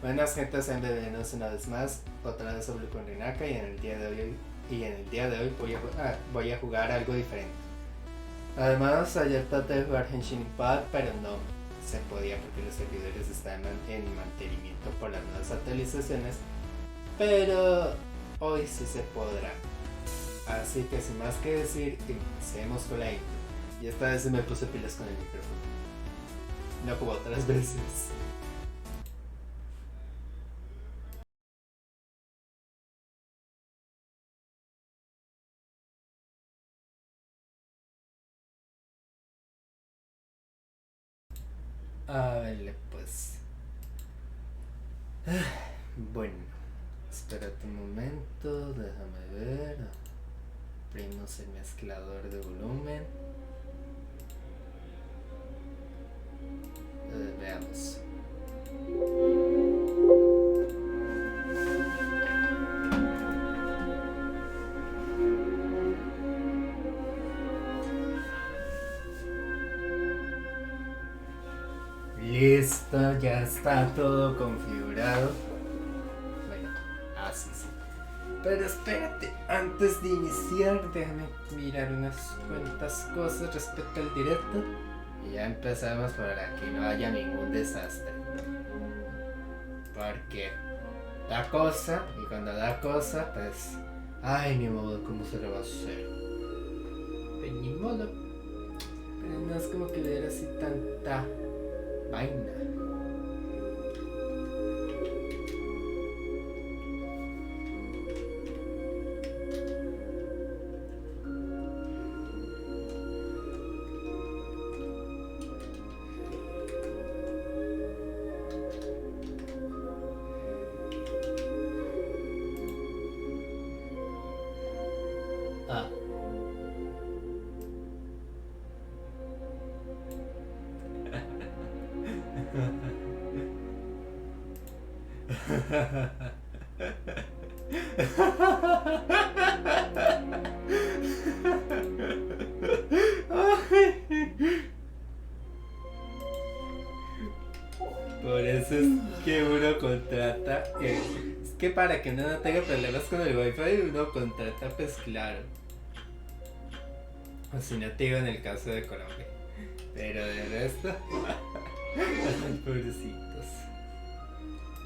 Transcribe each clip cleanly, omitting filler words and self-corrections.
Buenas gentes, bienvenidos una vez más, otra vez sobre con Rinaka y en el día de hoy voy a jugar algo diferente. Además, ayer traté de jugar Henshin Impact, pero no se podía porque los servidores estaban en mantenimiento por las nuevas actualizaciones, pero hoy sí se podrá. Así que sin más que decir, empecemos con la intro. Y esta vez se me puse pilas con el micrófono, no como otras veces. A ver, pues. Bueno, espérate un momento, déjame ver. Abrimos el mezclador de volumen. Veamos. Listo, ya está todo configurado. Bueno, así sí. Pero espérate, antes de iniciar, déjame mirar unas cuantas cosas respecto al directo. Y ya empezamos para que no haya ningún desastre. Porque da cosa, y cuando da cosa, pues. Ay, ni modo, ¿cómo se lo va a hacer? Pues ni modo. Pero no es como que hubiera así tanta vaina. Ah. Por eso es que uno contrata. Es que para que uno no tenga problemas con el wifi, uno contrata, pues claro. O si no, te digo en el caso de Colombia. Pero de resto. Pobrecitos.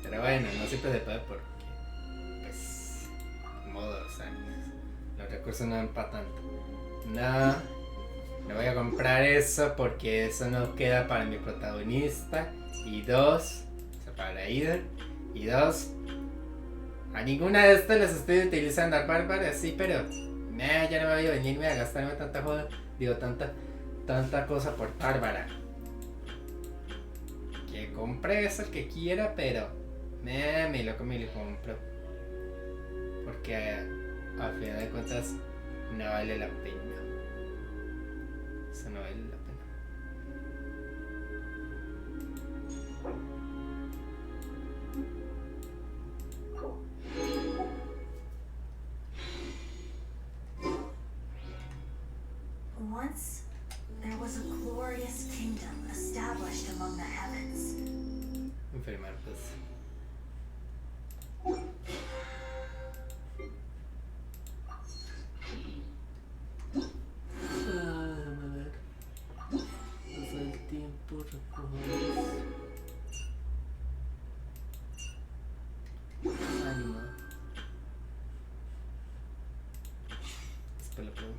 Pero bueno, no siempre se puede porque. Pues. Modo, o sea, los recursos no dan para tanto. No. No voy a comprar eso porque eso no queda para mi protagonista. Y dos, o sea, para Ida. Y dos, a ninguna de estas las estoy utilizando al bárbaro, sí, pero ya no voy a venirme a gastarme tanta joda. Digo, tanta cosa por bárbara. Que compre eso el que quiera, pero me lo compro. Porque al final de cuentas no vale la pena. Eso no vale la pena. Once, there was a glorious kingdom established among the heavens. Enfermar, pues. Déjame ver. Pasa el tiempo, recogemos. Ánimo. Espera, pruebo.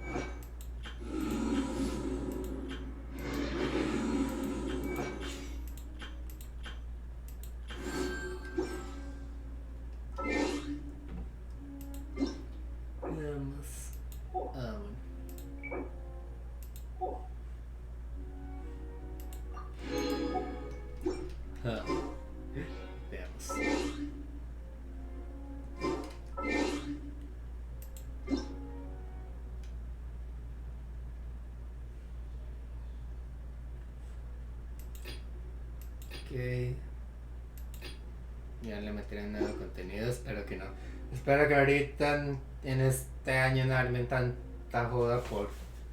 Veamos. Ah, bueno. Ah, veamos. Ok. Ya le meterán nuevo contenido, espero que no. Espero que ahorita en este año no armen tanta joda por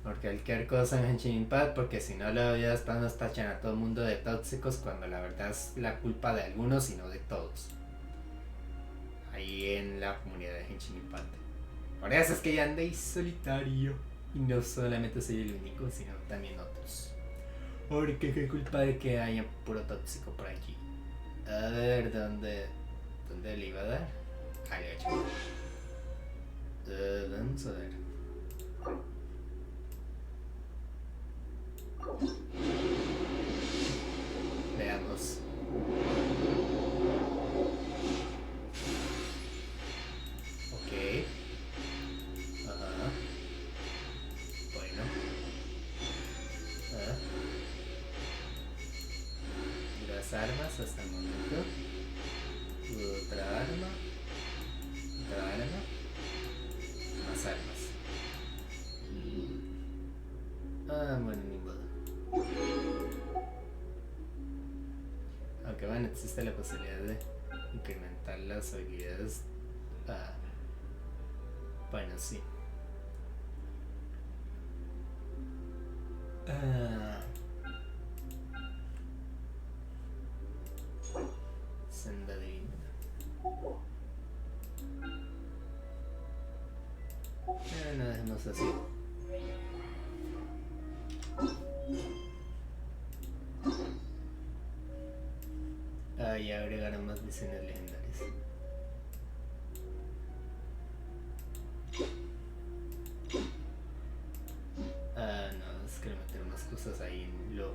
Por cualquier cosa en Henshin Impact, porque si no luego ya después nos tachan a todo el mundo de tóxicos cuando la verdad es la culpa de algunos y no de todos. Ahí en la comunidad de Henshin Impact. Por eso es que ya andéis solitario. Y no solamente soy el único, sino también otros. Porque qué culpa de que haya puro tóxico por aquí. A ver, ¿dónde le iba a dar? Ahí le he hecho. Vamos a ver. Veamos. Ok. Ajá. Bueno. Las armas hasta el momento. Otra arma. Otra arma. Más armas. Bueno, ni modo. Aunque bueno, existe la posibilidad de incrementar las habilidades. Bueno, sí. Senda divina. No dejemos así. Y agregaron más misiones legendarias. No, es que le metieron más cosas ahí en lo.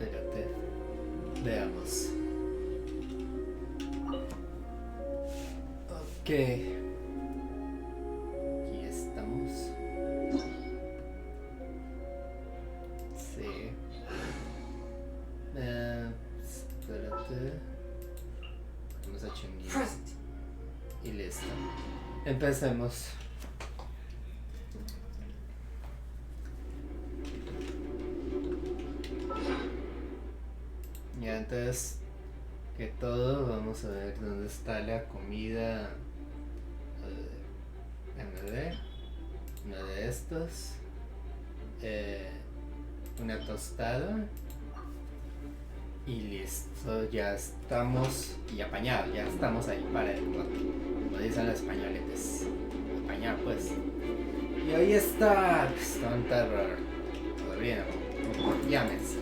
Espérate. Veamos. Ok. Aquí estamos. Sí. Espérate. Vamos a chingar. Y listo. Empecemos. Y antes que todo, vamos a ver dónde está la comida. MD. Uno de estos. Una tostada. Y listo, ya estamos. Y apañado, ya estamos ahí para el combate. Como dicen los españoles. Apañado, pues. Y ahí está. Stone Terror. Todavía no. Llámense.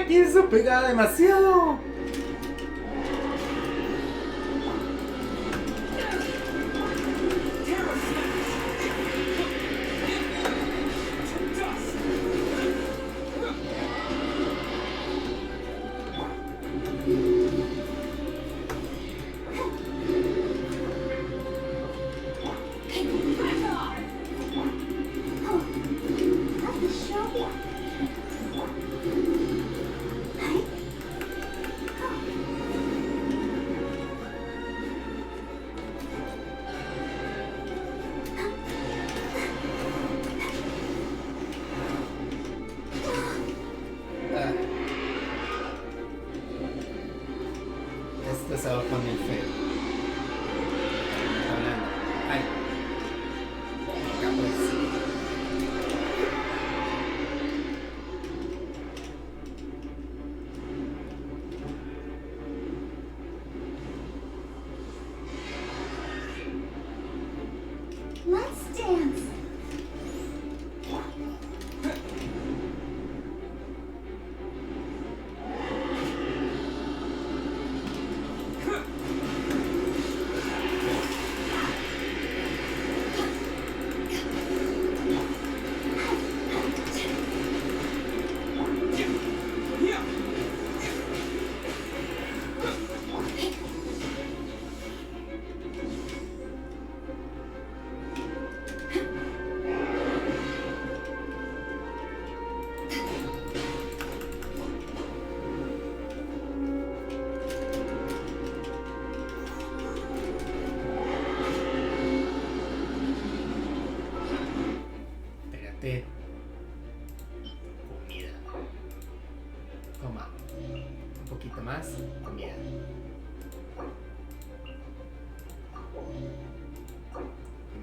Que eso pegaba demasiado.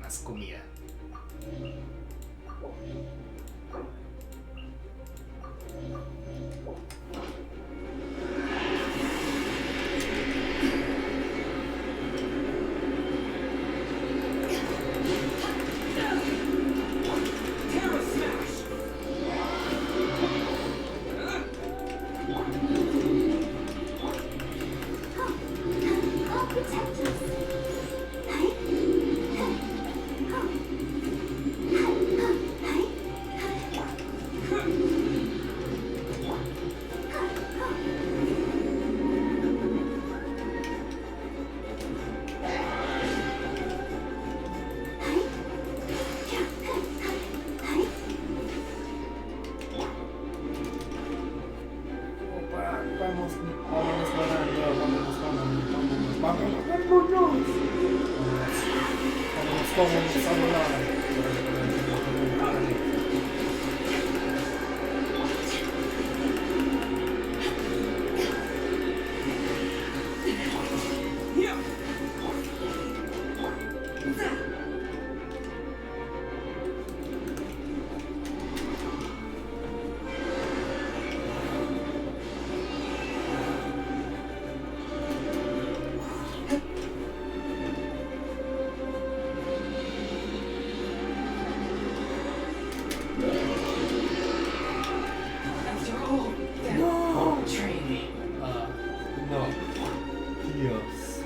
más comida. I'll protect us. Opa, vamos, vámonos volando, vámonos, vámonos, vámonos, vámonos, vámonos. Vámonos, vámonos, vámonos. After all that No. training. No. Dios.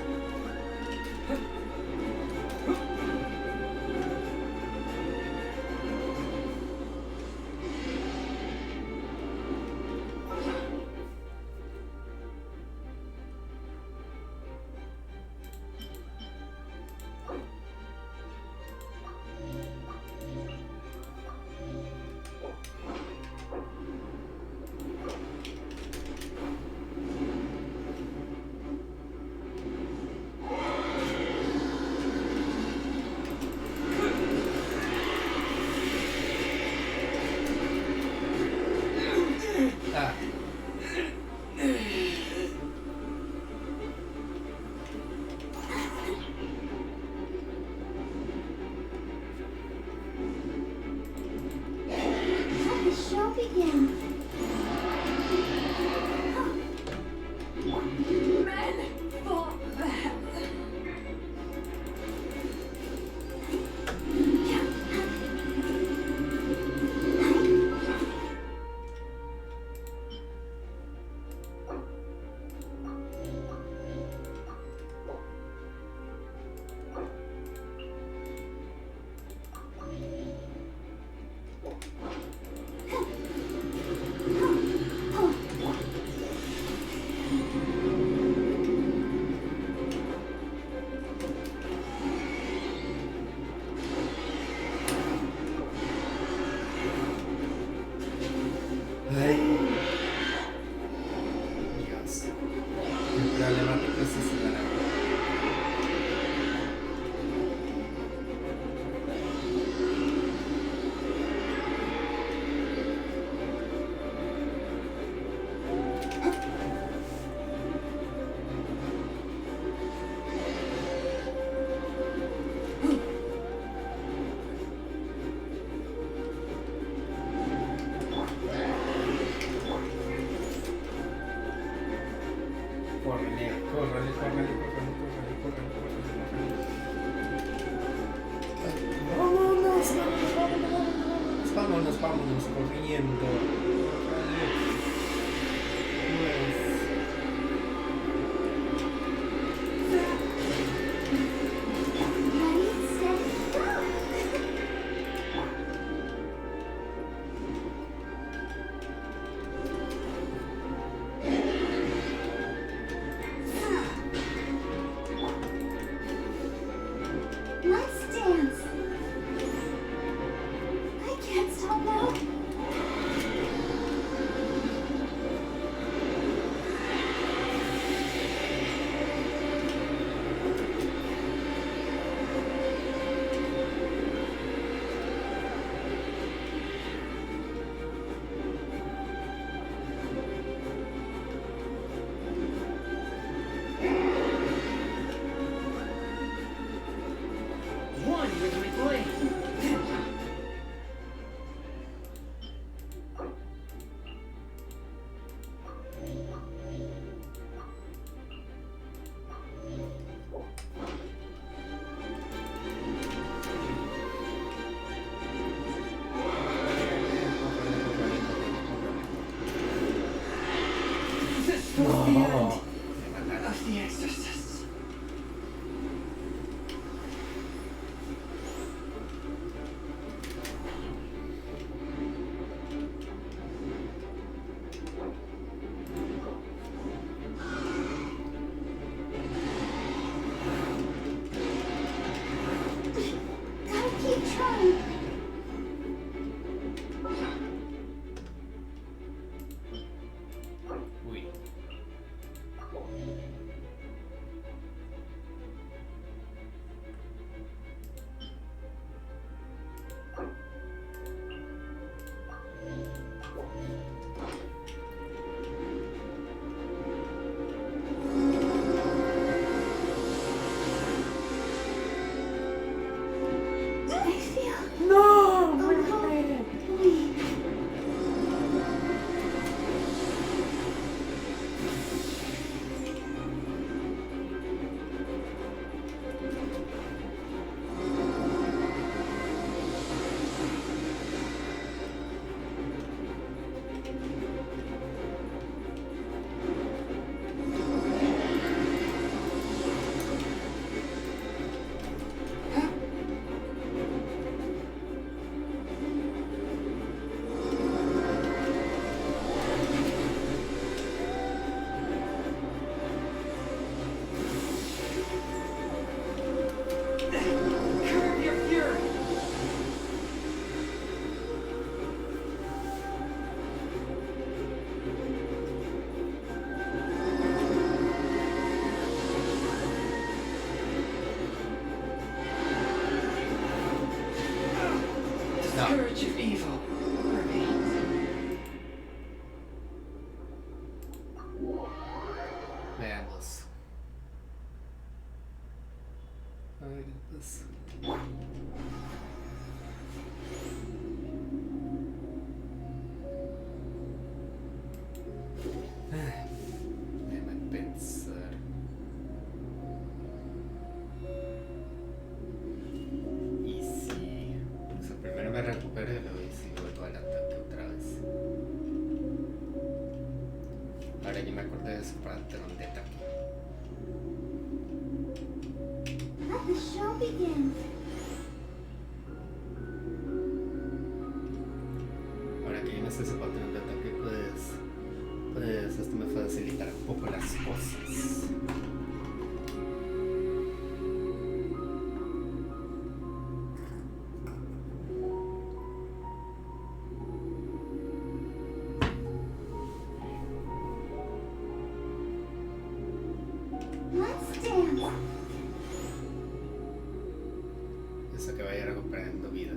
Ah. Let the show begin. Men for that. Ay. Dios. El problemático es ese de la Córrele, córrele, córrele, córrele, córrele, córrele, córrele, córrele. Vámonos, vámonos, vámonos, vámonos, vámonos, corriendo. Córrele. Pues. Ready, steady, go! Let's dance. I can't stop now. fun with my blade. This was the end of the exorcists. Gotta keep trying. Uy. I feel No! a little weak. Curb your fury. The No. scourge of evil remains. Veamos. Ay, pues. Déjame pensar. Y si. O sea, primero me recupero y luego y si vuelvo al ataque otra vez. Ahora ya me acordé de su patrón de ataque. Let the show begin. Ahora que ya me sé ese patrón de ataque, pues esto me facilitará un poco las cosas. Let's dance. Eso que vaya recuperando vida.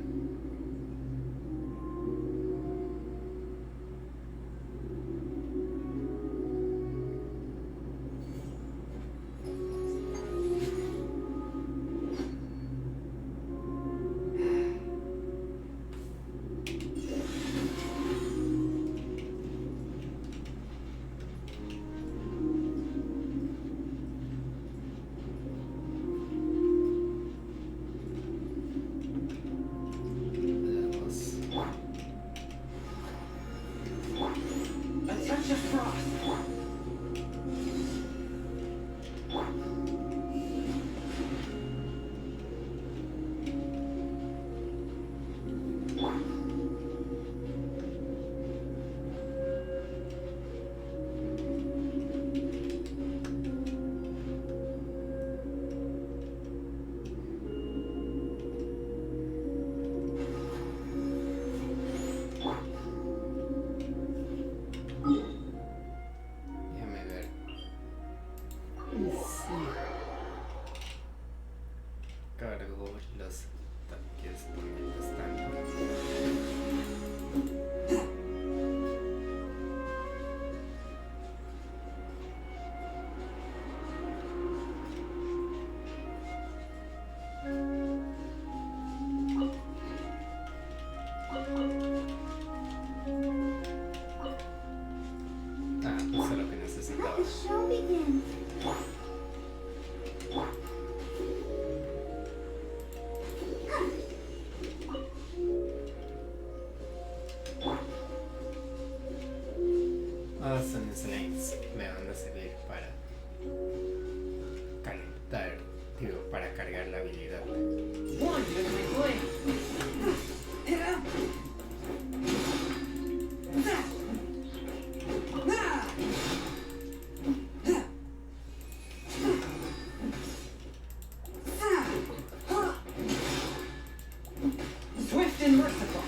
A touch of frost. Déjame ver. Y sí. Cargo los ataques por mientras tanto. efectivo para cargar la habilidad. One with my blade. Swift and merciful.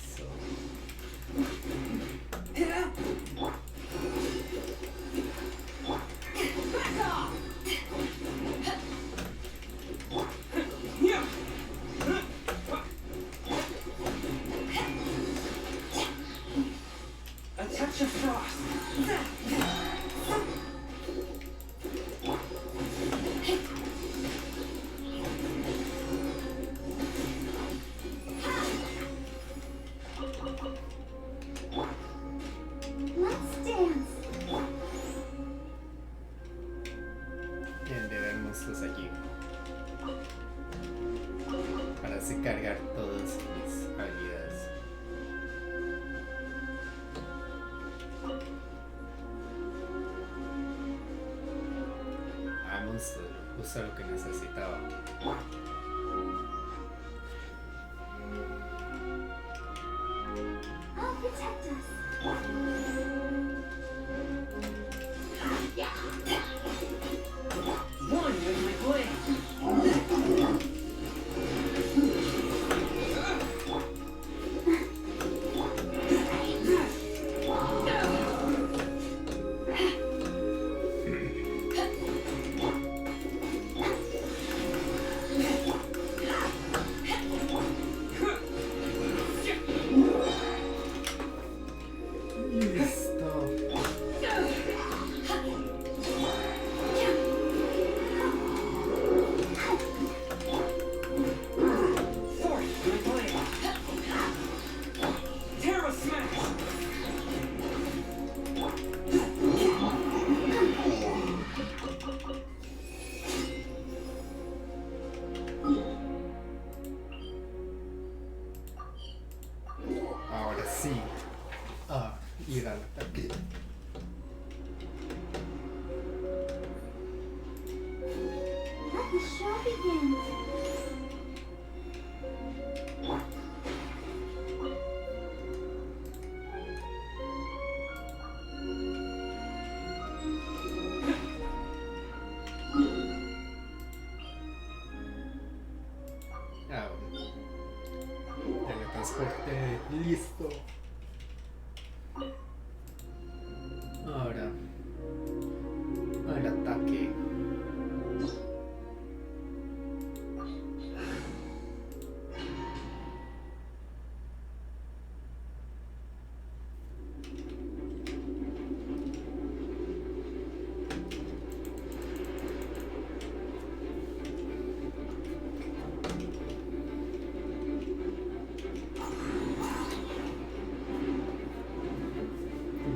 So, A touch of frost. Let's dance. tienen de haber monstruos allí para así cargar todas mis habilidades. Ah, monstruo, justo lo que necesitaba. I'll protect us. One with my blade. Listo. Force my blade. Terra smash. Ahora sí. Ir al ataque. Let the show begin. Ahora. Teletransporte. Listo. Ahora. Al ataque.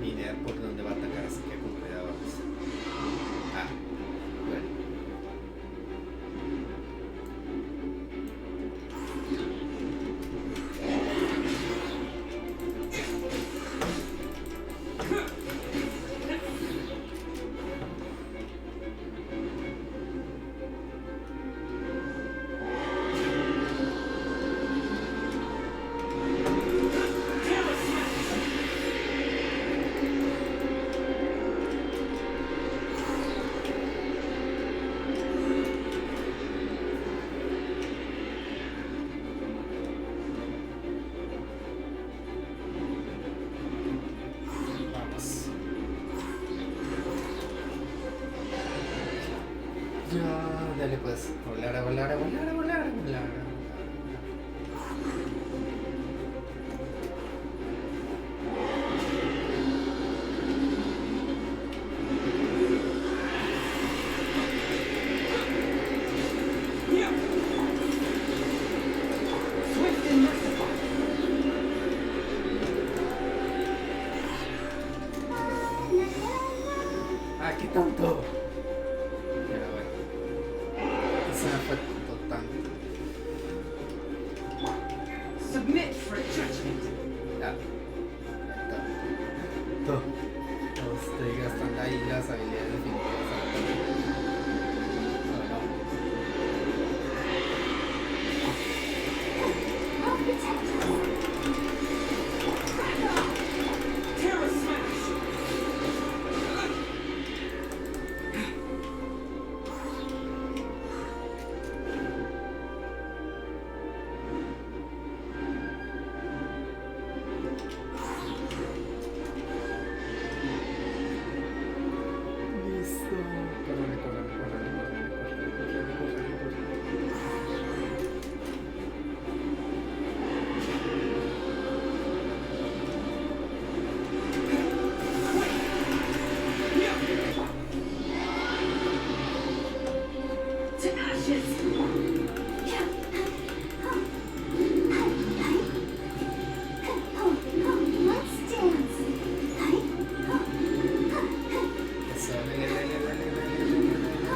Ni idea por dónde va a atacar, así que con cuidado vamos. Ah, bueno. Terra smash. Vamos. Ya, dale pues. Volar, a volar, a volar, a volar, a volar. Swift and merciful. Ah, qué tonto. Pero bueno. Ese me fue total. Submit for judgment. Ya. Tonto. Vamos Estoy gastando ahí las habilidades definitivas. No, no. I'll protect us. Terra smash! Listo. Córrele, córrele, córrele, córrele, córrele, córrele, córrele, córrele. To ashes. Let's dance. Eso, dale, dale, dale, dale.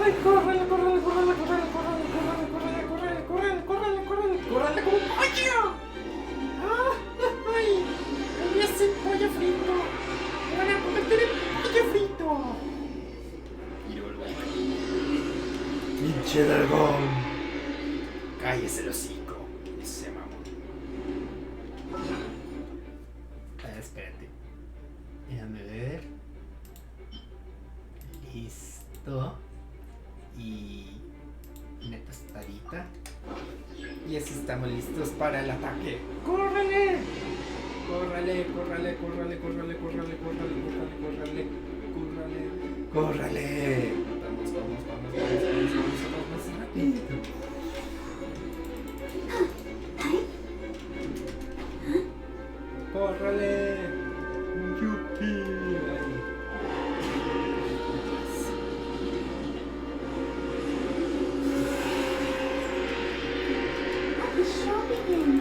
Ay, córrele, córrele, córrele, córrele, córrele, córrele, córrele, córrele, córrele, córrele, córrele, córrele como un pollo. Ay, ahí es el pollo frito. Me van a convertir en pollo frito. Y luego, pinche dragón. Cállese el hocico. Ese mamón. Espérate. Déjame ver. Listo. Y una tostadita. Y así estamos listos para el ataque. ¡Córrele! ¡Córrele, córrele, córrele, córrele, córrele, córrele, córrele, córrele, córrele! Vamos, vamos, vamos, vamos, vamos, vamos, vamos, rápido. ¡Córrele! ¡Yupi! Ahí. Let the show begin.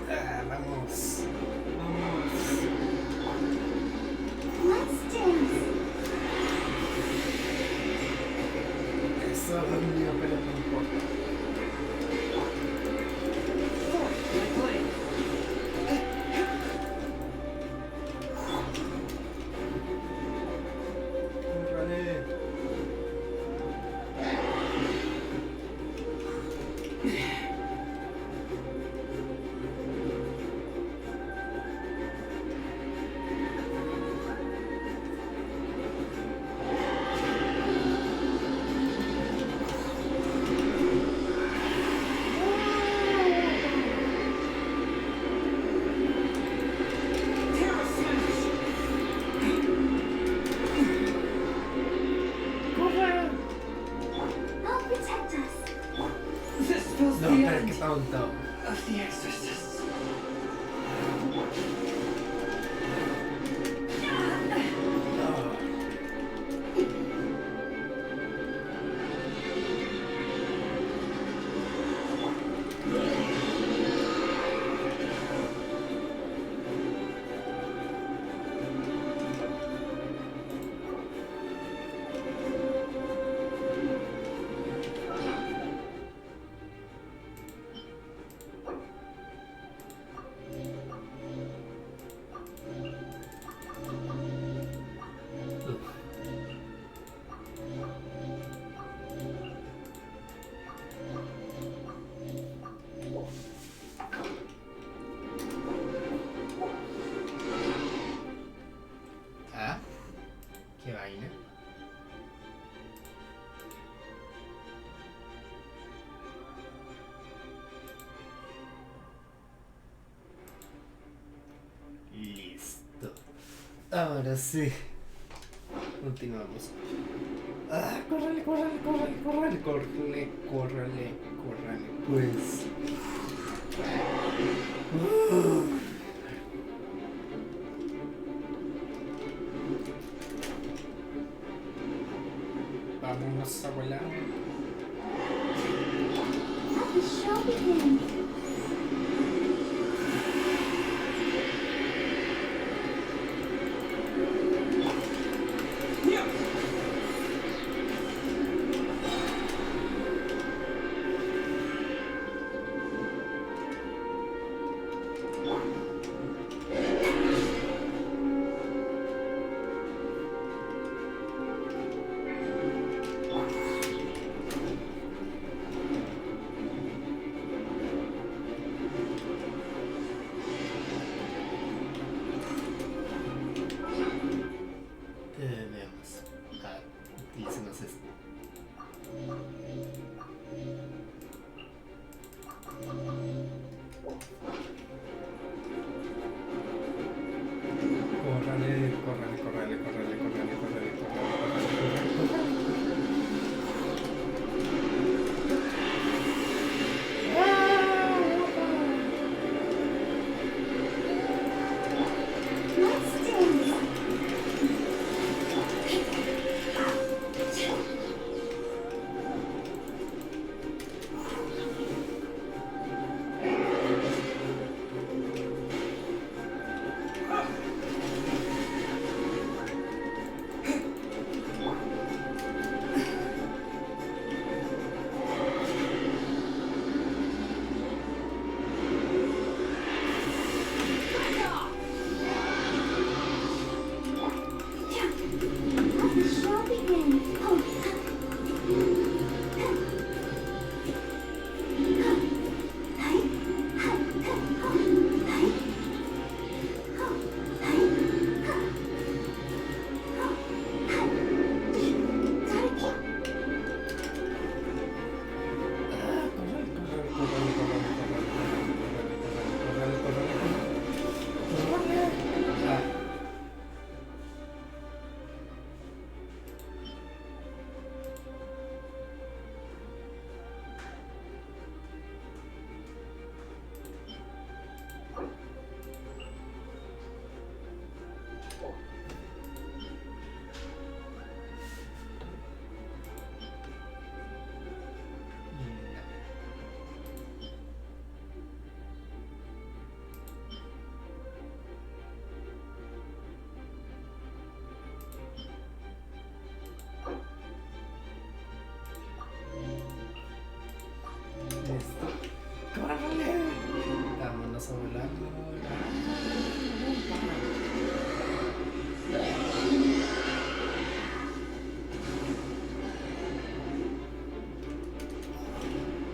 Ah, vamos. Vamos. Let's dance. Eso es mío, pero no importa. Córrele. Terra smash! ¡Corre! I'll protect us. This spells No, the pero end qué tonto. of the exorcists. No. Ah, qué vaina. Listo. Ahora sí. Continuamos. Ah, córrele, córrele, córrele, córrele, córrele, córrele, córrele, pues. Vámonos a volar. Let the show begin. Veamos. Utilícenos esto. Córrale, córrale, córrale, córrale, córrale, córrale, córrale, Let's dance. Let the show begin. Listo. ¡Córrale! Vámonos a volar.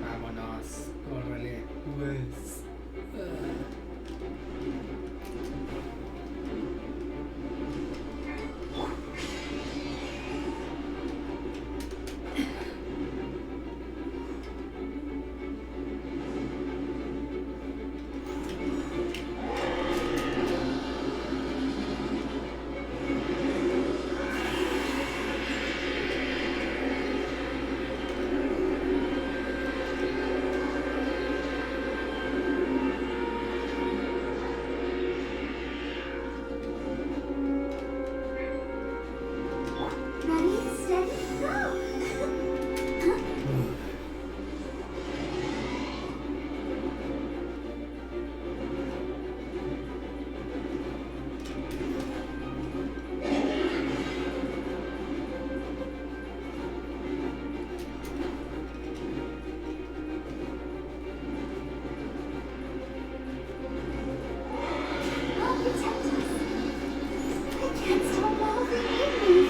Vámonos. Córrale. Pues. Ready, steady, go. I'll protect us. I can't stop loving you.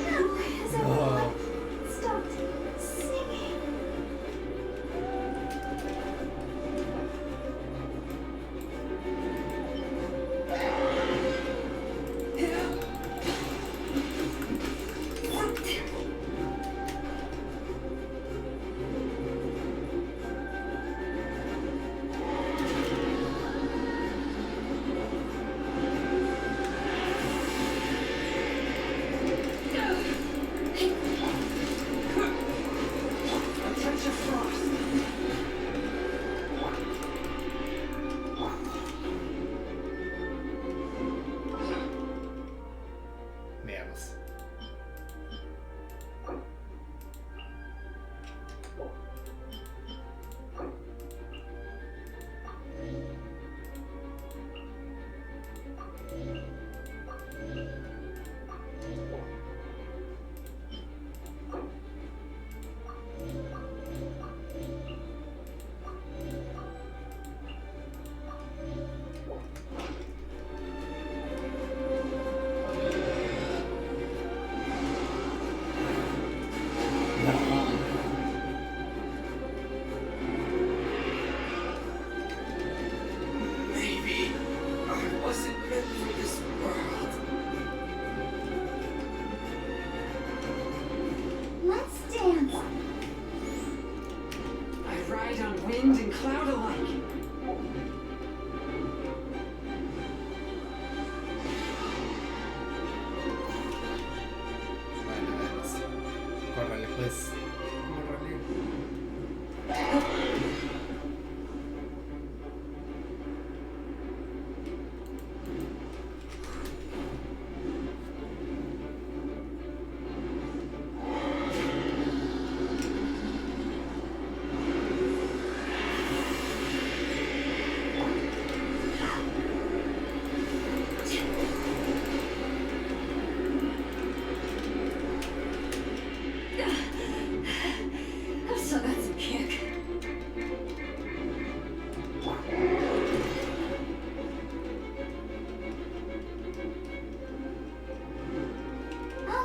Now has everyone stopped singing? I'll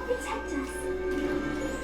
protect us.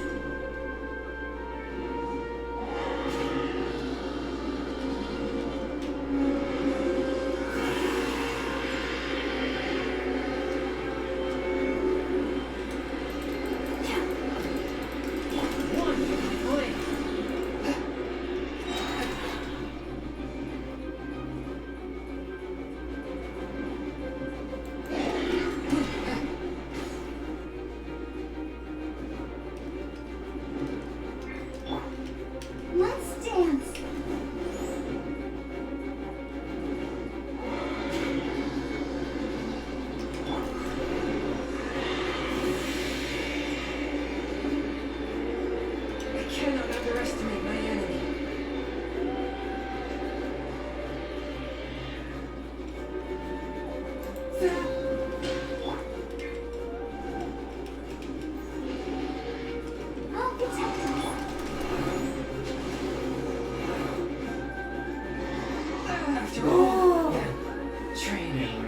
Let's dance. I cannot underestimate my enemy. I'll protect us. After all, training.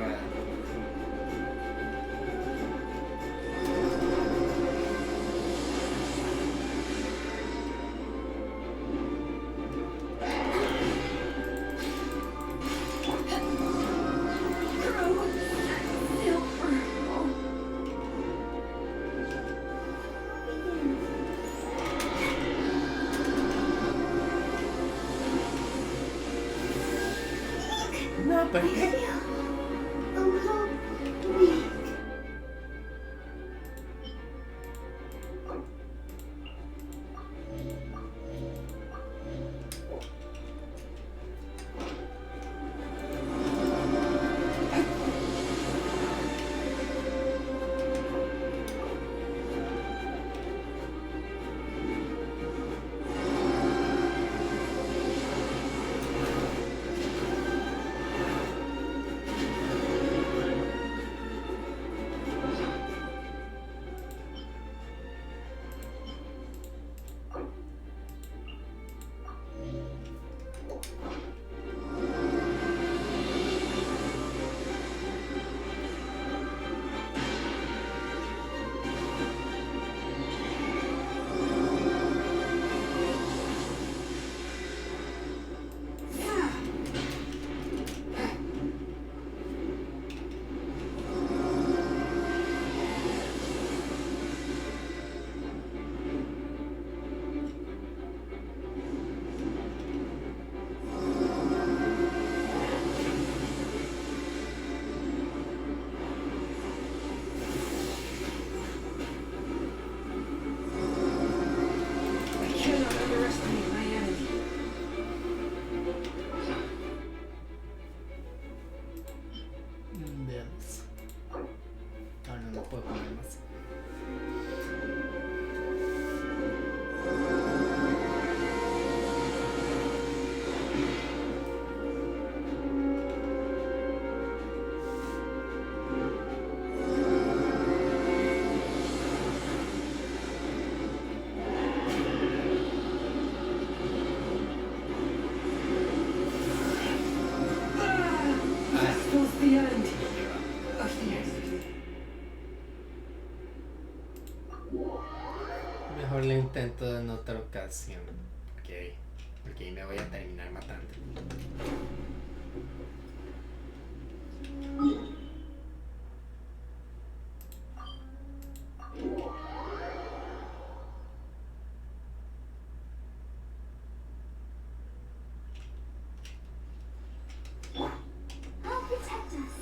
No, I ¿por qué? feel a little weak. I cannot underestimate my enemy. Veamos. Ah, no, no puedo poner más. This was the end of the exit. Mejor lo intento en otra ocasión. Ok. Porque ahí me voy a terminar matando. I'll protect us.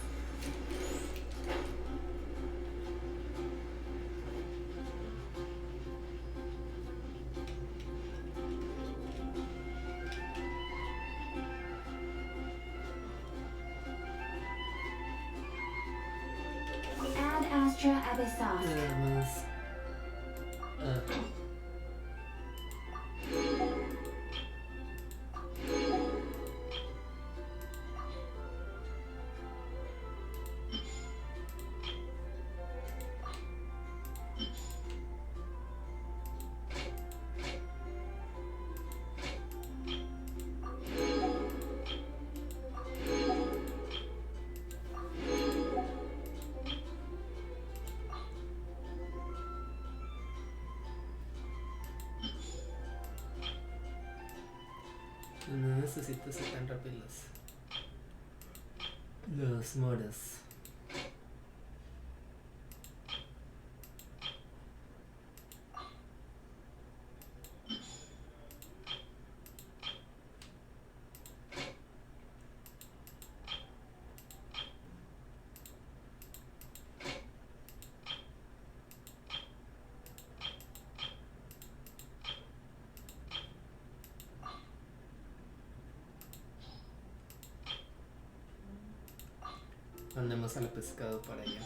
Ad Astra Abyssos. Veamos. Ah. necesito ser tan rápidos los moros. Mandemos al pescado para allá.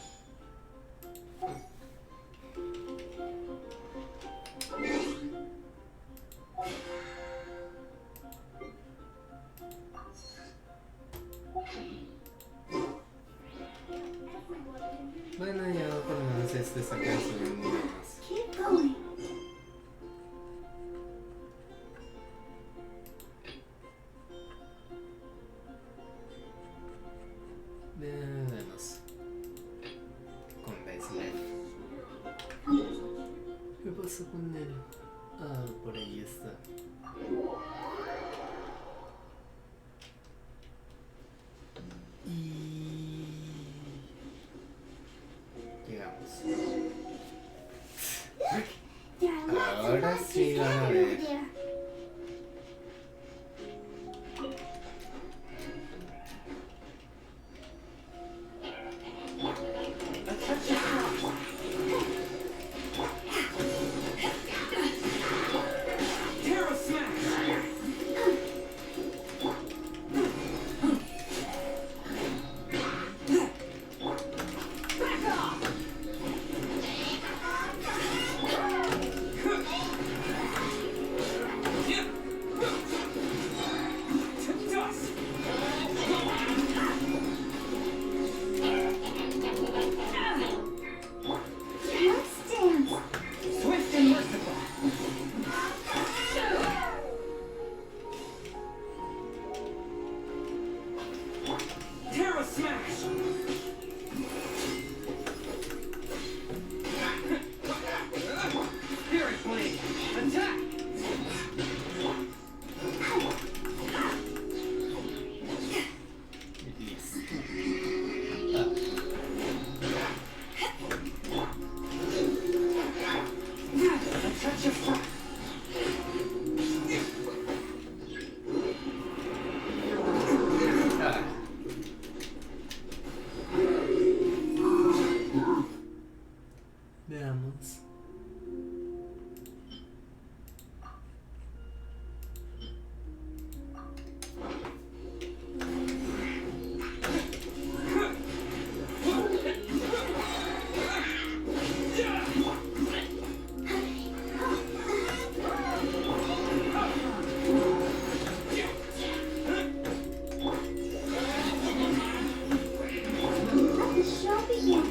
Bueno, ya por lo menos este saca de su nivel más. Keep going. Veamos. Con Basement. ¿Qué pasó con él? Ah, por ahí está. Y llegamos. Ahora sí van a ver. Veamos. Let the show begin.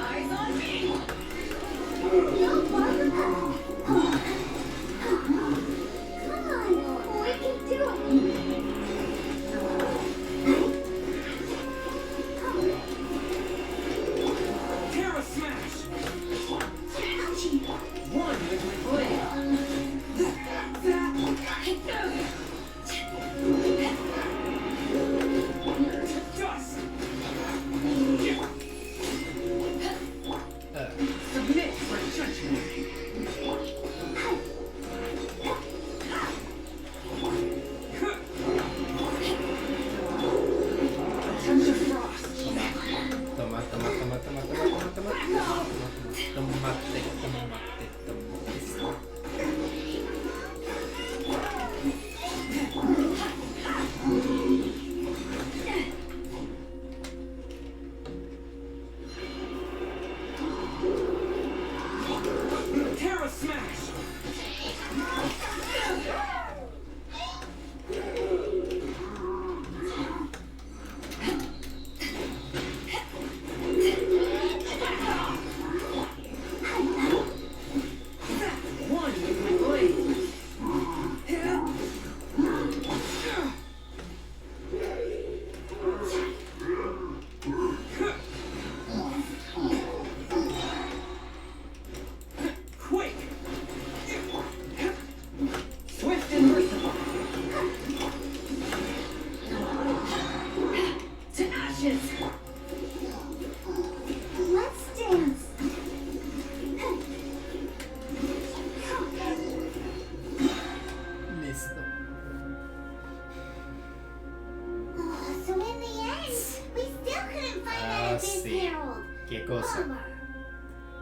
Eyes on me! No bother. Come on, we can do it. Terra Smash! Ouchie. One with my blade! Dust! Submit for judgment! Touch of frost! Toma. Terra Smash! One with my blade!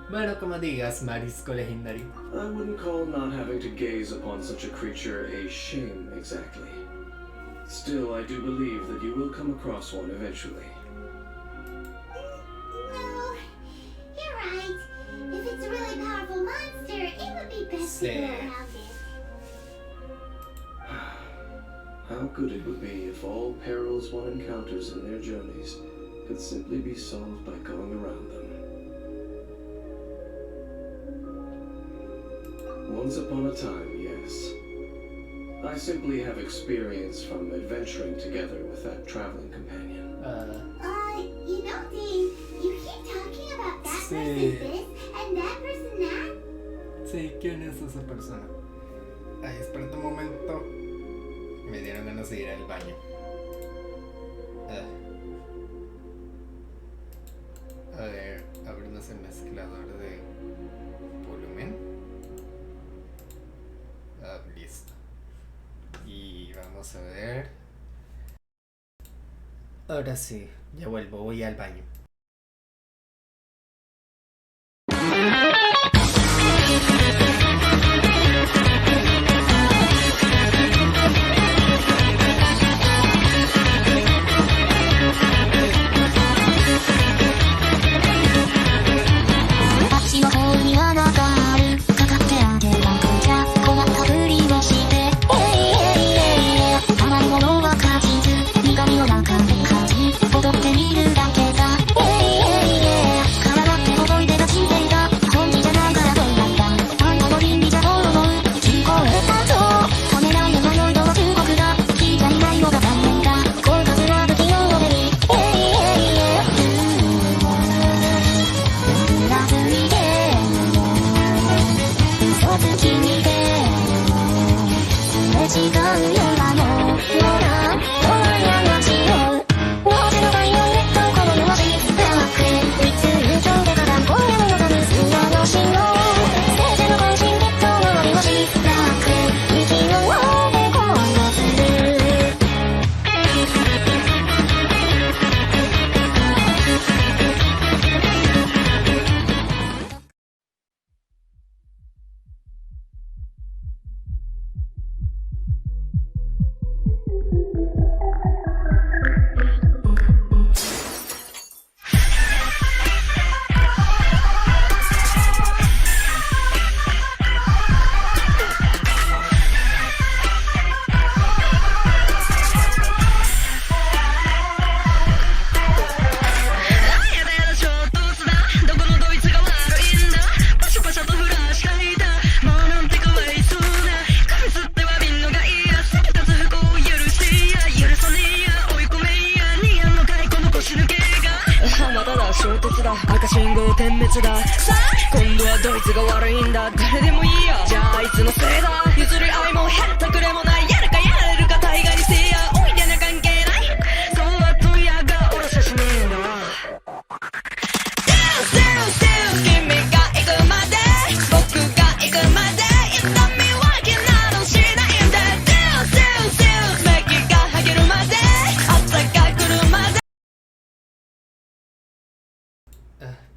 Bueno, como digas, marisco legendario. I wouldn't call not having to gaze upon such a creature a shame exactly. Still, I do believe that you will come across one eventually. No, you're right. If it's a really powerful monster, it would be best to go around it. How good it would be if all perils one encounters in their journeys could simply be solved by going around them. Once upon a time, yes. I simply have experience from adventuring together with that traveling companion. You know, Dean, you keep talking about that person this and that person that. Sí, ¿quién es esa persona? Ay, espérate un momento. Me dieron ganas de ir al baño. A ver, abrimos el mezclador de volumen. Listo. Y vamos a ver. Ahora sí, ya vuelvo, voy al baño.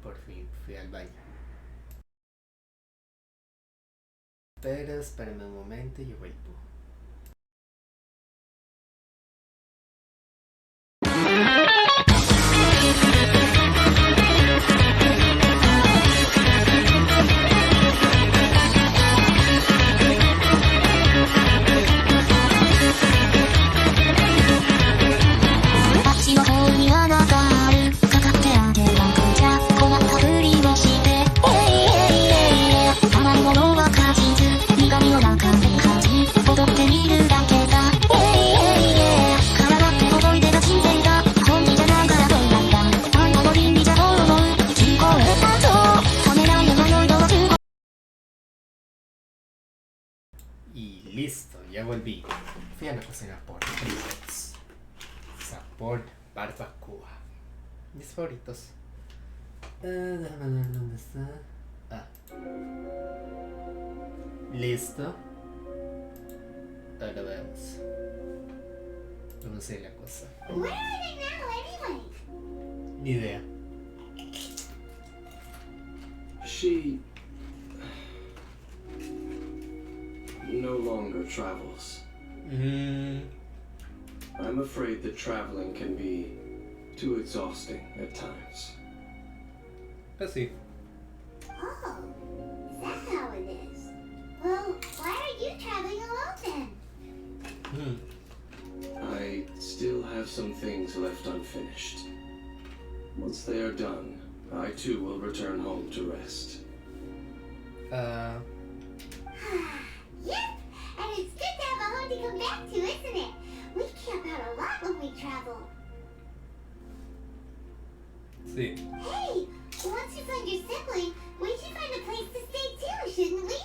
Por fin fui al baño. Pero espérame un momento y yo vuelvo. Y listo, ya volví. Fui a la cocina por frijoles. Sabor barbacoa. Mis favoritos. Déjame ver dónde está. Listo. Ahora veamos. No sé la cosa. Where are they now, anyway? Ni idea. she no longer travels. I'm afraid that traveling can be too exhausting at times. Pues sí. Oh, is that how it is? Well, why are you traveling alone then? I still have some things left unfinished. Once they are done, I too will return home to rest. Ah, Yep, and it's good to have a home to come back to, isn't it? We camp out a lot when we travel. sí. Hey, once you find your sibling, we should find a place to stay too, shouldn't we?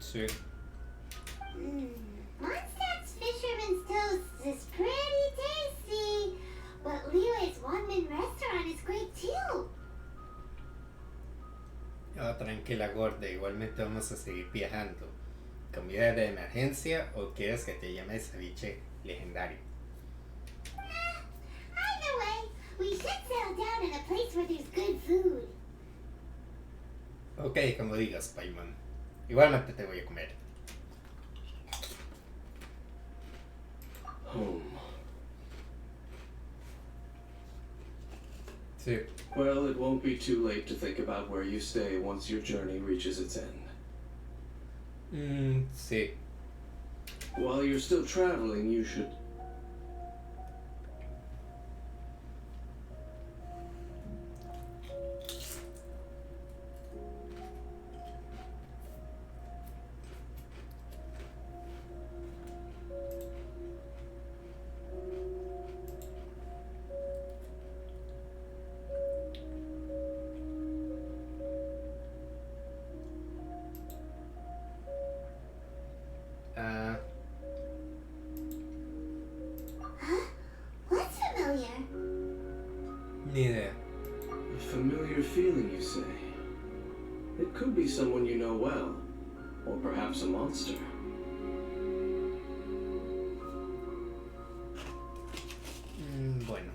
Sí. Mondstadt's Fisherman's Toast is pretty tasty, but Leeway's one-man restaurant is great too. Oh, tranquila, gorda. Igualmente vamos a seguir viajando. ¿Comida de emergencia o quieres que te llame ceviche legendario? Either way, we should settle down in a place where there's good food. Ok, como digas, Paimon. Igualmente te voy a comer. Home. Sí. Well, it won't be too late to think about where you stay once your journey reaches its end. Sí. While you're still traveling, you should... Ah, Huh? What's familiar? ni idea. A familiar feeling, you say? It could be someone you know well, or perhaps a monster. Bueno.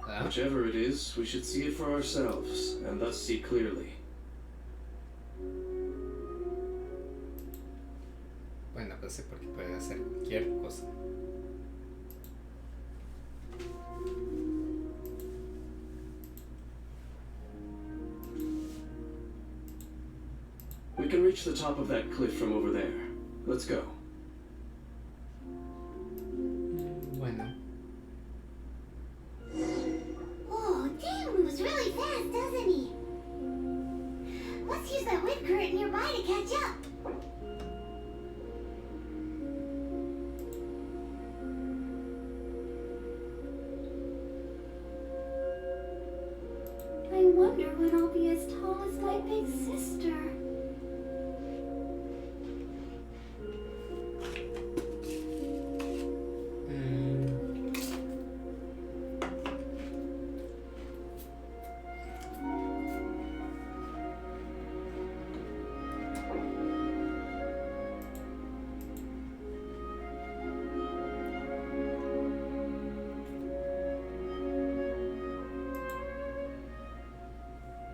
Ah, Whichever it is, we should see it for ourselves, and thus see clearly. bueno, pues sí, porque puede hacer cualquier cosa. We can reach the top of that cliff from over there. Let's go. Bueno. Oh, Dan moves really fast, doesn't he? Let's use that wind current nearby to catch up. I wonder when I'll be as tall as my big sister.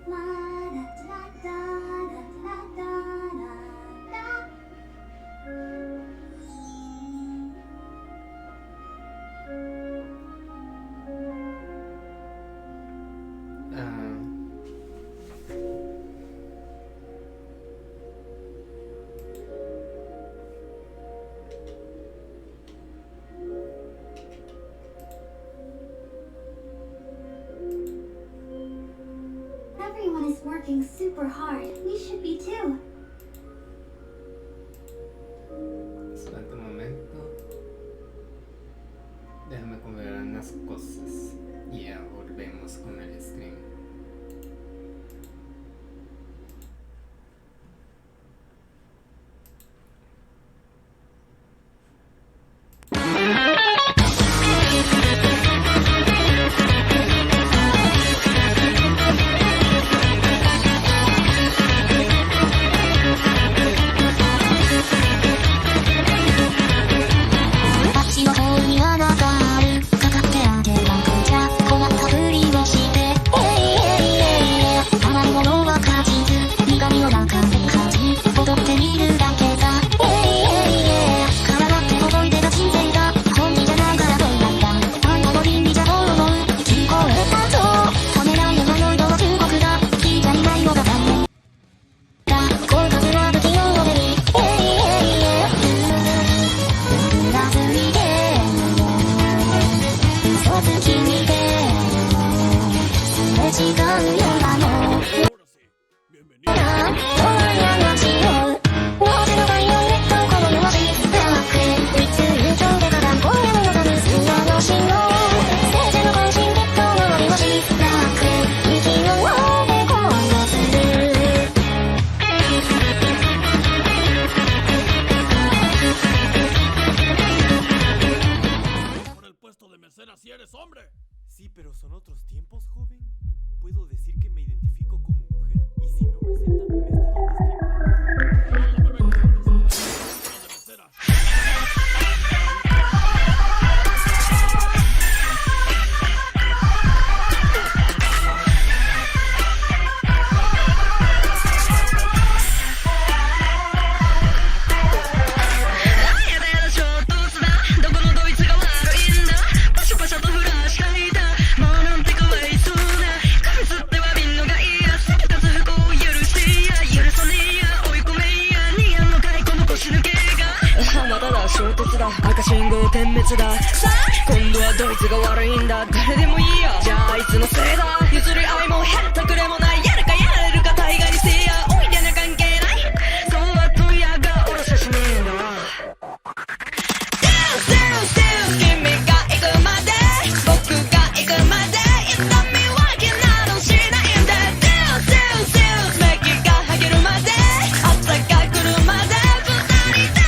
La da da da da da da da. Ah, Everyone is working super hard. We should be too. espérate un momento. Déjame comer unas cosas. Y ya volvemos con el stream. Sí, pero son otros tiempos, joven. Puedo decir que me identifico como mujer y si no me aceptan, me estarían discriminando.赤信号点滅だ。さあ今度はドイツが悪いんだ。誰でもいいや、じゃああいつのせいだ。譲り合いもへったくれもない。やるかやれるか大概にせいや。おいでな関係ない。そうは問屋がおろせしねえな。君が行くまで僕が行くまで痛み分けなどしないんだ。メキがはげるまで朝が来るまで二人で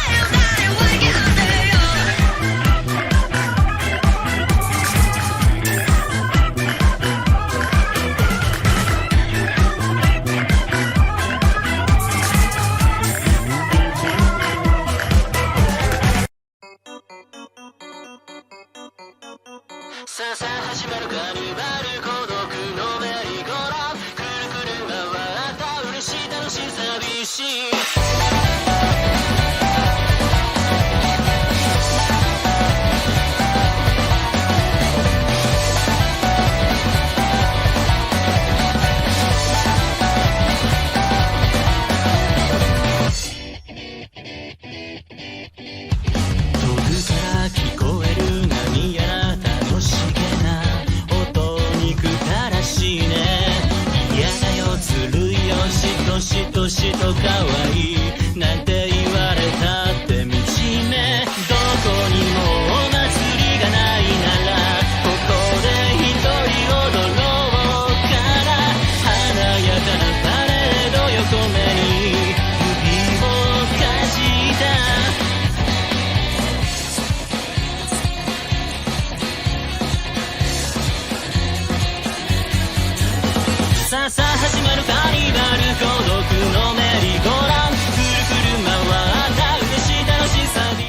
さあさあ始まるカニバル孤独のメリーゴーランドくるくる回った嬉しい楽しい寂しいしとしと可愛いなんて言われたって惨めどこにもお祭りがないならここで一人踊ろうから華やかなパレード横目に指をかじったさあさあ始まるカニバル孤独のメリーゴーランドくるくる回った嬉しい楽しいサビ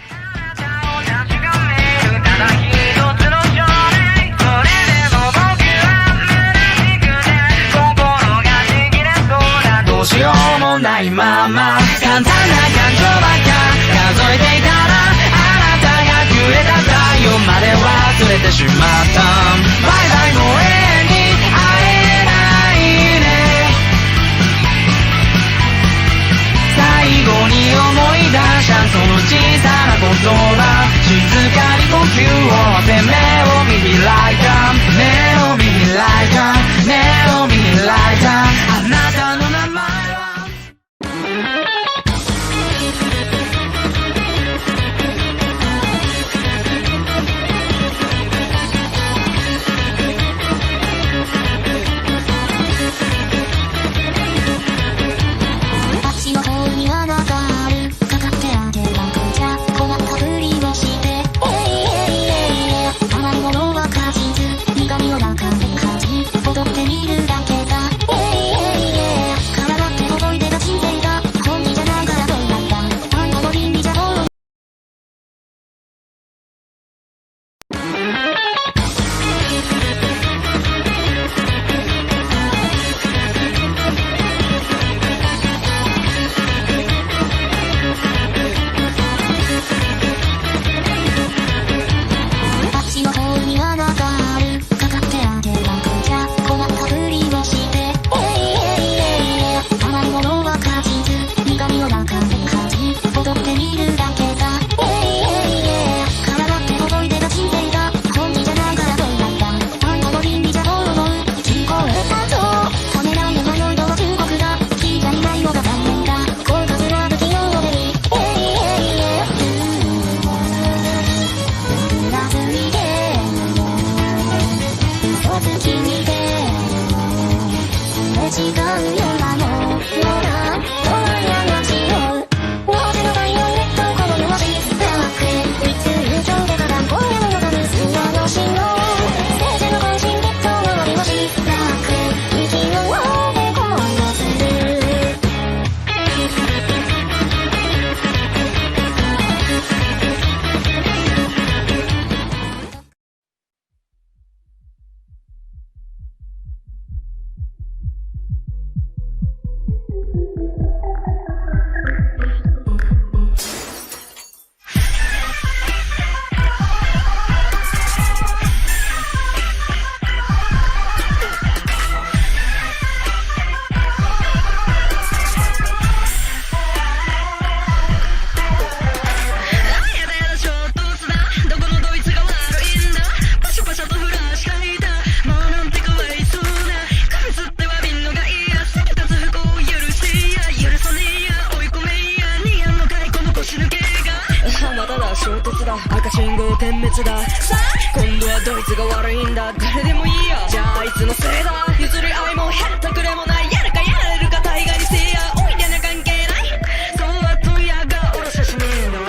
あなたを確かめるただ一つの少年それでも僕は虚しくて心がちぎれそうだどうしようもないまま簡単な感情ばっか数えていたらあなたがくれた太陽まで忘れてしまったバイバイもう永遠に会えない最後に思い出したその小さな言葉静かに呼吸を当て目を見開いた目を見開いた目を見開いたあなたの名前は足の方に穴があるかかってあげなくちゃ困ったふりをして甘いものは果実ただ衝突だ赤信号点滅ださあ今度はどいつが悪いんだ誰でもいいやじゃああいつのせいだ譲り合いもへったくれもないやるかやれるか大概にせいやおいでな関係ないそうは問屋がおろせしねえな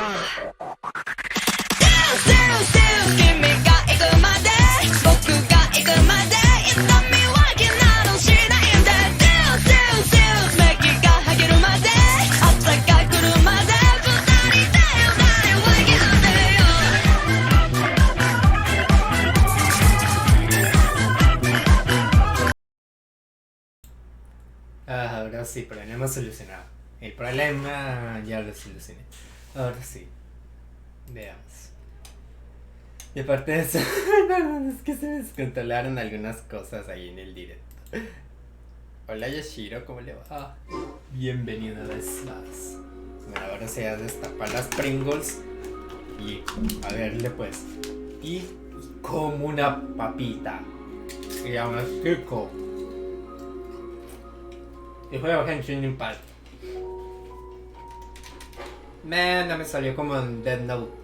君が行くまで僕が行くまで痛みわけなどしないんだメキがはげるまで朝が来るまで二人で誰わけなんだよAhora sí, problema solucionado. El problema ya lo solucioné. Ahora sí. Veamos. Y aparte de eso, no, es que se me descontrolaron algunas cosas ahí en el directo. Hola Yashiro, ¿cómo le va? Bienvenido una vez más. Bueno, ahora se va a destapar las Pringles y a verle pues. Y como una papita. Y aún es rico. Y juego Genshin Impact. No me salió como en Death Note.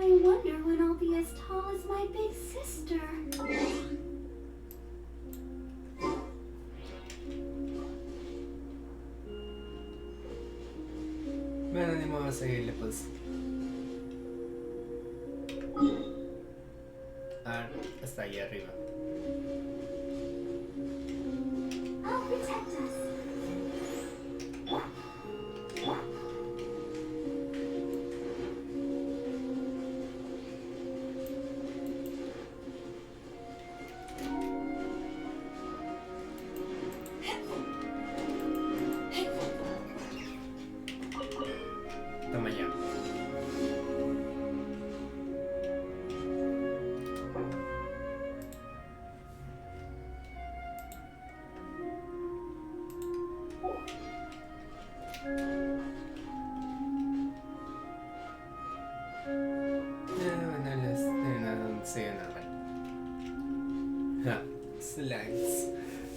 I wonder when I'll be as tall as my big sister. Bueno, ni modo a seguirle pues. Ah, está ahí arriba. I'll protect us. Toma ya. No, sí, normal. Ja, slimes.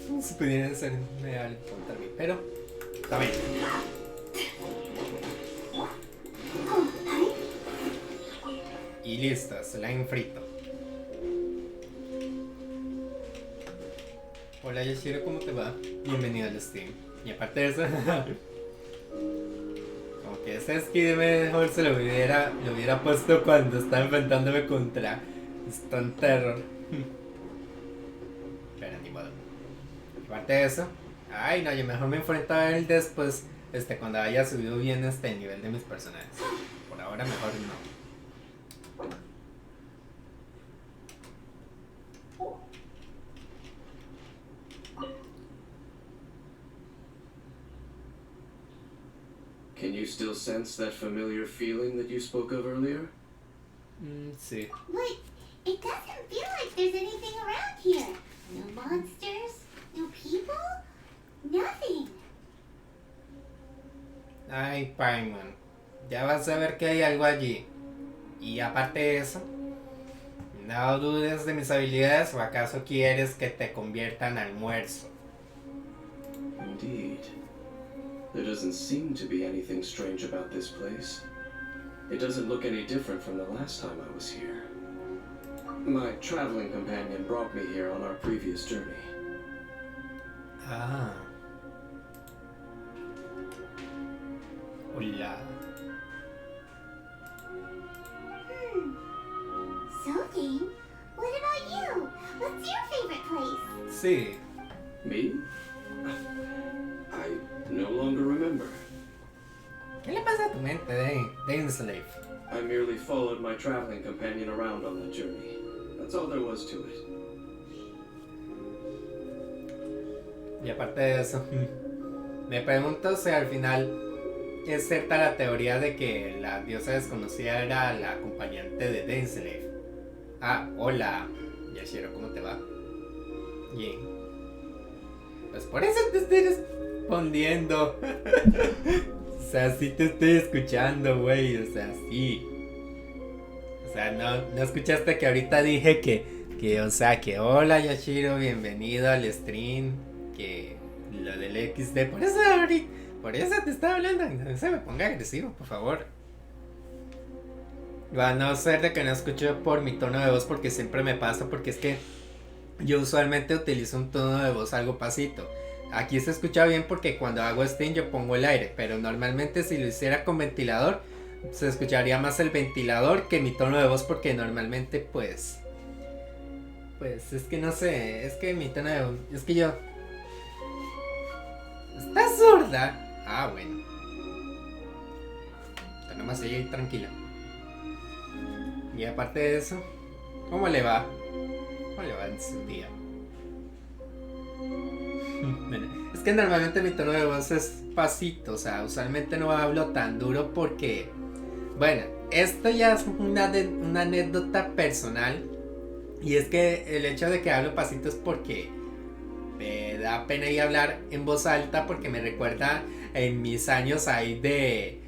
Como si pudieran hacerme algo contra mí, pero está bien. Y listo, slime frito. Hola Yashiro, ¿cómo te va? Bienvenido al stream. Y aparte de eso, como que ese skin mejor se lo hubiera puesto cuando estaba enfrentándome contra Stone Terror. Pero ni modo. Aparte de eso, ay no, yo mejor me enfrento a él después, cuando haya subido bien el nivel de mis personajes. Por ahora mejor no. Can you still sense that familiar feeling that you spoke of earlier? Sí. But it doesn't feel like there's anything around here. No monsters, no people, nothing. Ay, Paimon, ya vas a ver que hay algo allí. Y aparte de eso, no dudes de mis habilidades o acaso quieres que te convierta en almuerzo. Indeed. There doesn't seem to be anything strange about this place. It doesn't look any different from the last time I was here. My traveling companion brought me here on our previous journey. Ah. Hola. So, Dane, what about you? What's your favorite place? Sí. Me? I no longer remember. ¿Qué le pasa a tu mente, Slave? I merely followed my traveling companion around on that journey. That's all there was to it. Y aparte de eso, me pregunto si al final es cierta la teoría de que la diosa desconocida era la acompañante de Densley. Ah, hola, Yashiro, ¿cómo te va? Bien. Pues por eso te estoy respondiendo. O sea, sí te estoy escuchando, güey. O sea, sí. O sea, no escuchaste que ahorita dije o sea, que hola Yashiro, bienvenido al stream. Que lo del XD, por eso te estaba hablando. No se me ponga agresivo, por favor. Va a no ser de que no escucho por mi tono de voz, porque siempre me pasa, porque es que yo usualmente utilizo un tono de voz algo pasito. Aquí se escucha bien porque cuando hago stream yo pongo el aire, pero normalmente si lo hiciera con ventilador se escucharía más el ventilador que mi tono de voz, porque normalmente pues es que no sé, es que mi tono de voz, es que yo... ¿Estás sorda? Ah, bueno. Está nomás ahí tranquila. Y aparte de eso, ¿cómo le va? ¿Cómo le va en su día? Bueno, es que normalmente mi tono de voz es pasito, o sea, usualmente no hablo tan duro porque... Bueno, esto ya es una anécdota personal. Y es que el hecho de que hablo pasito es porque me da pena ir a hablar en voz alta, porque me recuerda en mis años ahí de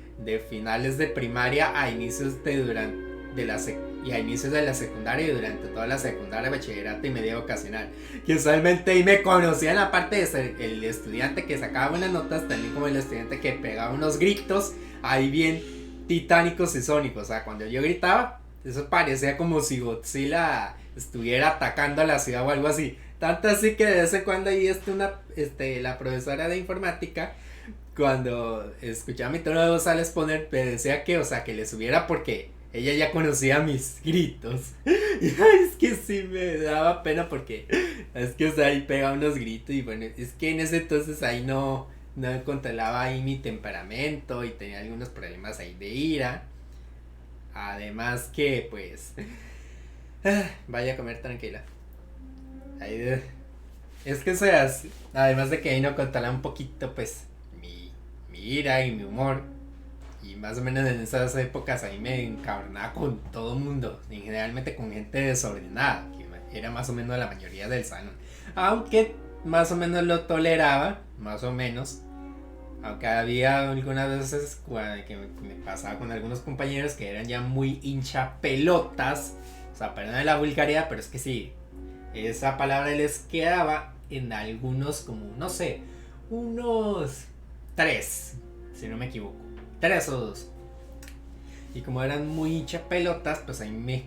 finales de primaria a inicios a inicios de la secundaria y durante toda la secundaria, bachillerato y media vocacional, que usualmente ahí me conocían, aparte de ser el estudiante que sacaba buenas notas, también como el estudiante que pegaba unos gritos ahí bien titánicos y sónicos. O sea, cuando yo gritaba, eso parecía como si Godzilla estuviera atacando a la ciudad o algo así. Tanto así que de vez en cuando ahí la profesora de informática, cuando escuchaba mi tono de voz al exponer, me decía que, o sea, que le subiera porque ella ya conocía mis gritos. Y es que sí me daba pena porque es que, o sea, ahí pegaba unos gritos y bueno, es que en ese entonces ahí no controlaba ahí mi temperamento y tenía algunos problemas ahí de ira. Además que, pues, vaya a comer tranquila. Ahí es que, o sea, además de que ahí no controlaba un poquito, pues, mi ira y mi humor. Y más o menos en esas épocas ahí me encabronaba con todo el mundo, y generalmente con gente desordenada, que era más o menos la mayoría del salón. Aunque más o menos lo toleraba, más o menos. Aunque había algunas veces que me pasaba con algunos compañeros que eran ya muy hincha pelotas. O sea, perdón la vulgaridad, pero es que sí, esa palabra les quedaba en algunos, como, no sé, unos 3, si no me equivoco. 3 o 2. Y como eran muy hincha pelotas, pues ahí me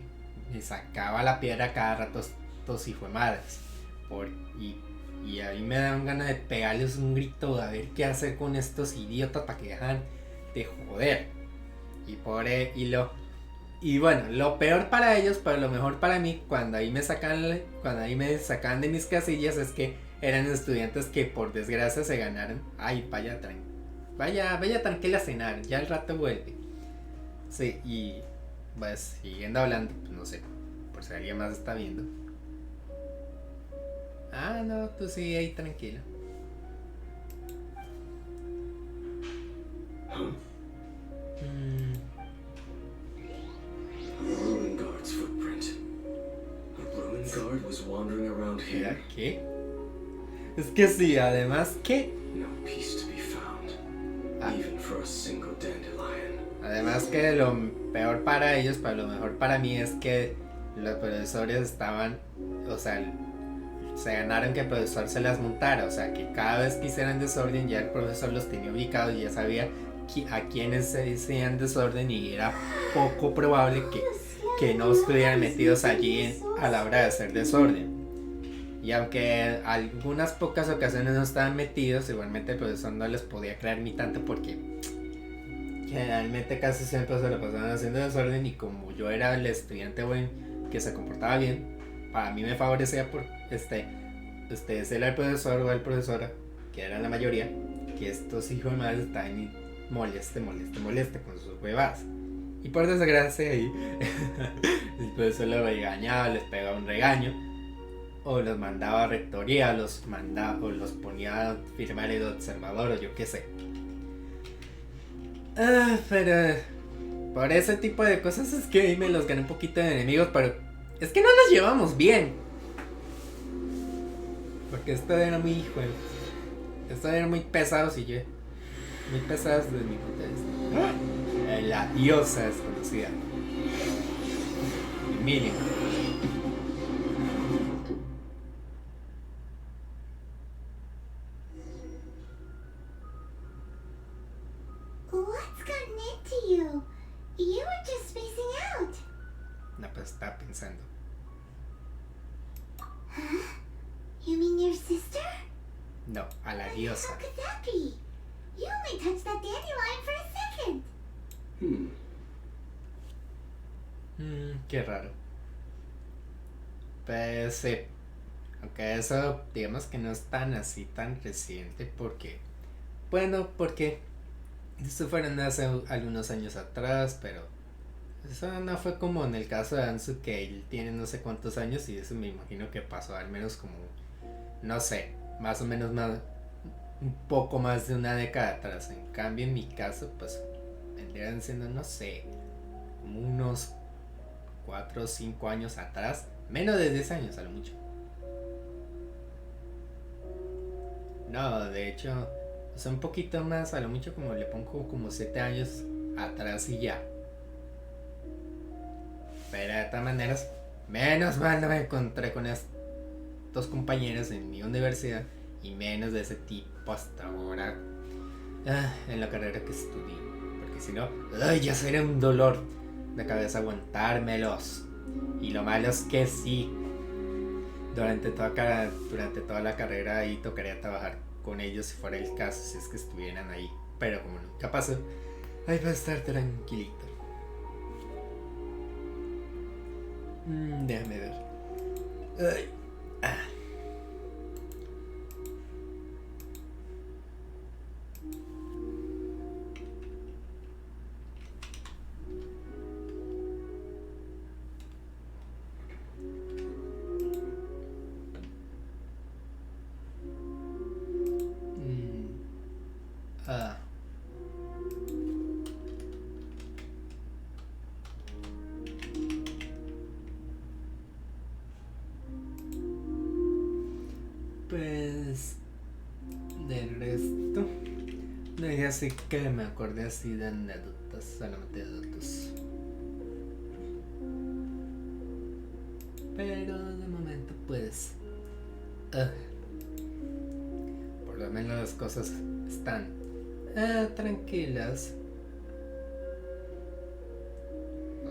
sacaba la piedra cada rato estos hijos de madres. Y ahí me daban ganas de pegarles un grito, a ver qué hacer con estos idiotas para que dejan de joder. Y bueno, lo peor para ellos, pero lo mejor para mí, cuando ahí me sacan de mis casillas, es que eran estudiantes que por desgracia se ganaron. Ay, vaya tranquila a cenar, ya al rato vuelve. Sí, y pues siguiendo hablando, pues no sé, por si alguien más está viendo. Ah, no, tú sigue ahí tranquilo. A ruin guard's footprint. A ruin guard was wandering around here. ¿Qué? Es que sí, además que... No peace to be found, even for a single dandelion. Además que lo peor para ellos, pero lo mejor para mí es que los profesores estaban, o sea, se ganaron que el profesor se las montara, o sea, que cada vez que hicieran desorden ya el profesor los tenía ubicados y ya sabía a quienes se hacían desorden, y era poco probable que no estuvieran metidos allí a la hora de hacer desorden. Y aunque algunas pocas ocasiones no estaban metidos, igualmente el profesor no les podía creer ni tanto, porque generalmente casi siempre se lo pasaban haciendo desorden, y como yo era el estudiante bueno que se comportaba bien, para mí me favorecía por ser el profesor o la profesora, que eran la mayoría, que estos hijos de madre estaban moleste con sus huevas. Y por desgracia ahí, después solo regañaba, les pegaba un regaño, o los mandaba a rectoría, o los ponía a firmar el observador, o yo qué sé. Pero por ese tipo de cosas es que ahí me los gané un poquito de enemigos, pero es que no nos llevamos bien. Porque esto era muy pesados y yo. Muy pesados desde mi punto de vista. La diosa desconocida. Emilia. What's gotten into you? You were just spacing out. No, pues estaba pensando. Huh? You mean your sister? No, a la How diosa. could that be? You only touched that dandelion for a second. Qué raro. Pues sí. Aunque eso, digamos que no es tan así, tan reciente, porque. Bueno, porque. Esto fueron hace algunos años atrás, pero. Eso no fue como en el caso de Ansu, que él tiene no sé cuántos años, y eso me imagino que pasó al menos como. No sé, más o menos más. Un poco más de una década atrás. En cambio, en mi caso, pues. Vendrían siendo, no sé. Como unos 4 o 5 años atrás. Menos de 10 años a lo mucho. No, de hecho, o sea, un poquito más, a lo mucho como le pongo como 7 años atrás y ya. Pero de todas maneras, menos mal no me encontré con estos compañeros en mi universidad y menos de ese tipo hasta ahora en la carrera que estudié. Porque si no, ya sería un dolor de cabeza aguantármelos. Y lo malo es que sí, durante toda la carrera ahí tocaría trabajar con ellos si fuera el caso, si es que estuvieran ahí. Pero como nunca pasó, ahí va a estar tranquilito. Déjame ver. Ay. Pues del resto no es así que me acordé así de anécdotas, solamente de datos. Pero de momento pues por lo menos las cosas están tranquilas.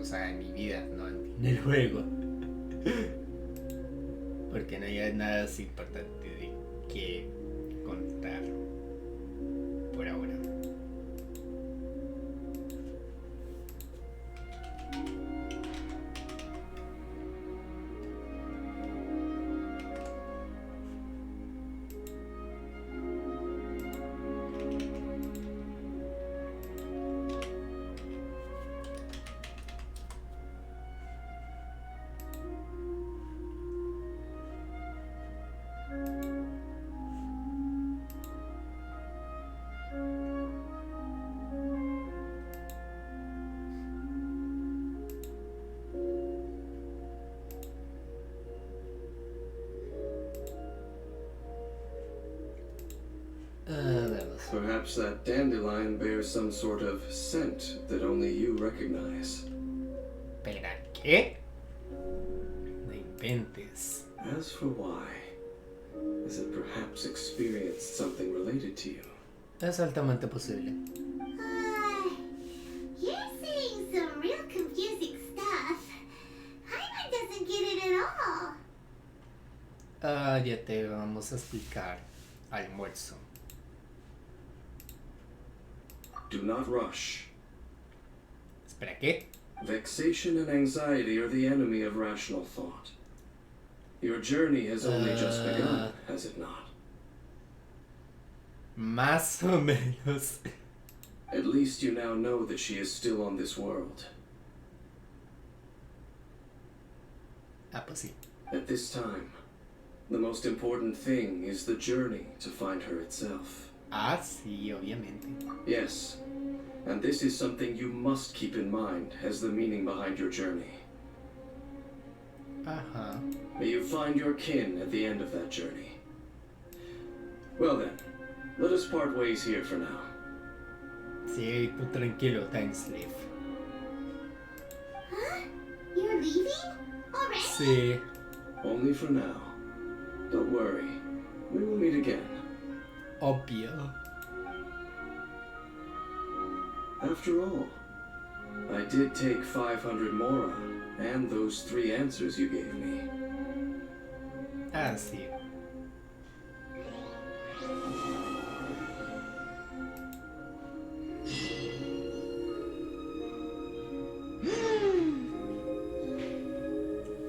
O sea, en mi vida, no en el juego. Porque no hay nada así importante de que contar por ahora. Perhaps that dandelion bears some sort of scent that only you recognize. ¿Pero qué? No inventes. As for why, has it perhaps experienced something related to you? Es altamente posible. You're saying some real confusing stuff. Hyman doesn't get it at all. Ya te vamos a explicar. Almuerzo. Do not rush. ¿Espera qué? Vexation and anxiety are the enemy of rational thought. Your journey has only just begun, has it not? Más o menos. At least you now know that she is still on this world. Ah, pues sí. At this time, the most important thing is the journey to find her itself. Ah, sí, obviamente. Yes, and this is something you must keep in mind as the meaning behind your journey. Ajá. May you find your kin at the end of that journey. Well then, let us part ways here for now. Sí, tú tranquilo, time slave. Huh? You're leaving? Already? Sí. Only for now. Don't worry, we will meet again. Obvio. After all, I did take 500 mora and those 3 answers you gave me. Ah, sí.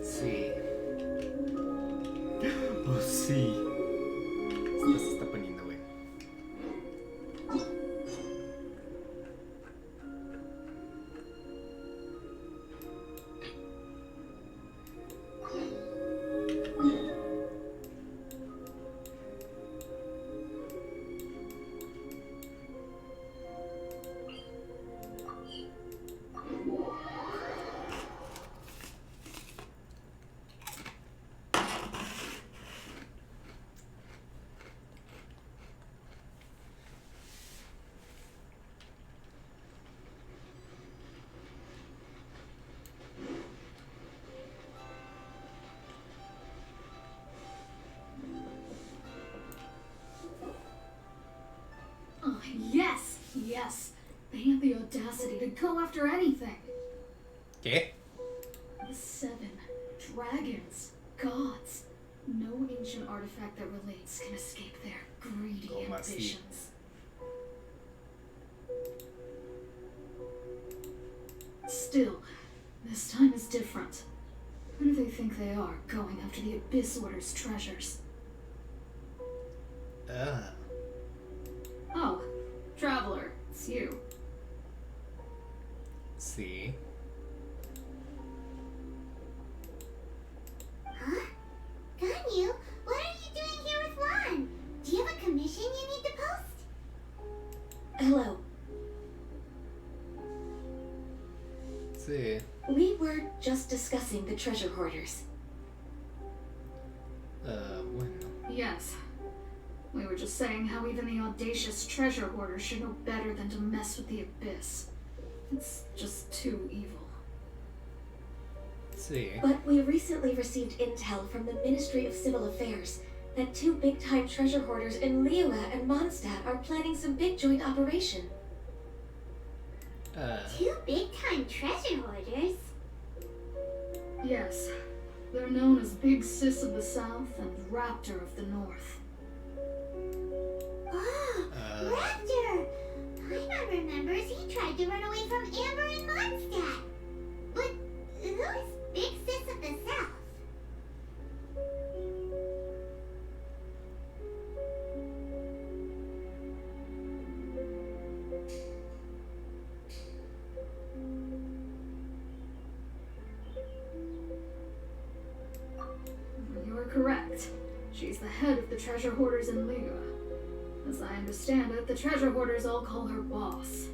Sí. Oh, sí. Esto se está poniendo bueno. Oh, yes, yes. They have the audacity to go after anything. ¿Qué? The 7 dragons, gods. No ancient artifact that relates can escape their greedy ¿Cómo así? ambitions. Still, this time is different. Who do they think they are, going after the Abyss Order's treasures? Ah. Oh, Traveler, it's you. Sí. Huh? Ganyu, what are you doing here with Juan? Do you have a commission you need to post? Hello. Sí. We were just discussing the treasure hoarders. Bueno. Yes. We were just saying how even the audacious treasure hoarders should know better than to mess with the Abyss. It's just too evil. Sí. But we recently received intel from the Ministry of Civil Affairs that 2 big-time treasure hoarders in Liyue and Mondstadt are planning some big joint operation. 2 big-time treasure hoarders? Yes. They're known as Big Sis of the South and Raptor of the North. Oh, Raptor! Paimon remembers he tried to run away from Amber and Mondstadt. But who's Big Sis of the South? You are correct. She's the head of the treasure hoarders in Liyue. As I understand it, the treasure hoarders all call her boss.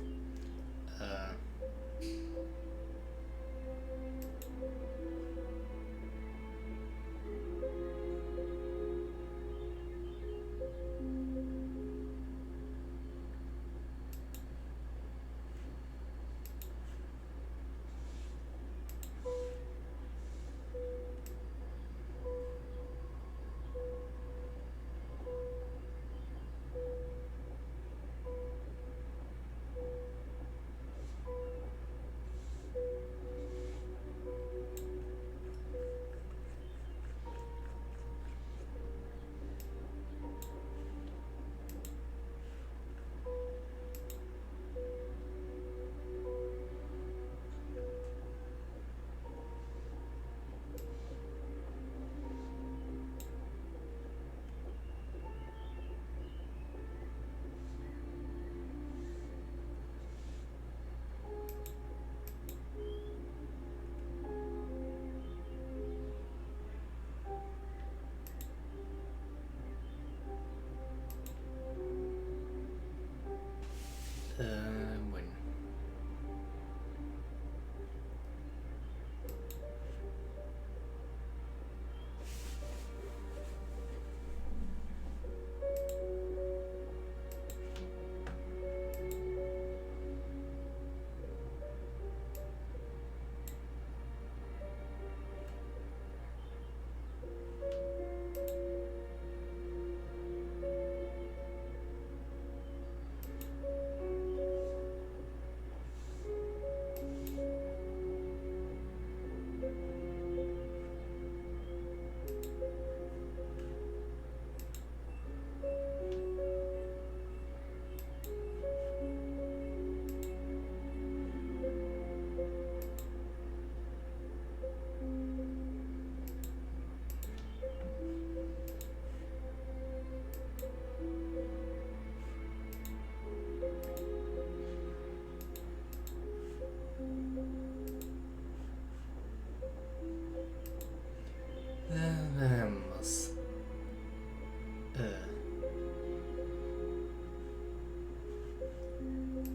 Veamos.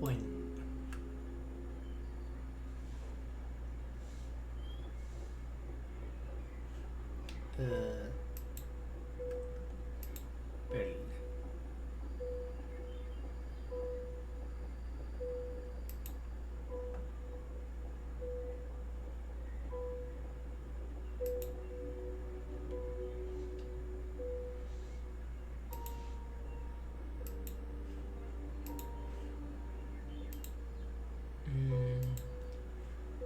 Bueno. Perla.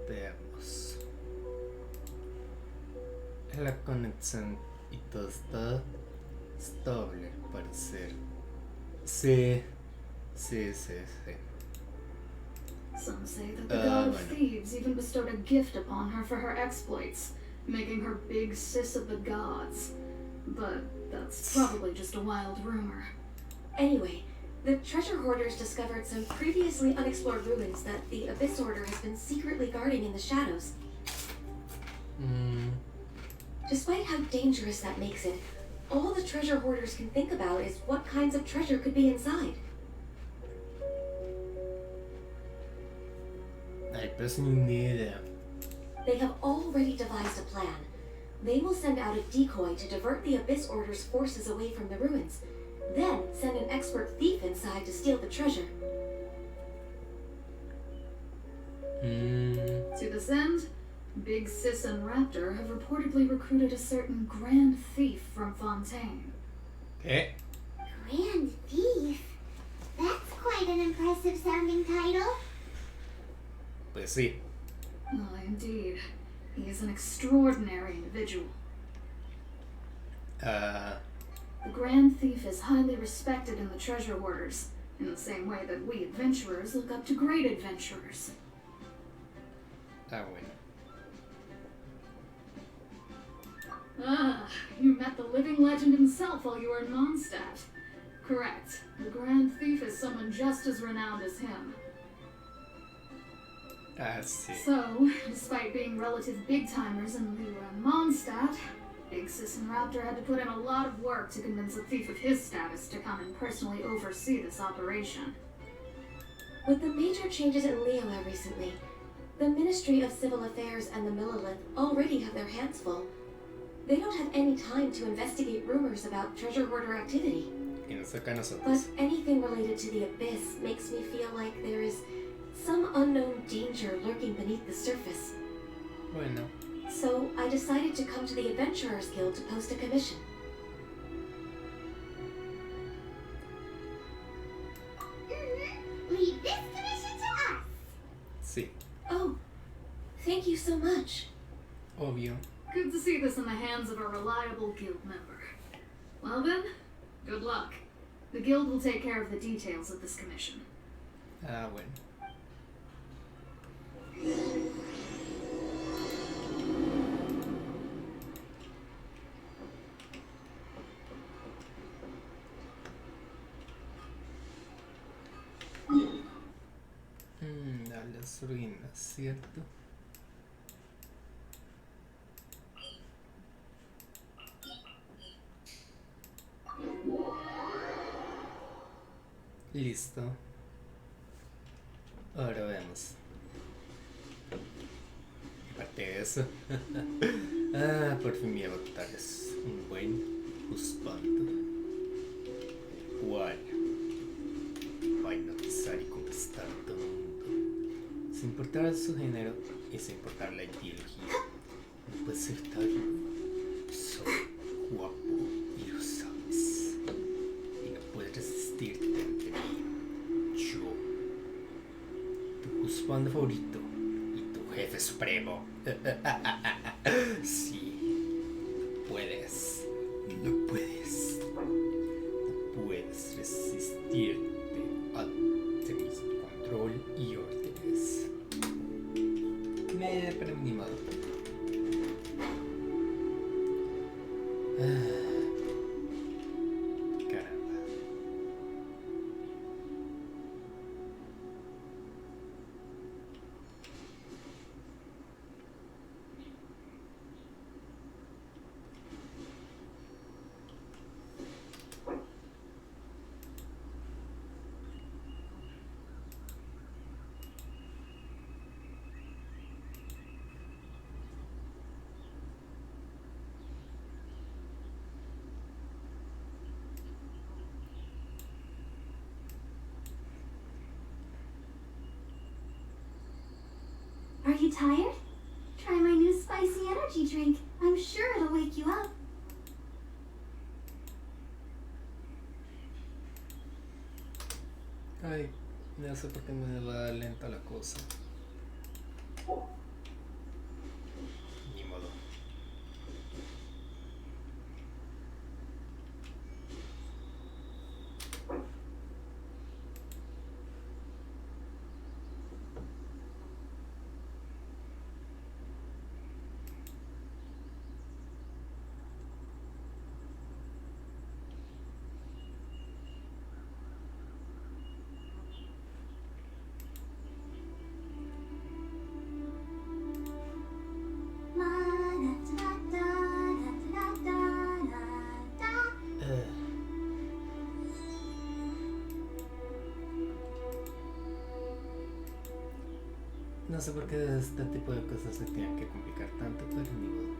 Veamos. La conexión y todo está estable al parecer. Sí. Some say that the god of thieves even bestowed a gift upon her for her exploits, making her big sis of the gods. But that's probably just a wild rumor. Anyway, the treasure hoarders discovered some previously unexplored ruins that the Abyss Order has been secretly guarding in the shadows. Despite how dangerous that makes it, all the treasure hoarders can think about is what kinds of treasure could be inside. Ay, pues ni idea. They have already devised a plan. They will send out a decoy to divert the Abyss Order's forces away from the ruins, then send an expert thief inside to steal the treasure. To this end, Big Sis and Raptor have reportedly recruited a certain Grand Thief from Fontaine. ¿Qué? Grand Thief? That's quite an impressive sounding title. Pues sí. Oh, indeed. He is an extraordinary individual. The Grand Thief is highly respected in the treasure hoarders, in the same way that we adventurers look up to great adventurers. Bueno. Ah, you met the living legend himself while you were in Mondstadt. Correct. The Grand Thief is someone just as renowned as him. Sí. So, despite being relative big-timers in Liyue and Mondstadt, Big Sis and Raptor had to put in a lot of work to convince a thief of his status to come and personally oversee this operation. With the major changes in Liyue recently, the Ministry of Civil Affairs and the Millelith already have their hands full. They don't have any time to investigate rumors about treasure hoarder activity. Y nos toca a But nosotros. anything related to the Abyss makes me feel like there is some unknown danger lurking beneath the surface. Bueno. So I decided to come to the Adventurers Guild to post a commission. Leave this commission to us. Sí. Oh, thank you so much. Obvio. Good to see this in the hands of a reliable guild member. Well then, good luck. The guild will take care of the details of this commission. Bueno. A las ruinas, ¿cierto? Listo. Ahora vemos. Aparte de eso. Por fin me iba a botar un buen husband. ¿Cuál? Va a hipnotizar y conquistar todo el mundo. Sin importar su género y sin importar la ideología. No puede ser tal. Soy guapo y lo sabes. Y no puedes resistirte ante mí. Yo, tu husband favorito y tu jefe supremo. Sí, puedes. No puedes. No puedes resistirte ante mi control y órdenes. Pero ni modo. Caramba. you tired? Try my new spicy energy drink. I'm sure it'll wake you up. Ay, no sé por qué me va lenta la cosa. Ni modo. No sé por qué este tipo de cosas se tienen que complicar tanto, pero ni modo.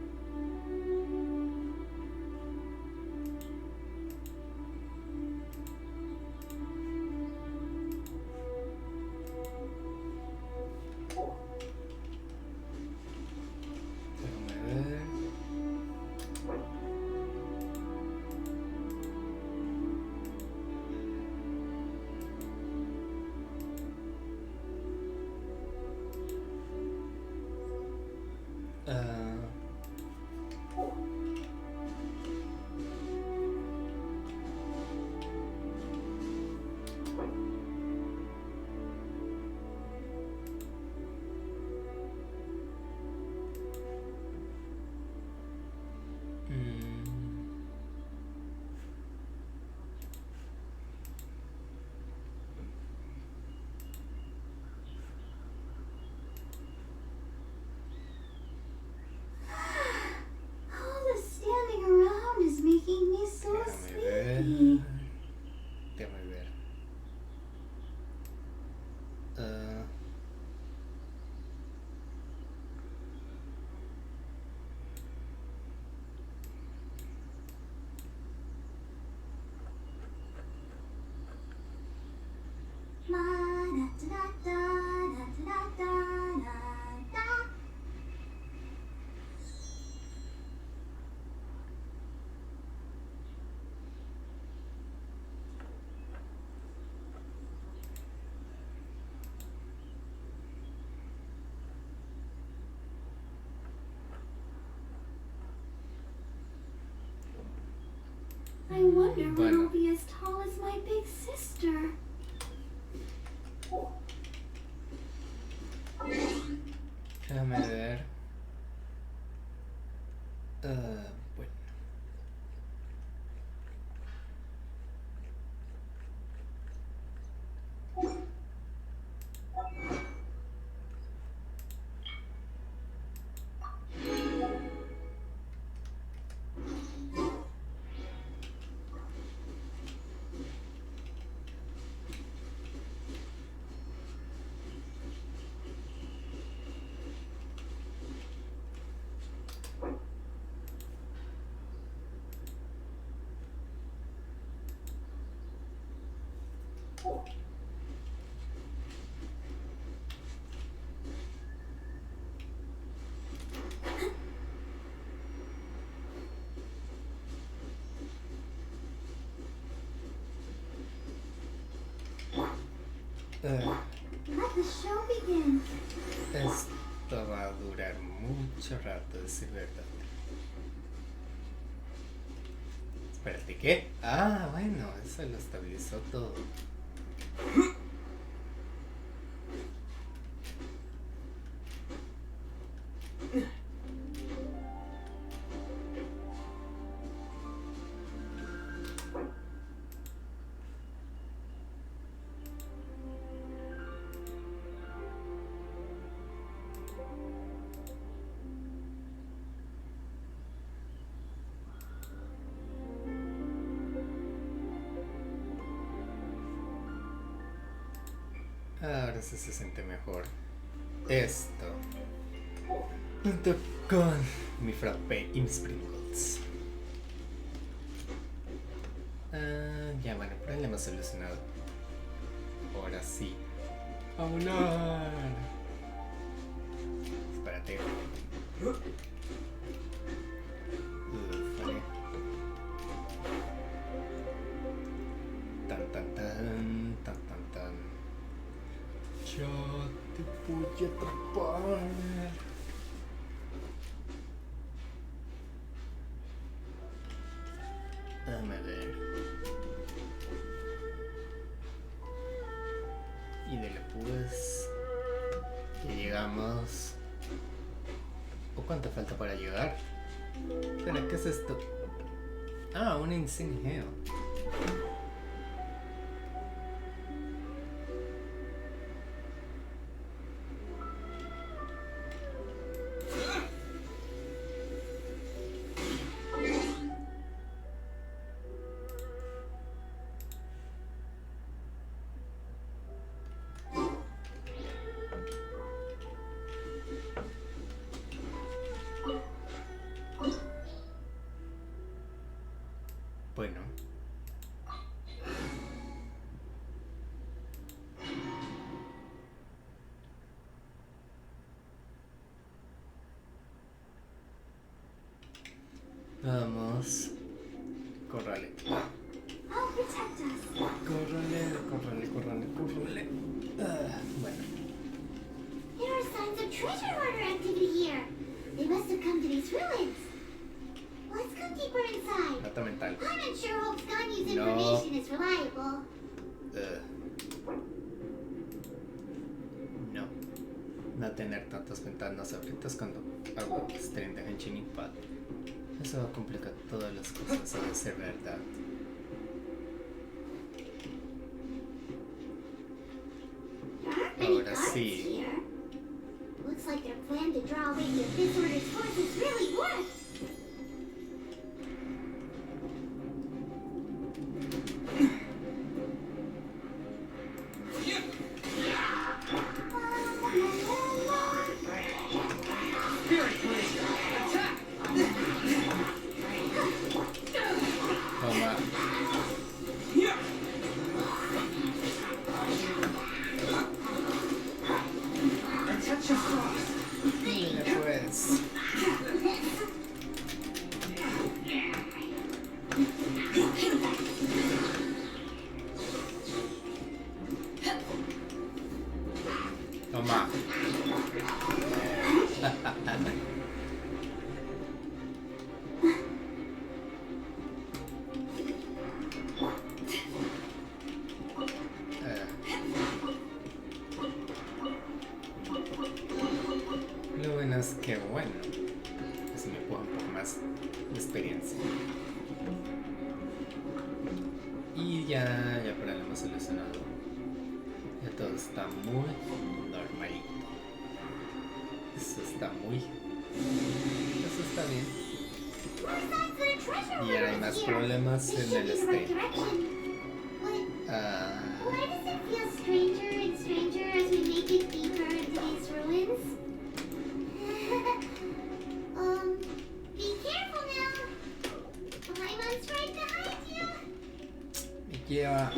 Déjame ver. All the standing around is making me so Déjame ver. sleepy. Déjame ver. I wonder when Bueno. I'll be as tall as my big sister. Déjame ver. Bueno. Let the show begin. Esto va a durar mucho rato, decir verdad. Espérate, ¿qué? Ah, bueno, eso lo estabilizó todo. Ahora sí se siente mejor. Esto. Junto con mi frappé y mis Pringles. Ya bueno, problema solucionado. Ahora sí. ¡A volar! mate. Vale. Tan tan tan tan tan tan. Ya te voy a atrapar. Déjame ver. Y dele pues. Ya llegamos. ¿O cuánto falta para llegar? Espera, ¿qué es esto? Ah, un insignia. Bueno. Vamos. Córrale. I'll protect us. Córrale. Bueno. There are signs of treasure hoarder activity here. They must have come to these ruins. Let's go deeper inside. Nota mental. I'm not sure Hope's Ganyu's No. information is reliable. No tener tantas ventanas abiertas cuando hago stream de Genshin Impact. Eso va a complicar todas las cosas, a ser verdad. There aren't many Ahora guards sí. here. Looks like their plan to draw away the Abyss Order's forces really worked. Toma. Mira pues. Toma. Lo bueno es que bueno, eso me puedo un poco más de experiencia. Y ya por lo hemos solucionado. Ya todo está muy normalito. Eso está bien. More signs that a treasure Y ahora hay hoarder más is here. problemas They en should el be in the right stream. direction. Ah, Why does it feel stranger and stranger as we make it deeper into these ruins? Be careful now. Paimon's right behind you. me lleva.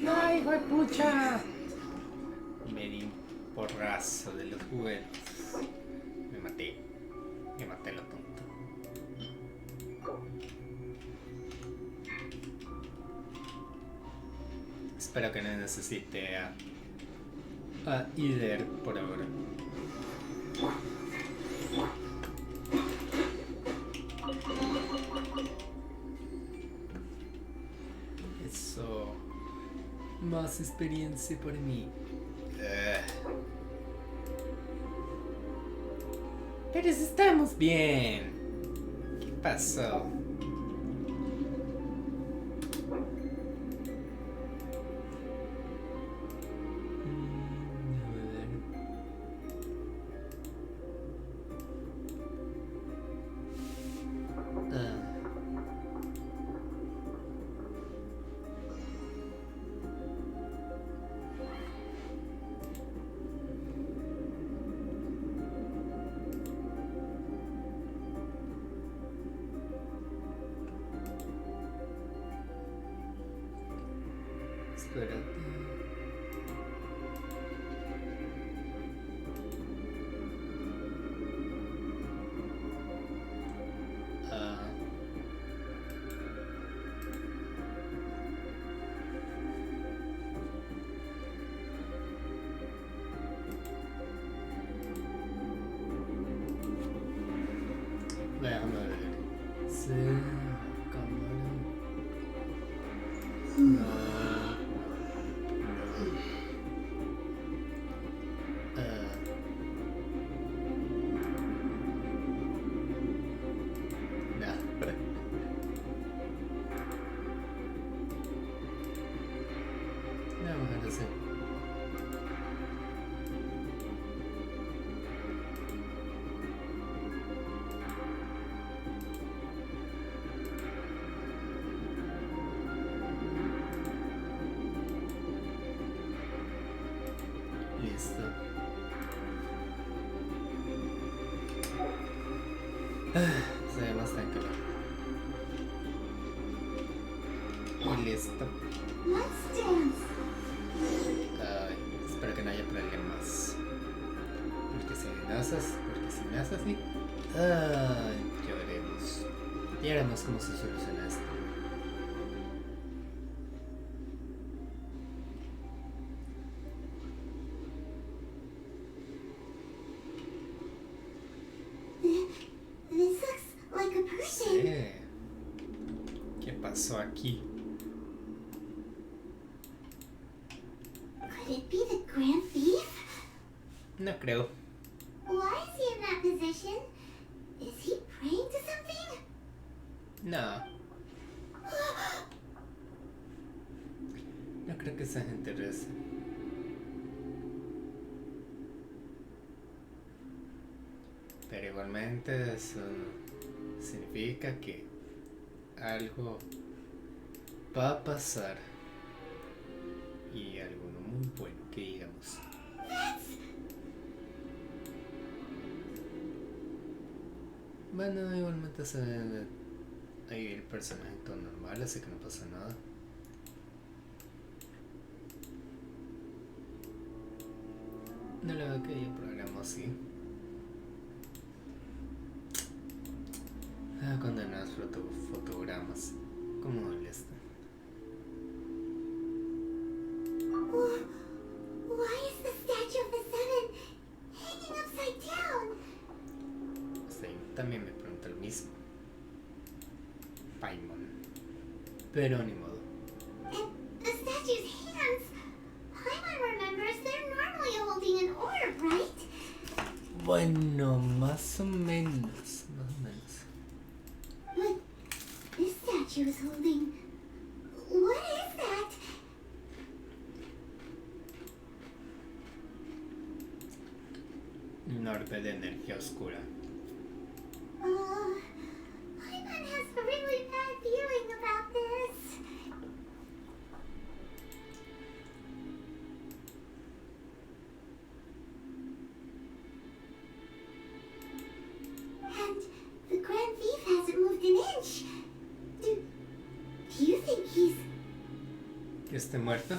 ¡Ay, hijo de pucha! Me di un porrazo de los juguetes. Me maté lo tonto. Espero que no necesite a Ider por ahora. Eso. Más experiencia por mí. Pero si estamos bien. ¿Qué pasó? Espérate. Ah. Déjame ver. Sí, cámara. No. Nah. No, mejor así. Listo. Se ve más tranquilo. Y listo. Let's dance. Ay, espero que no haya problemas. Porque si me haces así. Ay, ya veremos. Ya veremos cómo se soluciona esto. This looks like a person. Sí. ¿Qué pasó aquí? Could it be the Grand Thief? No creo. Why is he in that position? Is he praying to something? No. No creo que esa gente reza. Pero igualmente eso significa que algo va a pasar. Y algo no muy bueno que digamos. Bueno, igualmente se ve ahí el personaje todo normal, así que no pasa nada. No le veo que haya problema así. Condenados fotogramas. ¿Cómo molesta? Why is the statue of the Seven hanging upside down? Sí, también me pregunto lo mismo. Paimon. Pero ni modo. And the statue's hands. Paimon remembers they're normally holding an orb, right? Bueno, más o menos. But this statue is holding. What is that? Un orbe de energía oscura. Paimon has a really bad feeling about this. And the Grand Thief hasn't moved an inch. Do you think he's... ¿Que esté muerto?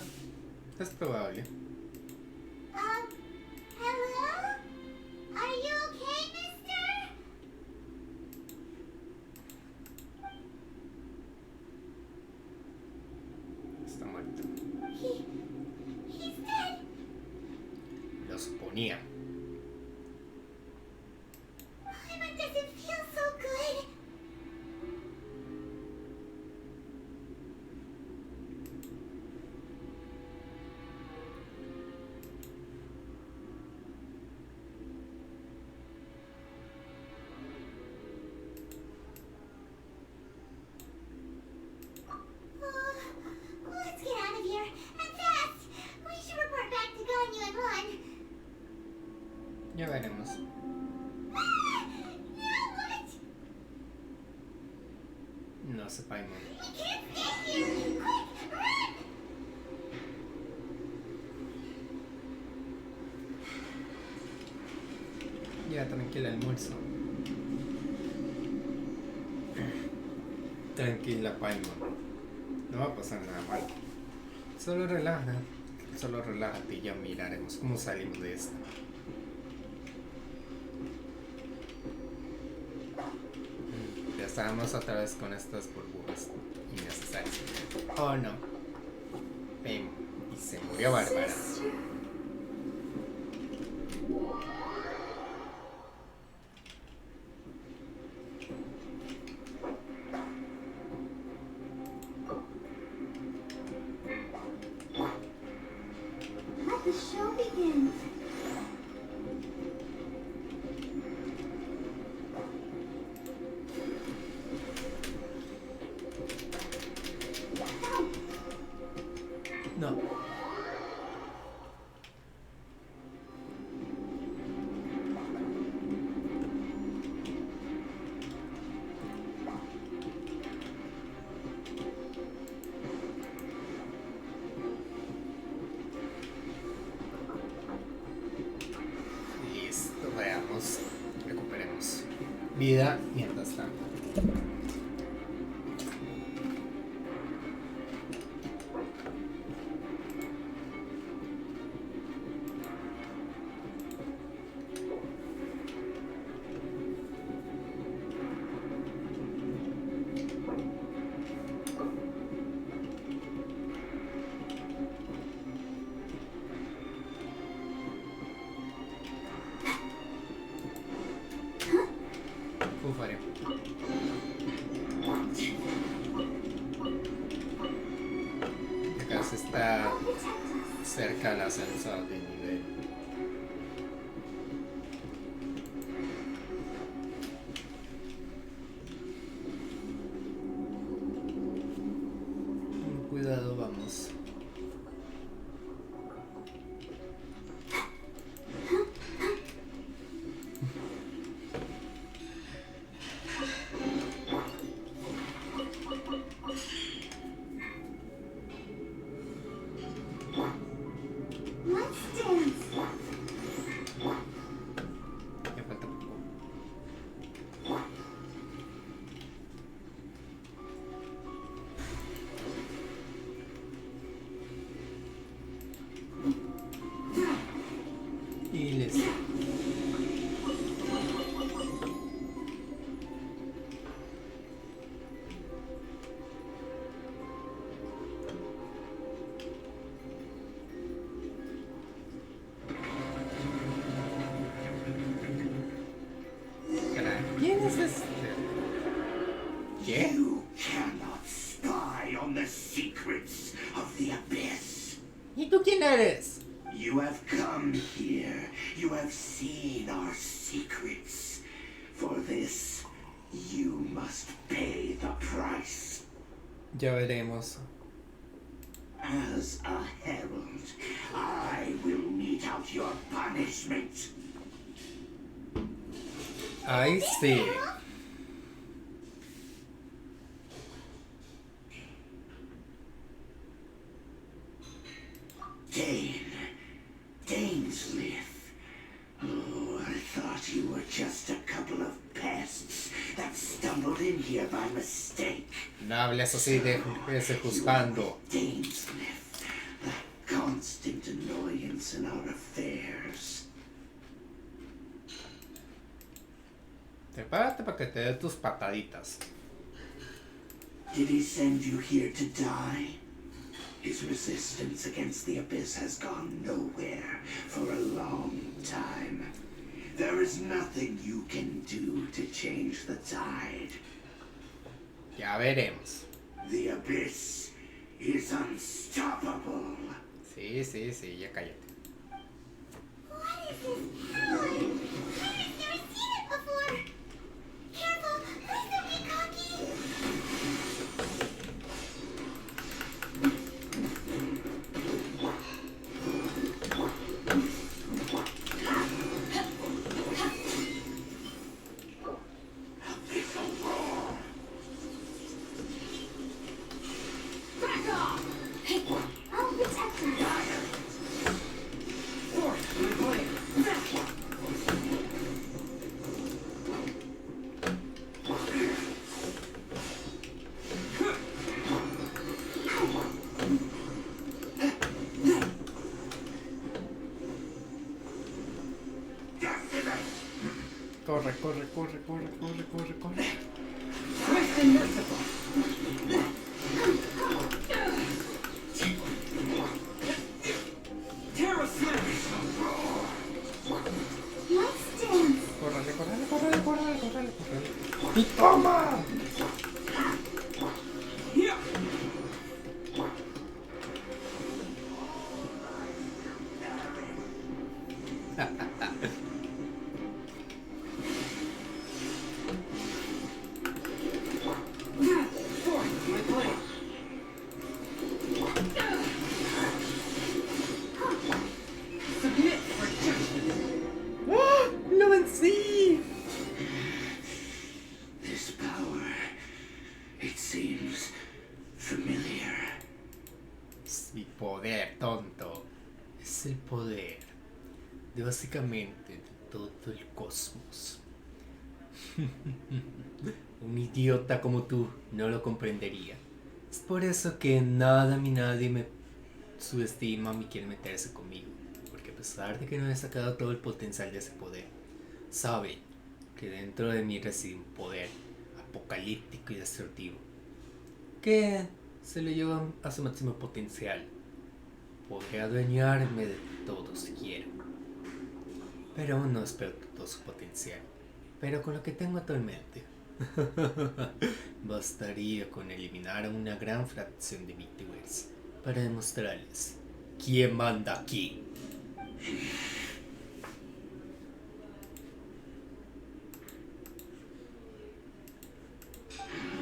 Es probable. Hello? Are you okay, mister? Está muerto. He's dead. Lo suponía. Paimon doesn't feel so good. Let's get out of here, and fast! We should report back to Ganyu and Lon. Ya veremos. Now what? No sé, Paimon. We can't stay here! Quick, run! Ya, tranquila, almuerzo. Tranquila, Paimon. No va a pasar nada mal. Solo relájate y ya miraremos cómo salimos de esto. Ya estábamos otra vez con estas burbujas innecesarias. Oh no. Pim. Y se murió Bárbara. Let the show begin. No. Listo, veamos. Recuperemos vida mientras tanto. Ufare. Acá se está cerca del ascensor de nivel. Cuidado, vamos. Let's dance. Ya falta poco. Y listo. Caray, ¿quién es este? ¿Qué? You cannot spy on the secrets of the abyss. ¿Y tú quién eres? You have come here. You have seen our secrets. For this, you must pay the price. Ya veremos. As a herald, I will mete out your punishment. Ahí sí. Dainsleif. Oh, I thought you were just a couple of pests that stumbled in here by mistake. No hables así de ese juzgando. Dainsleif, that constant annoyance in our affairs. Prepárate para que te dé tus pataditas. Did he send you here to die? His resistance against the abyss has gone nowhere for a long time. There is nothing you can do to change the tide. Ya veremos. The abyss is unstoppable. Sí, sí, sí, ya cállate. What is this power? I've never seen it before. Careful, please don't be cocky. Back off! I'll protect her. Corre, corre, corre, corre, corre, corre, corre. Swift and merciful. Terra smash. Let's dance. Córrele, córrele, córrele, córrele, córrele, córrele. ¡Y toma! Yeah. Forth my blade. Submit for judgment. ¡Ah! ¡Lo vencí! This power, it seems familiar. Es mi poder, tonto. Es el poder de básicamente de todo el cosmos. Un idiota como tú no lo comprendería. Es por eso que nada ni nadie me subestima ni quiere meterse conmigo. Porque a pesar de que no he sacado todo el potencial de ese poder, saben que dentro de mí reside un poder apocalíptico y destructivo que se lo lleva a su máximo potencial. Podré adueñarme de todo si quiero, pero aún no espero todo su potencial. Pero con lo que tengo actualmente, bastaría con eliminar a una gran fracción de VTubers para demostrarles quién manda aquí.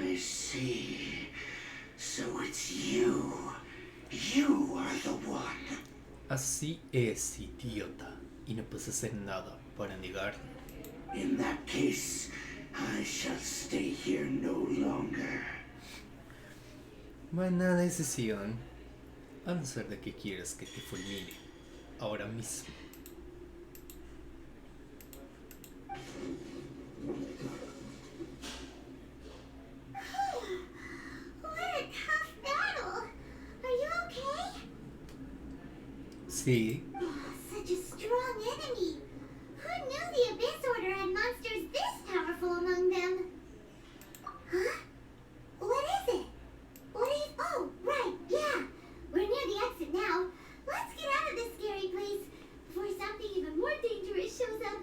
I see. So it's you. You are the one. Así es, idiota, y no puedes hacer nada para negarlo. In that case, I shall stay here no longer. Buena decisión, a no ser de que quieras que te fulmine ahora mismo. What a tough battle. Are you okay? Sí, Such a strong enemy. Who knew the Abyss Order had monsters this powerful among them? Huh? What is it? What is... Oh, right, yeah. We're near the exit now. Let's get out of this scary place before something even more dangerous shows up.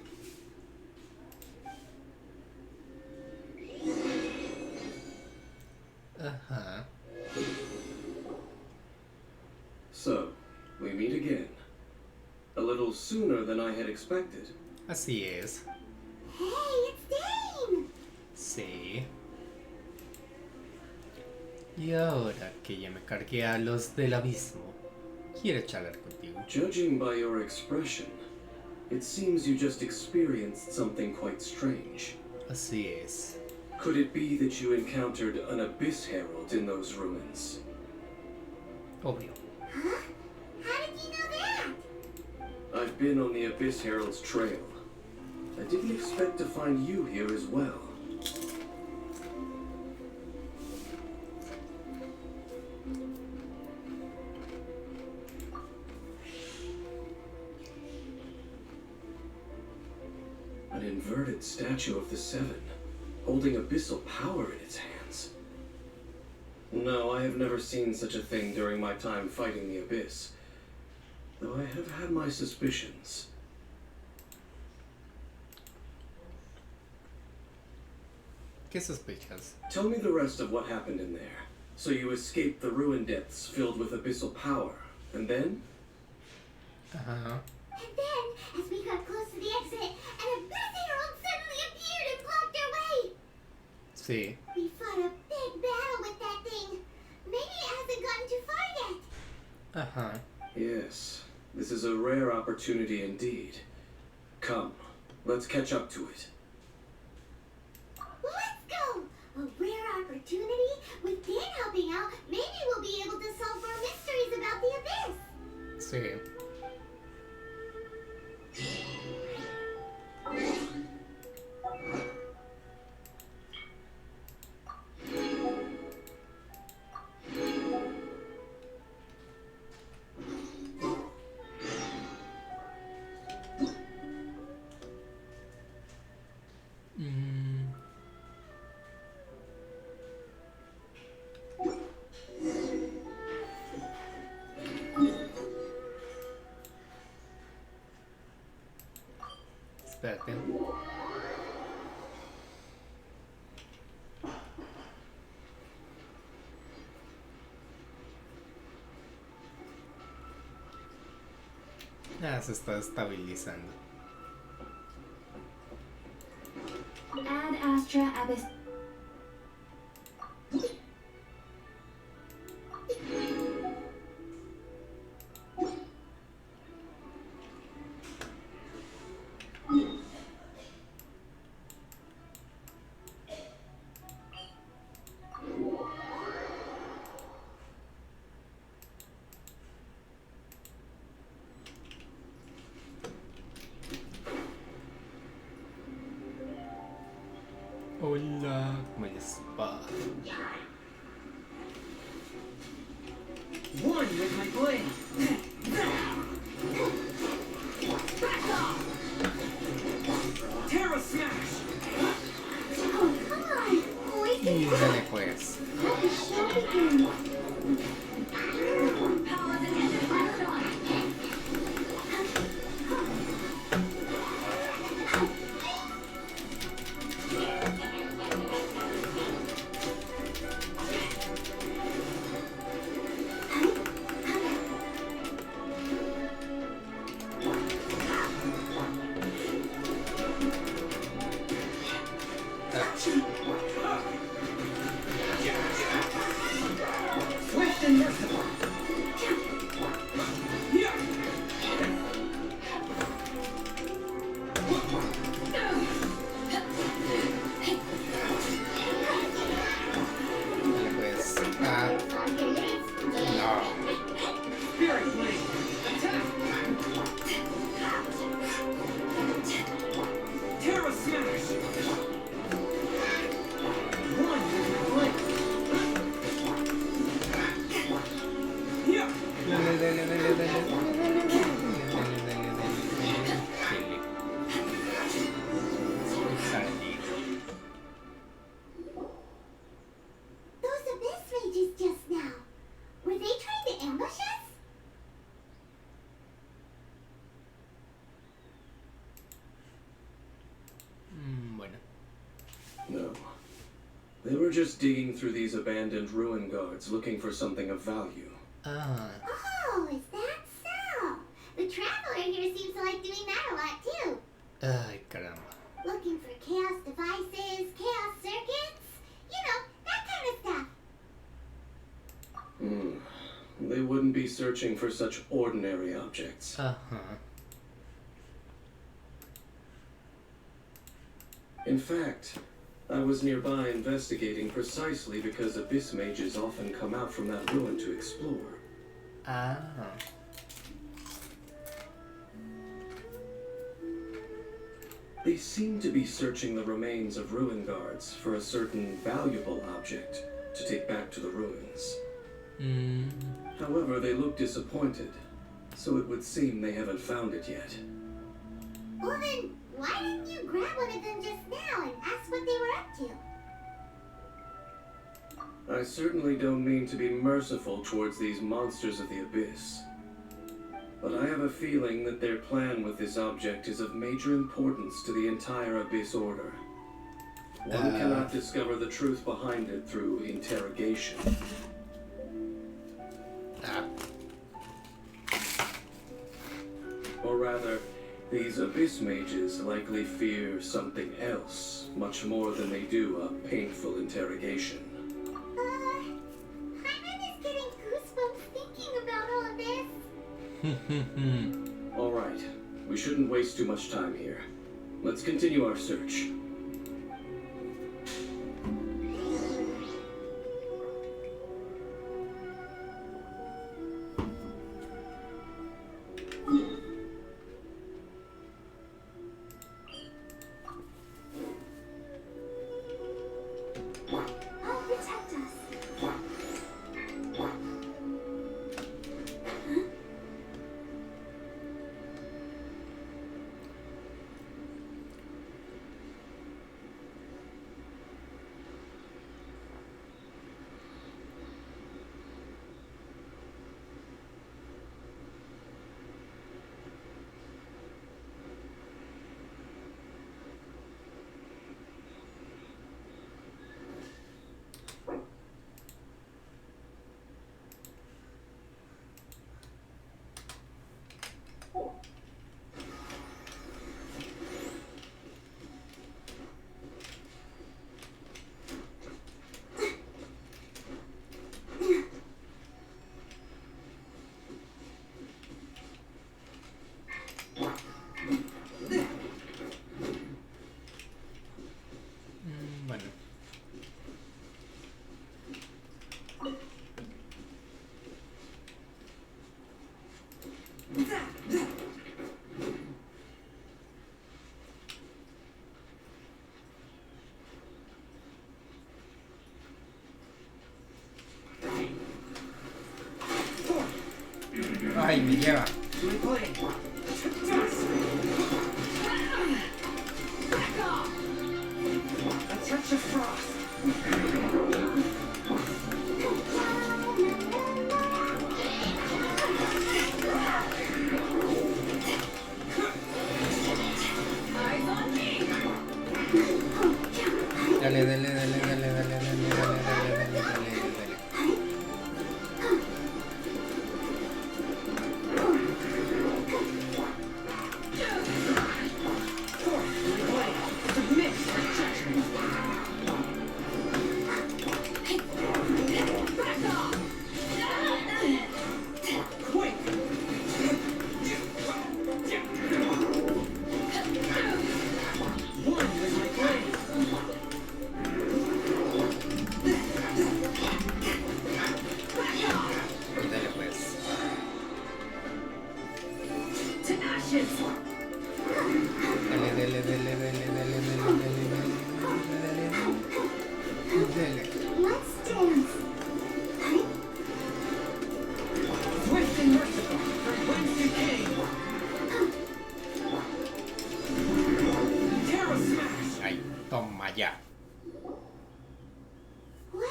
ajá. So, we meet again. A little sooner than I had expected. Así es. Hey, it's Dane! Sí. Y ahora que ya me cargué a los del abismo, quiero charlar contigo. Judging by your expression, it seems you just experienced something quite strange. Así es. Could it be that you encountered an Abyss Herald in those ruins? Obvio. Huh? How did you know that? I've been on the Abyss Herald's trail. I didn't expect to find you here as well. An inverted statue of the Seven, holding abyssal power in its hands. No, I have never seen such a thing during my time fighting the Abyss, though I have had my suspicions. ¿Qué sospechas? Tell me the rest of what happened in there. So you escaped the ruin depths filled with abyssal power, and then? Ajá. And then, as we got close to the exit, an Abyss Herald suddenly appeared and blocked our way. Sí. We fought a big battle with that thing. Maybe it hasn't gotten too far yet. Ajá. Yes, this is a rare opportunity indeed. Come, let's catch up to it. Let's go! A rare opportunity? With Dan helping out, maybe we'll be able to solve more mysteries about the Abyss. Sí. Espérate. Ah, se está estabilizando. Ad Astra Abyss. Hola, como el spa. One with my blade. Back off! Terra smash! Oh, come on! We Y can dale pues. let the show begin. Power the engine marathon. Swift and merciful. Dale pues. Ah, no. Spirit blade. Attack! Terra smash! One with my blade. Yeah! Dale, dale, dale, dale. Those abyss mages just now. Were they trying to ambush us? Bueno. No. They were just digging through these abandoned ruin guards looking for something of value. Ah, Oh, is that so? The traveler here seems to like doing that a lot too. ay, caramba. Looking for chaos devices, chaos circuits, you know, that kind of stuff. They wouldn't be searching for such ordinary objects. Ajá. In fact, I was nearby investigating precisely because abyss mages often come out from that ruin to explore. Ah. They seem to be searching the remains of ruin guards for a certain valuable object to take back to the ruins. However, they look disappointed, so it would seem they haven't found it yet. Well then, why didn't you grab one of them just now and ask what they were up to? I certainly don't mean to be merciful towards these monsters of the abyss. But I have a feeling that their plan with this object is of major importance to the entire Abyss Order. One cannot discover the truth behind it through interrogation. Or rather, these Abyss mages likely fear something else, much more than they do a painful interrogation. I'm just getting goosebumps thinking about all of this. All right, we shouldn't waste too much time here. Let's continue our search. Oh, protect us. Ay, me lleva. My blade. To dust. Back off. A touch of frost. Eyes on me. Dale, dale, dale, dale, dale, dale, dale, dale, dale, dale, dale. Submit to judgment. Back off. Quick. One with my blade. Back off. Y dale pues. To ashes. Dale, dale, dale, dale, dale, dale, dale, dale, dale. Let's dance. Swift and merciful, from whence you came. Terror smash. Ay, toma ya. Wow.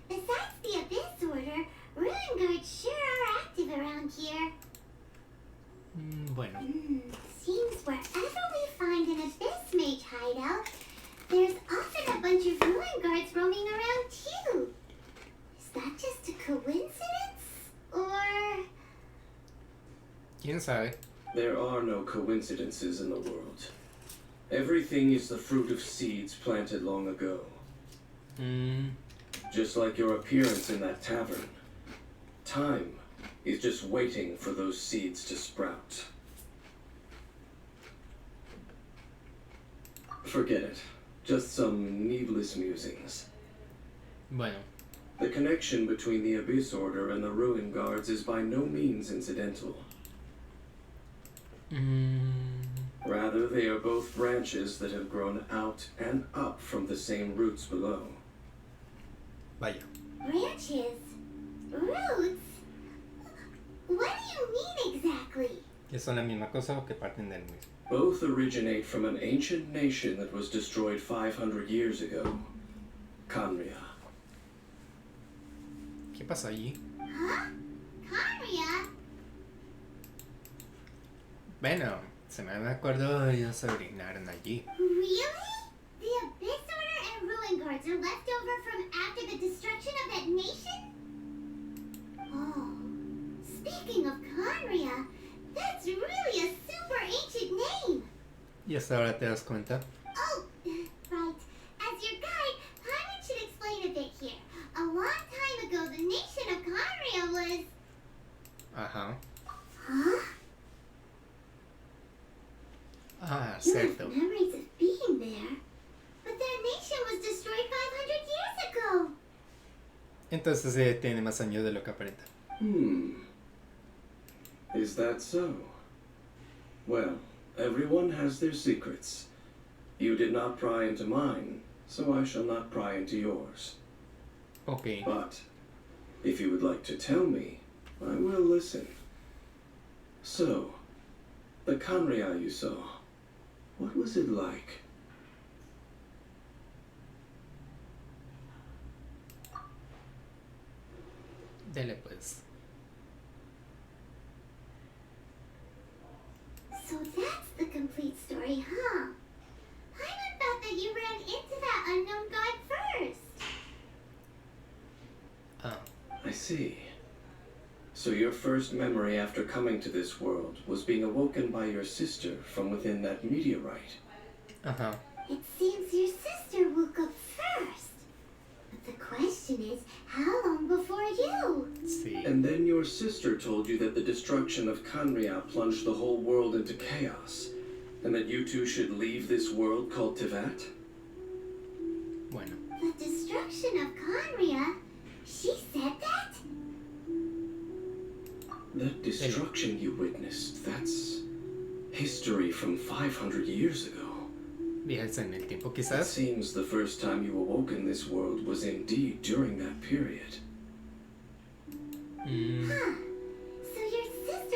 Besides the Abyss Order, Ruin Guards sure are active around here. Bueno, Seems wherever we find an Abyss Mage hideout, there's often a bunch of Ruin Guards roaming around too. Is that just a coincidence? Or... quién sabe. There are no coincidences in the world. Everything is the fruit of seeds planted long ago. Just like your appearance in that tavern. Time is just waiting for those seeds to sprout. Forget it. Just some needless musings. Bueno, The connection between the Abyss Order and the Ruin Guards is by no means incidental. Rather, they are both branches that have grown out and up from the same roots below. vaya. branches? Roots? What do you mean exactly? ¿Que son la misma cosa o que parten del mismo? Both originate from an ancient nation that was destroyed 500 years ago. Canria. ¿Qué pasó allí? Huh? Conria? Bueno, se me acuerdo de ellos se orinaron allí. Really? The Abyss Order and Ruin Guards are left over from after the destruction of that nation? Oh. Speaking of Conria, that's really a super ancient name. ¿Y hasta ahora te das cuenta? Oh, right. As your guide, Paimon should explain a bit here. A long time ago, the nation of Conria was... Ajá. Huh? Ah, You cierto. have memories of being there. But that nation was destroyed 500 years ago. Entonces tiene más años de lo que aparenta. Is that so? Well, everyone has their secrets. You did not pry into mine, so I shall not pry into yours. Ok. But, if you would like to tell me, I will listen. So, the Canria you saw, what was it like? Dele pues. So that's the complete story, huh? Paimon thought that you ran into that unknown god first. Ah, I see. So your first memory after coming to this world was being awoken by your sister from within that meteorite. ajá. It seems your sister woke up first. But the question is, how long before you? Sí. And then your sister told you that the destruction of Canria plunged the whole world into chaos, and that you two should leave this world called Tivat? Bueno. The destruction of Conria? She said that? That destruction you witnessed, that's history from 500 years ago. Viajes en el tiempo It quizás. seems the first time you awoke in this world was indeed during that period. Mm, Huh. So your sister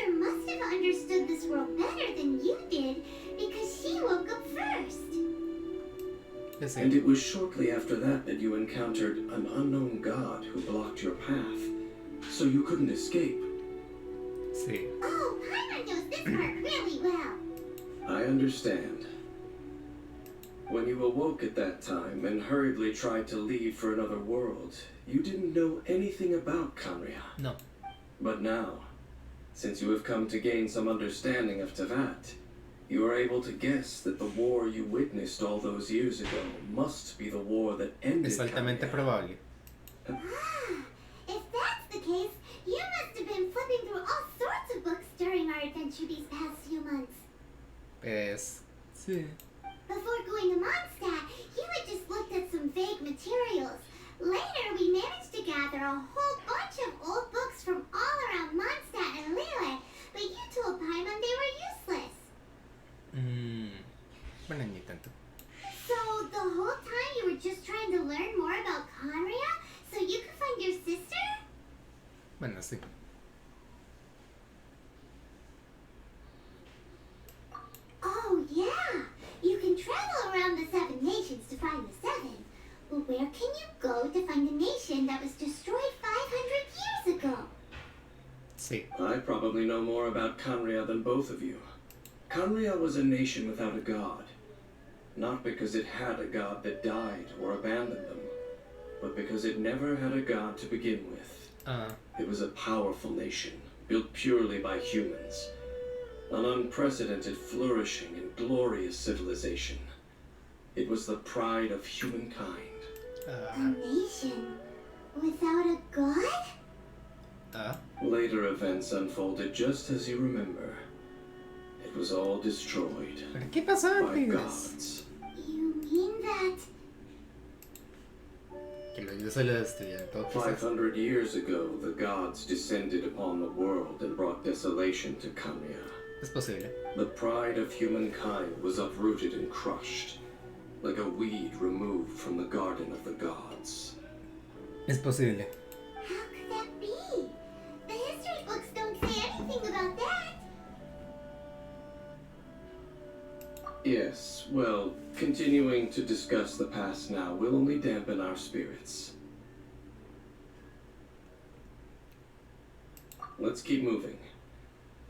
understood this world better than you did because she woke up first. Yes, And it was shortly after that that you encountered an unknown god who blocked your path, so you couldn't escape. sí. Oh, Paimon knows this part really well. I understand. When you awoke at that time and hurriedly tried to leave for another world, you didn't know anything about Kanria. No. But now, since you have come to gain some understanding of Tevat, you are able to guess that the war you witnessed all those years ago must be the war that ended Es altamente Kanria. probable. If that's the case, you must have been flipping through all sorts of books during our adventure these past few months. Es. Sí. Before going to Mondstadt, you had just looked at some vague materials. Later, we managed to gather a whole bunch of old books from all around Mondstadt and Liyue, but you told Paimon they were useless. Bueno, ni tanto. So, the whole time you were just trying to learn more about Kanria so you could find your sister? Bueno, sí. Oh, yeah! You can travel around the 7 nations to find the 7. But where can you go to find a nation that was destroyed 500 years ago? Sí. I probably know more about Kanria than both of you. Kanria was a nation without a god. Not because it had a god that died or abandoned them, but because it never had a god to begin with. It was a powerful nation, built purely by humans. An unprecedented, flourishing, and glorious civilization. It was the pride of humankind. A nation without a god? Later events unfolded just as you remember. It was all destroyed ¿Pero qué pasó by antes? You gods. mean that... Que los dioses lo destruyeron todo. quizás. 500 years ago, the gods descended upon the world and brought desolation to Kanria. Es posible. The pride of humankind was uprooted and crushed, like a weed removed from the garden of the gods. Es posible. How could that be? The history books don't say anything about that. Yes, well, continuing to discuss the past now will only dampen our spirits. Let's keep moving.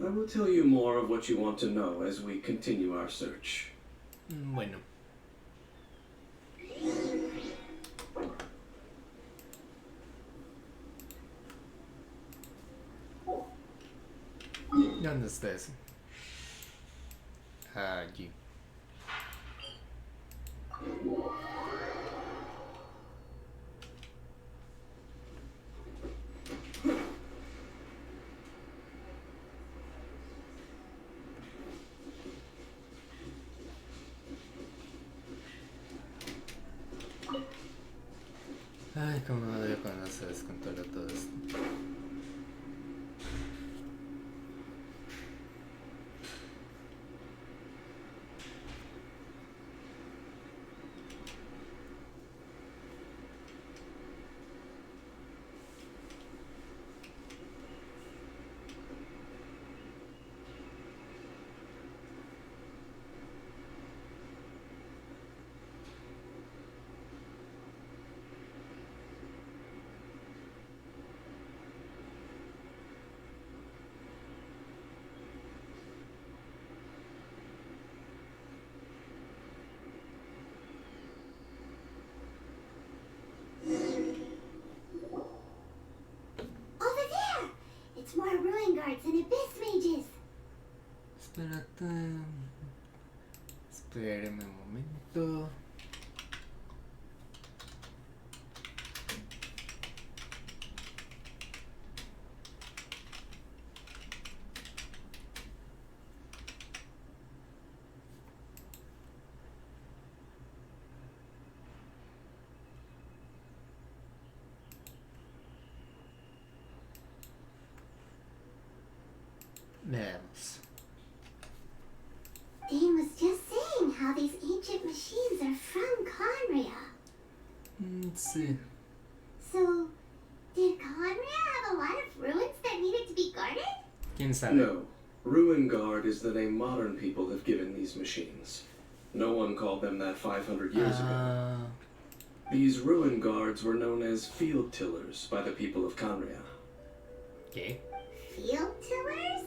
I will tell you more of what you want to know as we continue our search. Bueno. ¿Dónde está eso? Allí. Ay, cómo no debe cuando se descontrola todo esto. Over there! It's more ruin guards and abyss mages. Espérate. Espérame un momento. Veamos. Dane was just saying how these ancient machines are from Conria. Sí. So, did Conria have a lot of ruins that needed to be guarded? ¿Quién sabe? No, Ruin Guard is the name modern people have given these machines. No one called them that 500 years ago. These Ruin Guards were known as field tillers by the people of Canria. ¿Qué? Field tillers?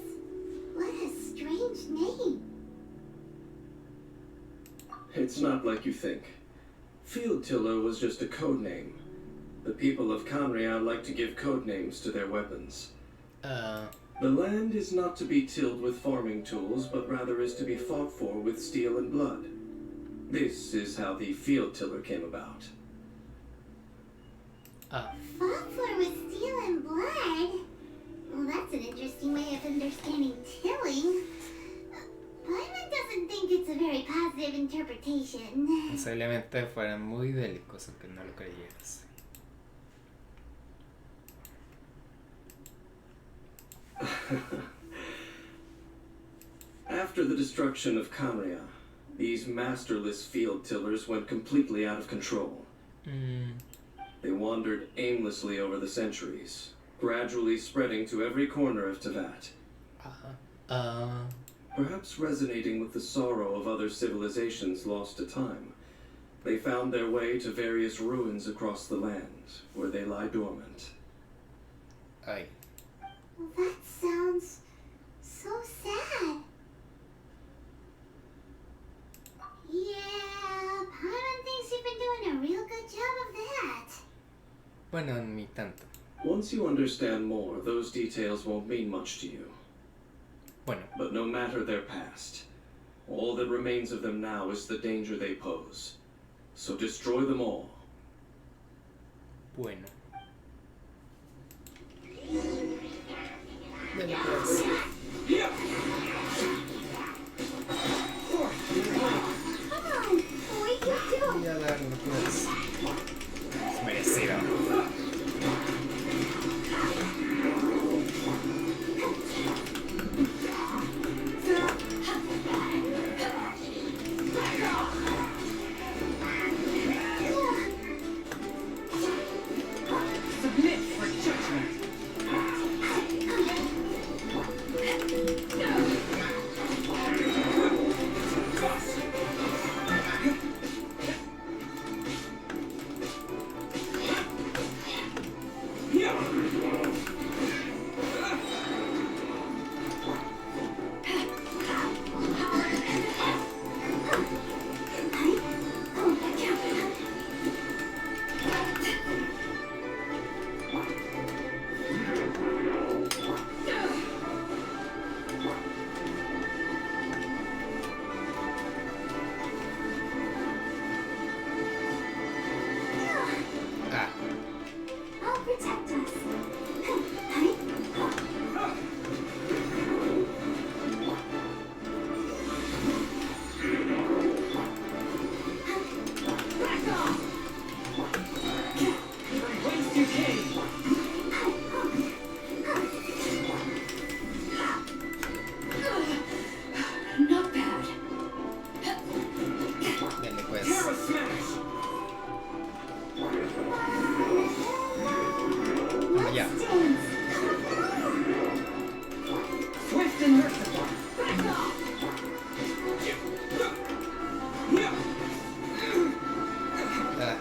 What a strange name. It's not like you think. Field tiller was just a code name. The people of Canria like to give code names to their weapons. The land is not to be tilled with farming tools, but rather is to be fought for with steel and blood. This is how the field tiller came about. Fought for with steel and blood? Well, that's an interesting way of understanding tilling. Paimon doesn't think it's a very positive interpretation. Posiblemente fueran muy bélicos aunque no lo creyeras. After the destruction of Canria, these masterless field tillers went completely out of control. They wandered aimlessly over the centuries, gradually spreading to every corner of Tevat. Perhaps resonating with the sorrow of other civilizations lost to time, they found their way to various ruins across the land, where they lie dormant. Ay. Well, that sounds so sad. Yeah, Paimon thinks you've been doing a real good job of that. Bueno, ni tanto. Once you understand more, those details won't mean much to you. Bueno. But no matter their past, all that remains of them now is the danger they pose. So destroy them all. Bueno. Dale pues. Come on, what are you doing? Voy a darle pues. Es merecido. Submit for judgment. I'll protect us. Whence you came? Not bad. Dale pues. Terra smash. Ya. Swift and merciful. Back off. Ah.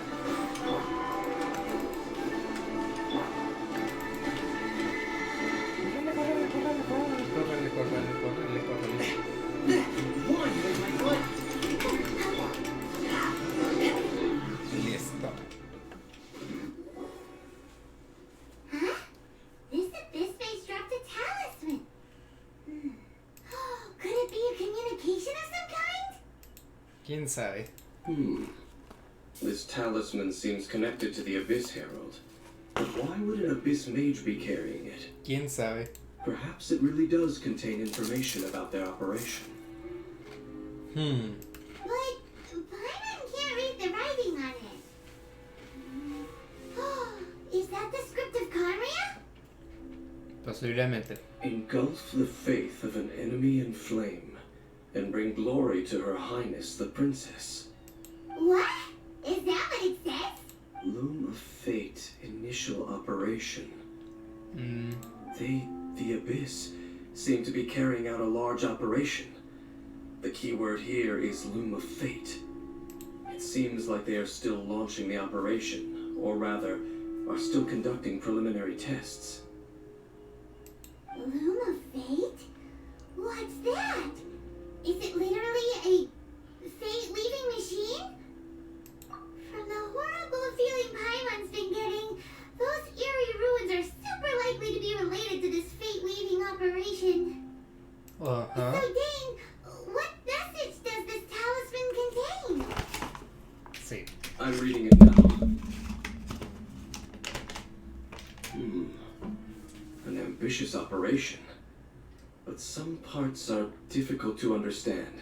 Córrele, córrele, córrele, córrele. One with my blood. Listo. Huh? This abyss base dropped a talisman. Could it be a communication of some kind? ¿Quién sabe? This talisman seems connected to the Abyss Herald. But why would an Abyss Mage be carrying it? ¿Quién sabe? Perhaps it really does contain information about their operation. But Paimon can't read the writing on it. Is that the script of Canria? Posiblemente. Engulf the faith of an enemy in flame, and bring glory to Her Highness the Princess. What? Is that what it says? Loom of Fate initial operation. The Abyss, seem to be carrying out a large operation. The keyword here is Loom of Fate. It seems like they are still launching the operation, or rather, are still conducting preliminary tests. Loom of Fate? What's that? Is it literally a fate-weaving machine? From the horrible feeling Paimon's been getting, those eerie ruins are super likely to be related to this fate-weaving operation. So Dane, what message does this talisman contain? Sí. I'm reading it now. An ambitious operation, but some parts are difficult to understand.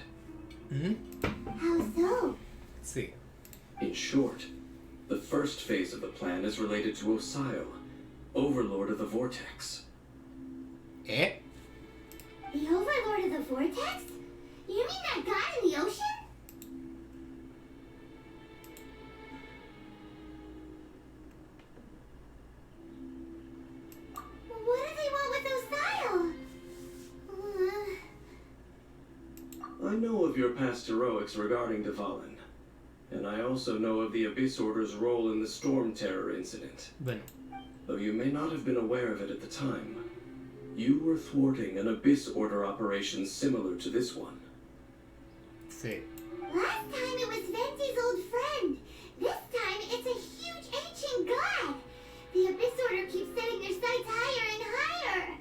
How so? Sí. In short, the first phase of the plan is related to Osio, Overlord of the Vortex. ¿Eh? The Overlord of the Vortex? You mean that god in the ocean? What do they want with Osio? I know of your past heroics regarding Dvalin, and I also know of the Abyss Order's role in the Storm Terror incident. Bueno. Though you may not have been aware of it at the time, you were thwarting an Abyss Order operation similar to this one. Sí. Last time it was Venti's old friend. This time it's a huge ancient god. The Abyss Order keeps setting their sights higher and higher.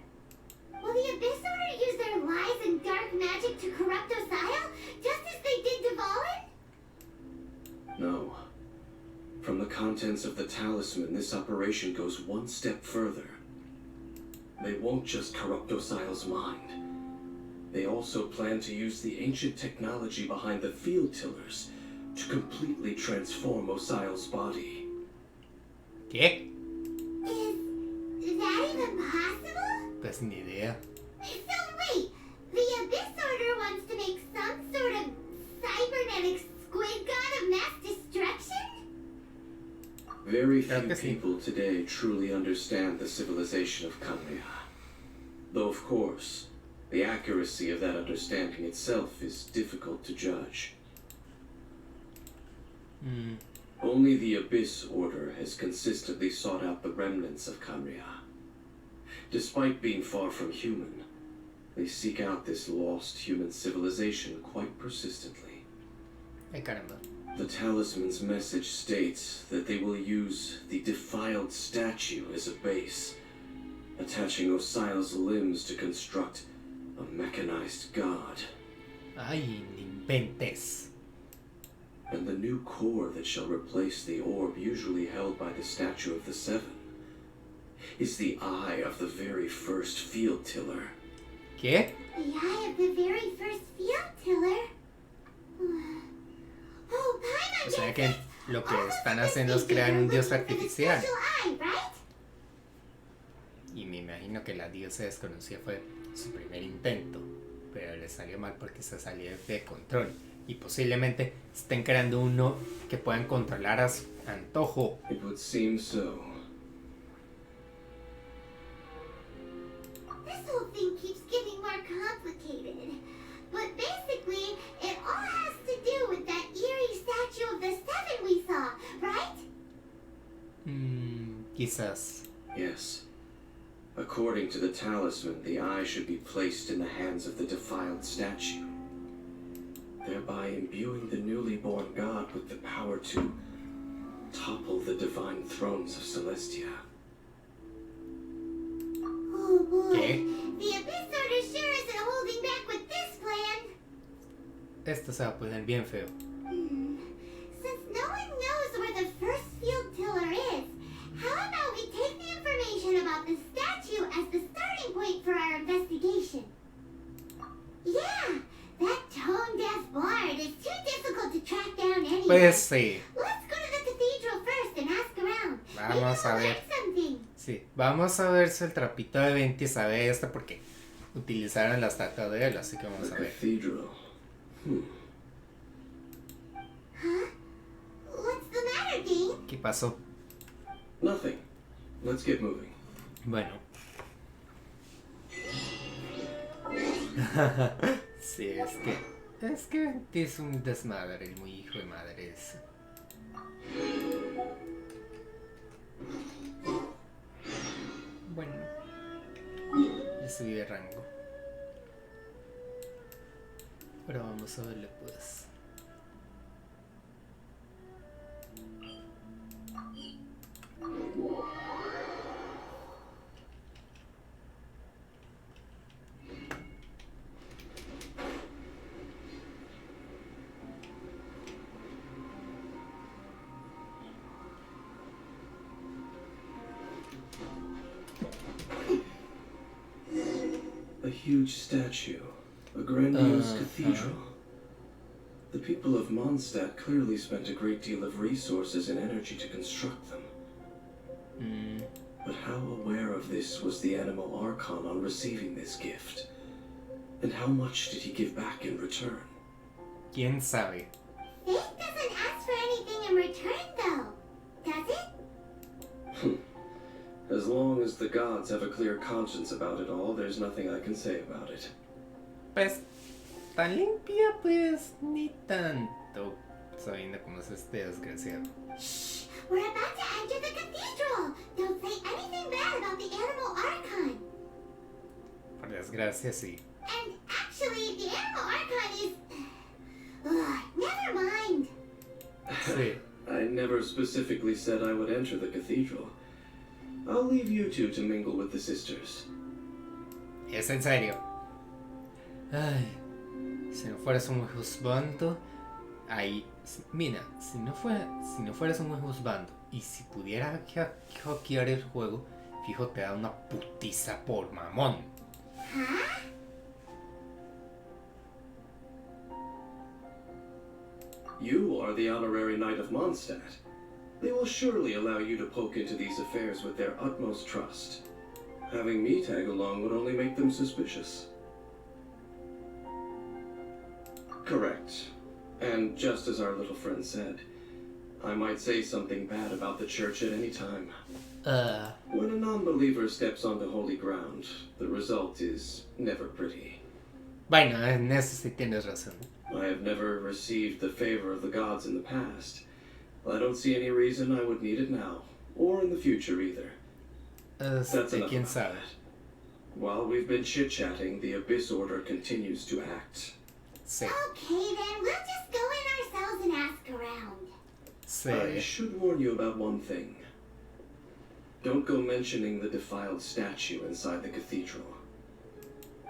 Will the Abyss Order use their lies and dark magic to corrupt Osio, just as they did Dvalin? No. From the contents of the talisman, this operation goes one step further. They won't just corrupt Osio's mind. They also plan to use the ancient technology behind the field tillers to completely transform Osio's body. ¿Qué? Is that even possible? Pues ni idea. So wait, the Abyss Order wants to make some sort of cybernetic squid god of mass destruction? Very few people today truly understand the civilization of Kamria. Though of course, the accuracy of that understanding itself is difficult to judge. Only the Abyss Order has consistently sought out the remnants of Kamria. Despite being far from human, they seek out this lost human civilization quite persistently. Ay, caramba. The talisman's message states that they will use the defiled statue as a base, attaching Osio's limbs to construct a mechanized god. Ay, ni inventes. And the new core that shall replace the orb usually held by the Statue of the Seven is the eye of the very first field tiller. ¿Qué? The eye of the very first field tiller? Oh, Paimon O sea gets que it. lo que All están those haciendo es Abyss crear un people dios are looking for the artificial. special eye, right? Y me imagino que la diosa desconocida fue su primer intento, pero le salió mal porque se salió de control. Y posiblemente estén creando uno que puedan controlar a su antojo. It would seem so. This whole thing keeps getting more complicated. But basically, it all has to do with that eerie statue of the Seven we saw, right? Quizás. Yes. According to the talisman, the eye should be placed in the hands of the defiled statue, thereby imbuing the newly born god with the power to topple the divine thrones of Celestia. Oh boy. ¿Qué? The Abyss Order sure isn't holding back with this plan. Esto se va a poner bien feo. Since no one knows where the first field tiller is, how about we take the information about the statue as the starting point for our investigation? Yeah, that tone-deaf bard is too difficult to track down anyway. Pues sí. Let's go to the cathedral first and ask around. Vamos a Maybe we'll ver. learn something. Sí, vamos a ver si el trapito de Venti sabe esto porque utilizaron la estatua de él, así que vamos The a ver. cathedral. Huh? What's the matter, Dean? ¿Qué pasó? Nothing. Let's get moving. Bueno. Sí, es que es un desmadre, el muy hijo de madre ese. Bueno, ya subí de rango. Pero vamos a verle pues. A huge statue, a grandiose cathedral. The people of Mondstadt clearly spent a great deal of resources and energy to construct them. But how aware of this was the Animal Archon on receiving this gift? And how much did he give back in return? ¿Quién sabe? Faith doesn't ask for anything in return, though, does it? As long as the gods have a clear conscience about it all, there's nothing I can say about it. Pues, tan limpia, pues, ni tanto. Sabiendo cómo es este desgraciado. Shh! We're about to enter the cathedral! Don't say anything bad about the Animal Archon! Por desgracia, sí. And actually, the Animal Archon is... Ugh, never mind! Sí. I never specifically said I would enter the cathedral. I'll leave you two to mingle with the sisters. Es en serio. Ay, si no fueras un juzgando, ahí, mira, si no fueras un juzgando y si pudiera hackear el juego, fijo te da una putiza por mamón. Huh? You are the honorary knight of Mondstadt. They will surely allow you to poke into these affairs with their utmost trust. Having me tag along would only make them suspicious. Correct. And just as our little friend said, I might say something bad about the church at any time. When a non-believer steps onto holy ground, the result is never pretty. Bueno, en eso sí tienes razón. I have never received the favor of the gods in the past. I don't see any reason I would need it now, or in the future either. That's enough quién about sabe. that. While we've been chit-chatting, the Abyss Order continues to act. Sí. Okay then, we'll just go in ourselves and ask around. I Sí. should warn you about one thing. Don't go mentioning the defiled statue inside the cathedral.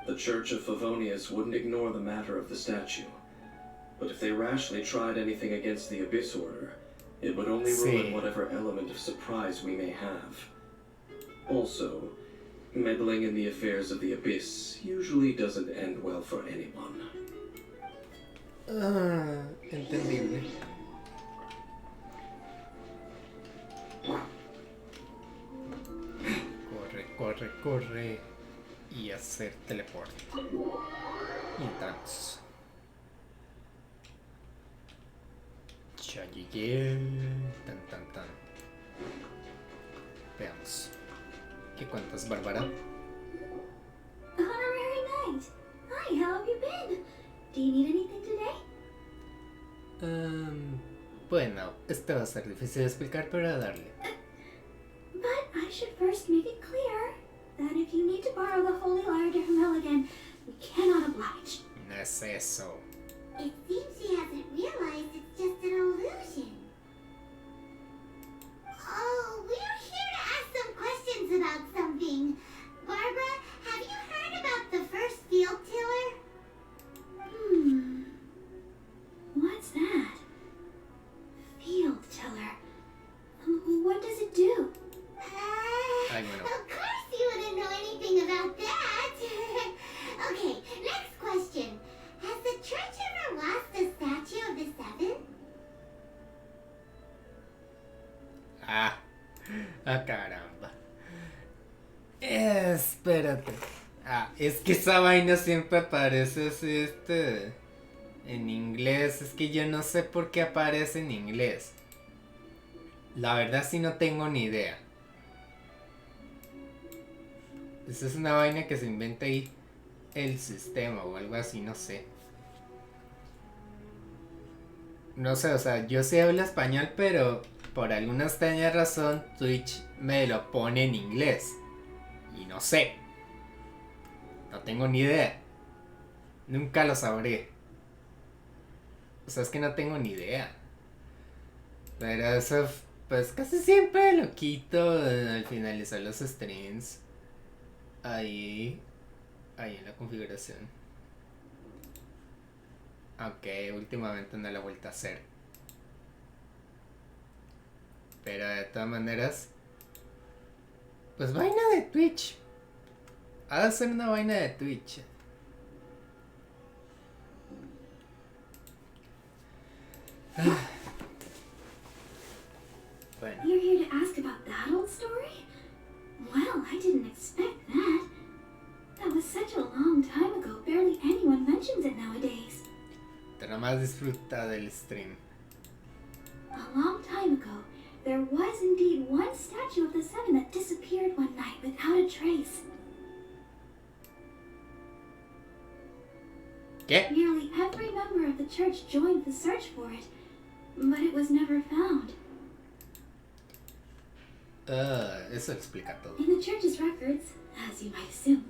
The Church of Favonius wouldn't ignore the matter of the statue. But if they rashly tried anything against the Abyss Order, it would only ruin whatever element of surprise we may have. Also, meddling in the affairs of the Abyss usually doesn't end well for anyone. Entendible. Corre. Y hacer teleporte. Y entramos. Ya llegué. Tan. Veamos. ¿Qué cuentas, Bárbara? Honorary Knight! Hi, how have you been? Do you need anything today? Bueno, esto va a ser difícil de explicar, pero a darle. But I should first make it clear that if you need to borrow the Holy Larder from Hell again, we cannot oblige. No es eso. It seems she hasn't realized it's just an illusion. Oh, we're here to ask some questions about something. Barbara, have you heard about the first field tiller? What's that? Field tiller. What does it do? Ay, bueno. Of course you wouldn't know anything about that. Okay, next question. Has the church ever lost a statue of the Seven? Caramba. Espérate. Es que esa vaina siempre aparece así, en inglés. Es que yo no sé por qué aparece en inglés. La verdad sí no tengo ni idea. Esa es una vaina que se inventa ahí el sistema o algo así, no sé. No sé, o sea, yo sí hablo español, pero por alguna extraña razón Twitch me lo pone en inglés. Y no sé. No tengo ni idea. Nunca lo sabré. O sea, es que no tengo ni idea. Pero eso, pues casi siempre lo quito al finalizar los streams. Ahí en la configuración. Aunque últimamente no lo he vuelto a hacer. Pero de todas maneras, pues vaina de Twitch. Ha de ser una vaina de Twitch. Bueno. You're here to ask about that old story? Well, I didn't expect that. That was such a long time ago, barely anyone mentions it nowadays. Te nomás disfruta del stream. A long time ago, there was indeed one statue of the seven that disappeared one night without a trace. ¿Qué? Nearly every member of the church joined the search for it, but it was never found. Eso explica todo. In the church's records, as you might assume,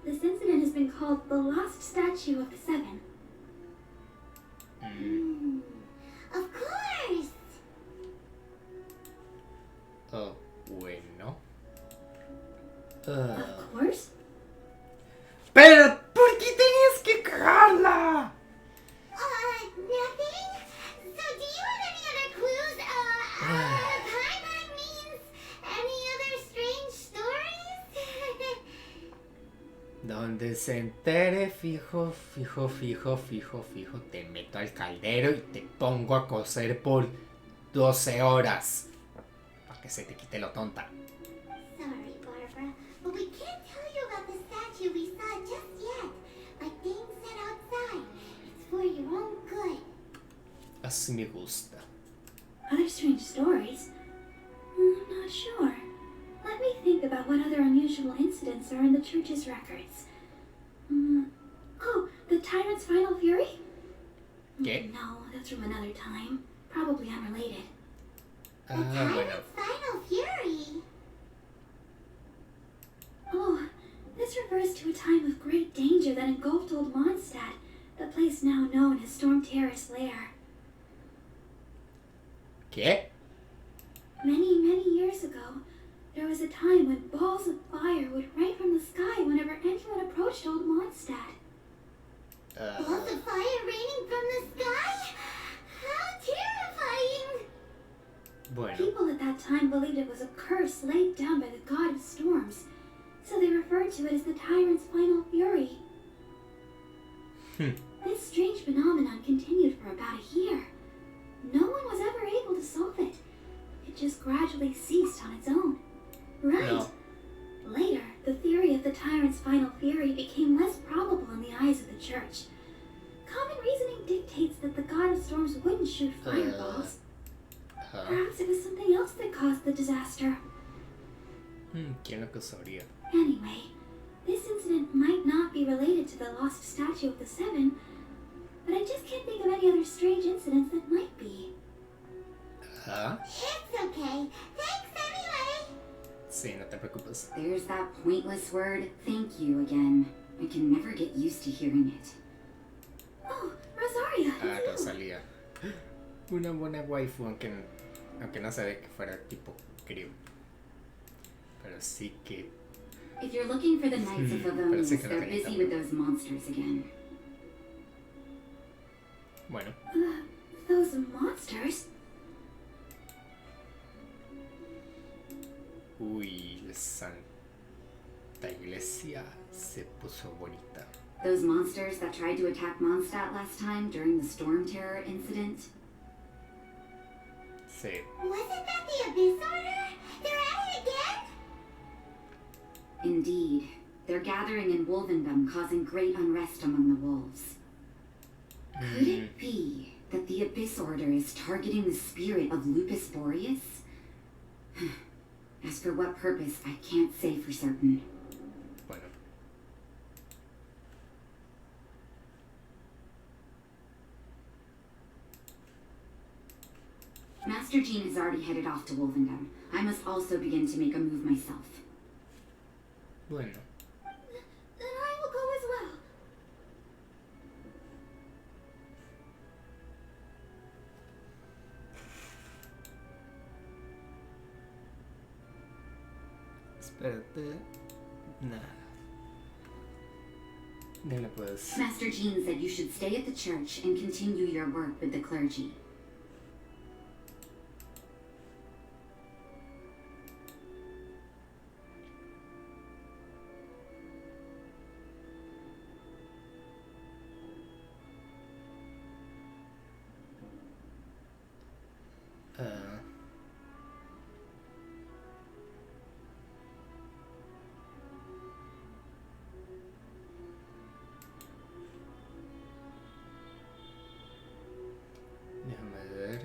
this incident has been called the Lost Statue of the Seven. Of course! Oh, bueno. Of course? Pero, ¿por qué tenías que cagarla? Nothing? So do you have any other clues? Paimon means any other strange stories? Donde se entere, fijo, te meto al caldero y te pongo a coser por 12 horas. Para que se te quite lo tonta. Sorry, Barbara, but we can't tell you about the statue we saw just yet. Like Dane said outside, it's for your own good. Así me gusta. Other strange stories? I'm not sure. Let me think about what other unusual incidents are in the church's records. Oh, the tyrant's final fury? ¿Qué? No, that's from another time. Probably unrelated. The Bueno. tyrant's final fury? Oh, this refers to a time of great danger that engulfed Old Mondstadt, the place now known as Storm Terrace Lair. ¿Qué? Many, many years ago, there was a time when balls of fire would rain from the sky whenever anyone approached Old Mondstadt. Balls of fire raining from the sky? How terrifying! Bueno. People at that time believed it was a curse laid down by the god of storms, so they referred to it as the tyrant's final fury. This strange phenomenon continued for about a year. No one was ever able to solve it. It just gradually ceased on its own. Right. No. Later, the theory of the tyrant's final fury became less probable in the eyes of the church. Common reasoning dictates that the god of storms wouldn't shoot fireballs. Perhaps it was something else that caused the disaster. ¿Quién lo acusaría? Anyway, this incident might not be related to the lost statue of the seven, but I just can't think of any other strange incidents that might be. It's okay. Thanks anyway. Sí, no te preocupes. There's that pointless word, thank you, again. I can never get used to hearing it. Oh, Rosaria, it's you. Rosalía. Una buena waifu, aunque no se ve que fuera tipo Crew. Pero sí que... If you're looking for the Knights of Favonius, parece que no they're tenía busy tanto. with those monsters again. Bueno. Those monsters? Uy, la santa iglesia se puso bonita. Those monsters that tried to attack Mondstadt last time during the Storm Terror incident? Sí. Wasn't that the Abyss Order? They're at it again? Indeed. They're gathering in Wolvendom, causing great unrest among the wolves. Could it be that the Abyss Order is targeting the spirit of Lupus Boreas? As for what purpose, I can't say for certain. Bueno. Master Jean has already headed off to Wolvendom. I must also begin to make a move myself. Bueno. Then I will go as well. Espérate. Nada. Dile pues. Master Jean said you should stay at the church and continue your work with the clergy. Déjame ver.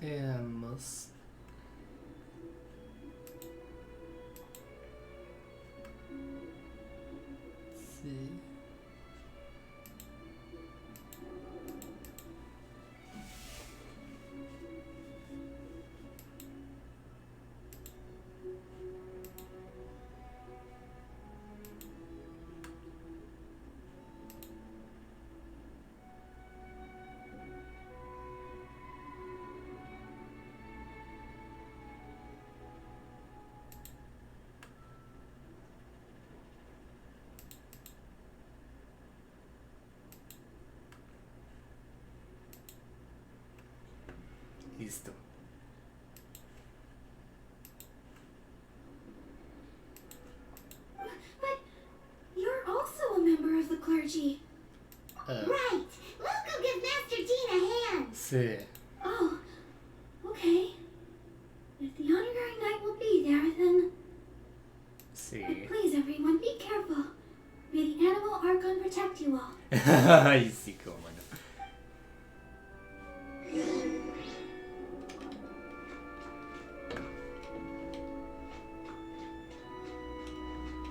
Veamos. Sí. Listo. But you're also a member of the clergy. Right. We'll go give Master Jean a hand. Sí. Oh, okay. If the honorary knight will be there, then... Sí. But please, everyone, be careful. May the animal archon protect you all. Ay, sí, cómo no.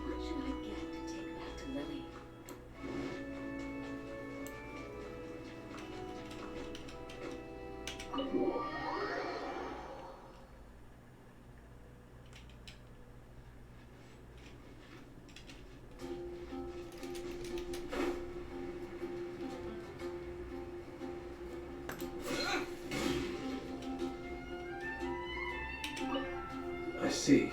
What should I get to take back to Lily? I see.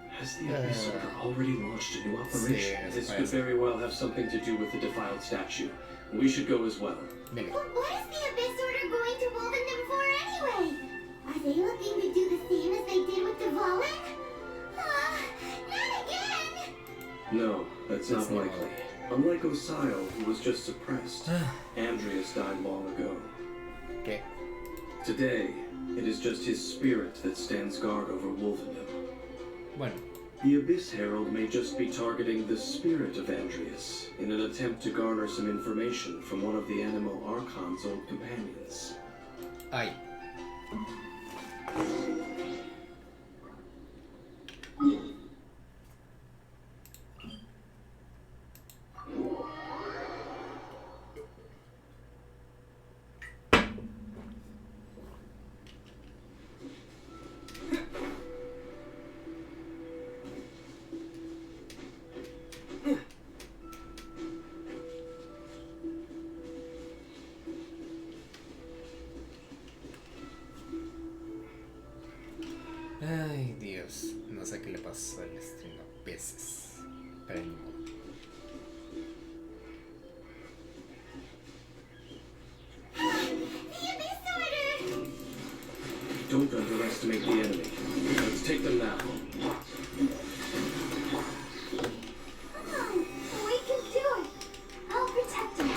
Has the Abyss Order already launched a new operation? This could very well have something to do with the defiled statue. We should go as well. But what is the Abyss Order going to Wolvendom for anyway? Are they looking to do the same as they did with the Valen? Not again! No, that's not likely. Unlike Osio, who was just suppressed, Andreas died long ago. Okay. Today, it is just his spirit that stands guard over Wolvendom. Bueno. The Abyss Herald may just be targeting the spirit of Andreas in an attempt to garner some information from one of the Animo Archon's old companions. Ay. Ay, Dios. No sé qué le pasó al stream a veces. Pero ni modo. The Abyss Order! Don't underestimate the enemy. Let's take them now. Oh, we can do it! I'll protect us.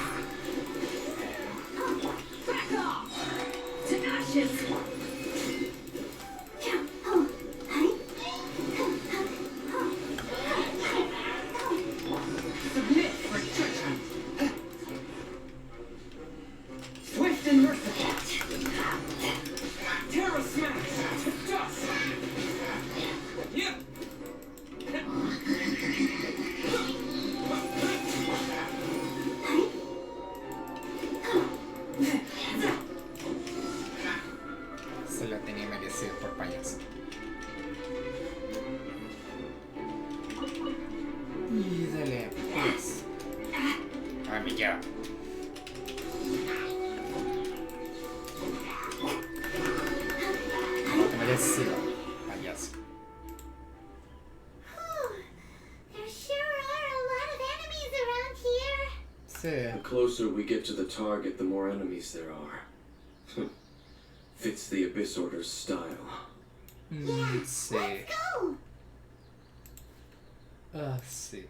Back off! Tenacious! Submit for judgment! Swift and merciful! sí. Payaso. There sure are a lot of enemies around here. Sí. The closer we get to the target, the more enemies there are. Fits the Abyss Order's style. Sí. Let's go. Sí.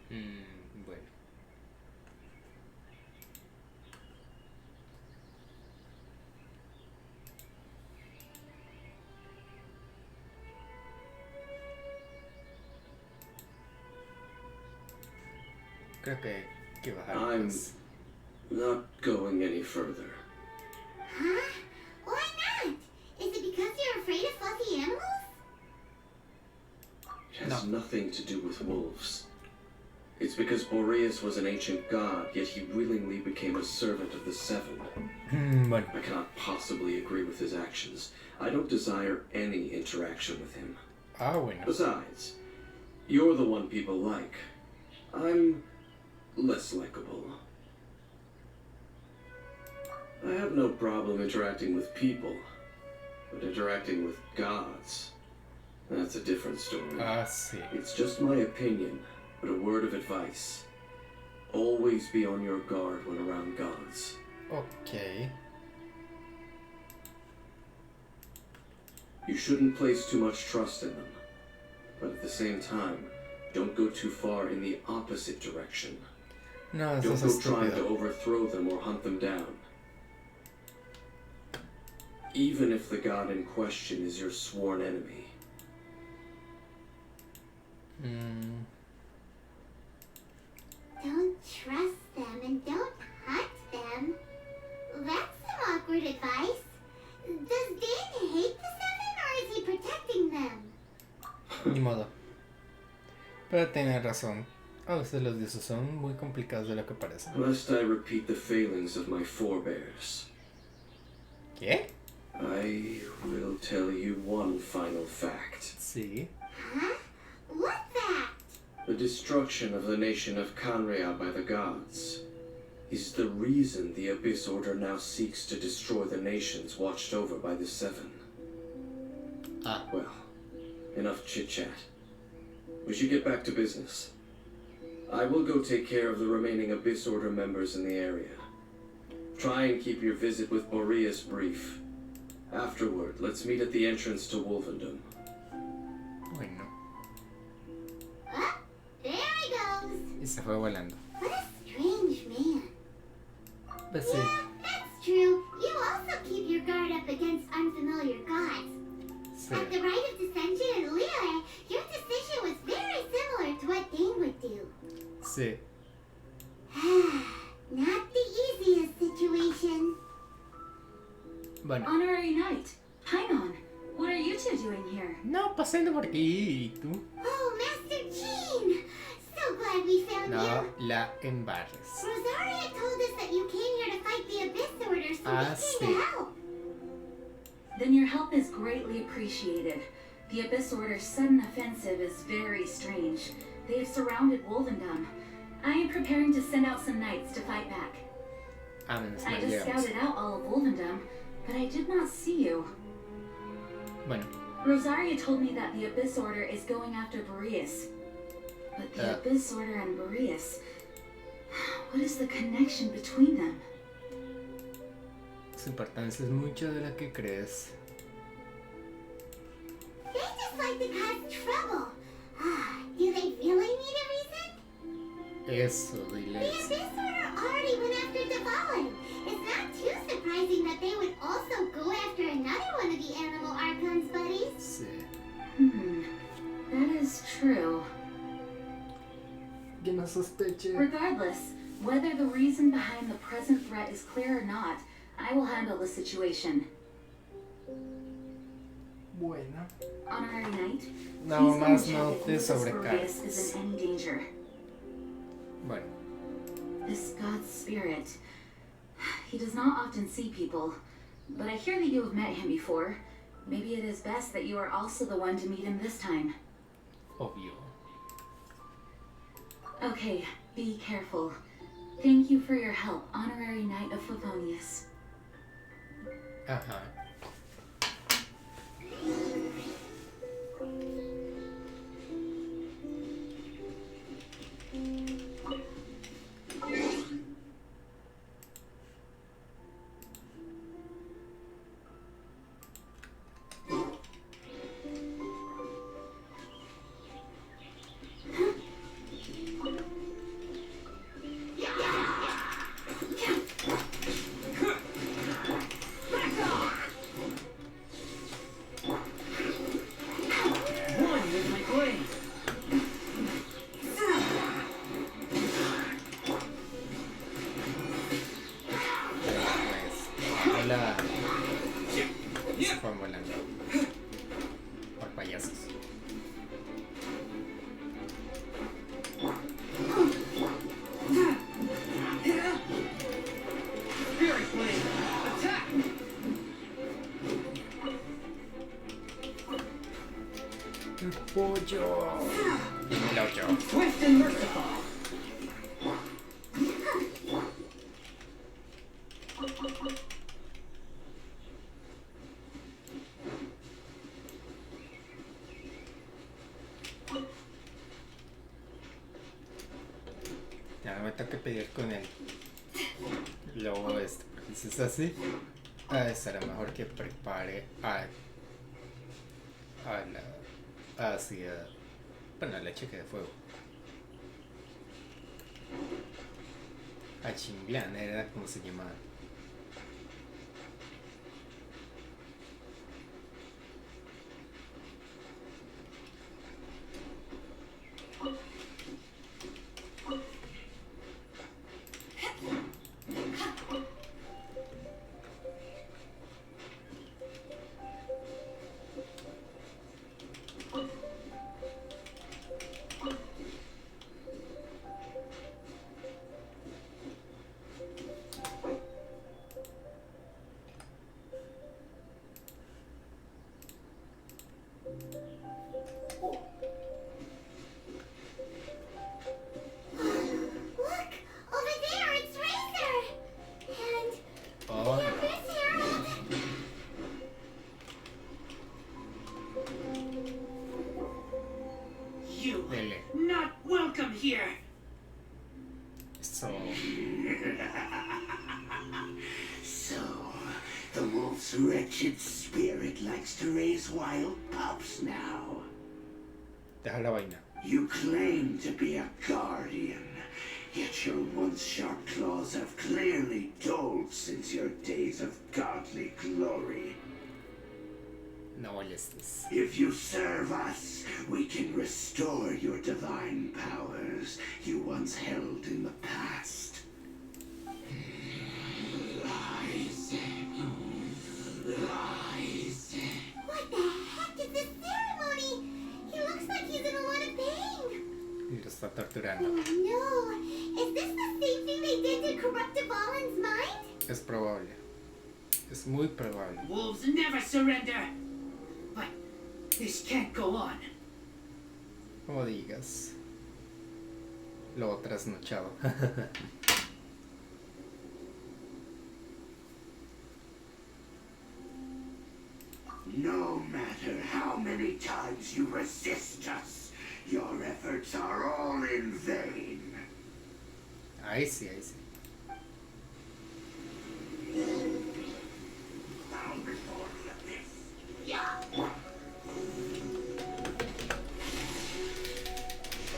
Bueno. Creo que hay que bajar I'm más. not going any further. Huh? Why not? Is it because you're afraid of fluffy animals? It has nothing to do with wolves. It's because Boreas was an ancient god, yet he willingly became a servant of the Seven. Bueno. I cannot possibly agree with his actions. I don't desire any interaction with him. Bueno. Besides, you're the one people like. I'm less likable. I have no problem interacting with people, but interacting with gods, that's a different story. Sí. It's just my opinion, but a word of advice. Always be on your guard when around gods. Ok. You shouldn't place too much trust in them, but at the same time, don't go too far in the opposite direction. No, eso Don't es go trying to estúpido. overthrow them or hunt them down. Even if the god in question is your sworn enemy. Don't trust them and don't hunt them. That's some awkward advice. Does Dan hate the Seven or is he protecting them? Ni modo. Pero tiene razón. A veces los dioses son muy complicados de lo que parecen. Lest I repeat the failings of my forebears, ¿Qué? I will tell you one final fact. Sí. Huh? What fact? The destruction of the nation of Canrea by the gods is the reason the Abyss Order now seeks to destroy the nations watched over by the Seven. Ah. Well, enough chit-chat. We should get back to business. I will go take care of the remaining Abyss Order members in the area. Try and keep your visit with Boreas brief. Afterward, let's meet at the entrance to Wolvendom. Bueno. Oh, there he goes. Y se fue volando. What a strange man. Pues sí. Yeah, that's true. You also keep your guard up against unfamiliar gods. Sí. At the rite of descension in Liyue, your decision was very similar to what Dane would do. Sí. Not the easiest situation. Bueno. Honorary Knight, Painon, what are you two doing here? No, pasando por aquí. ¿Y tú? Oh, Master Jean! So glad we found No, you. la embarres. Rosaria told us that you came here to fight the Abyss Order, so we came to help. Then your help is greatly appreciated. The Abyss Order's sudden offensive is very strange. They have surrounded Wolvendom. I am preparing to send out some knights to fight back. Ah, menos I mal just llegamos. scouted out all of Wolvendom, but I did not see you. Bueno. Rosaria told me that the Abyss Order is going after Boreas. But the Abyss Order and Boreas... What is the connection between them? Su importancia es mucho de lo que crees. They just like to cause trouble. Do they really need a reason? Eso, The diles. Abyss Order already went after the Fallen. It's not too surprising that they would also go after another one of the Animal Archon's buddies. Sí. That is true. Que no sospeche. Regardless, whether the reason behind the present threat is clear or not, I will handle the situation. Bueno. Honorary Knight, No please go más check no if te Lucas Boreas sobrecargues. is in any danger. Bueno. This god's spirit. He does not often see people, but I hear that you have met him before. Maybe it is best that you are also the one to meet him this time. Obvio. Okay, be careful. Thank you for your help, Honorary Knight of Favonius. Ajá. Se fue volando por payasos. El pollo. El 8. Swift and merciful. Ya me tengo que pedir con el lobo este, porque si es así, será mejor que prepare hacia, bueno, la cheque de fuego. A Chinglan era como se llamaba. Wretched spirit likes to raise wild pups now. Deja la vaina. You claim to be a guardian, yet your once sharp claws have clearly dulled since your days of godly glory. No molestes. If you serve us, we can restore your divine powers you once held in the past. What the heck is this ceremony? He looks like he's in a lot of pain. Y lo está torturando. Oh no. Is this the same thing they did to corrupt Dvalin's mind? Es probable. Es muy probable. Wolves never surrender. But this can't go on. Como digas. Lo trasnochado. No matter how many times you resist us, your efforts are all in vain. Ahí sí, ahí sí.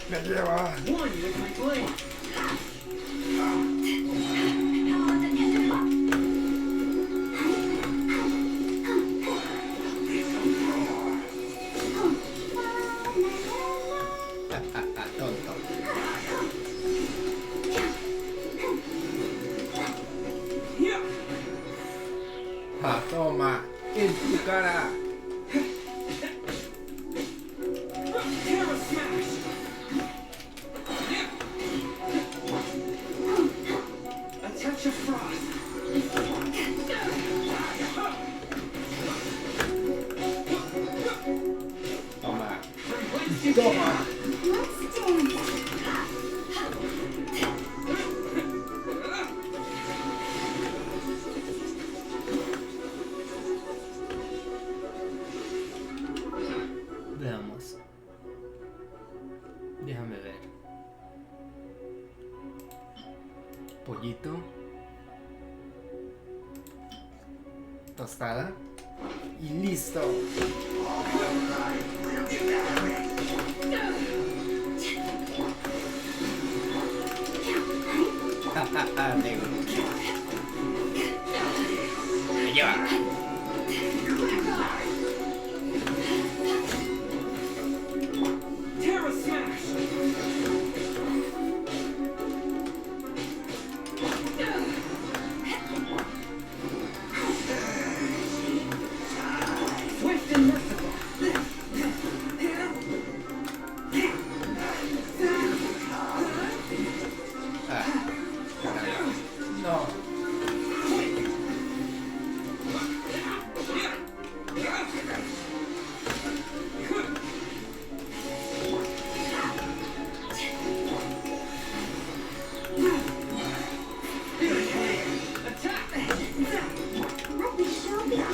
Me lleva. One with my blade. Tonto. Ah, toma. En tu cara. Camera smash. pollito, tostada y listo. Me lleva. Terra Smash! Swift and merciful! Caramba. No. Let me show you.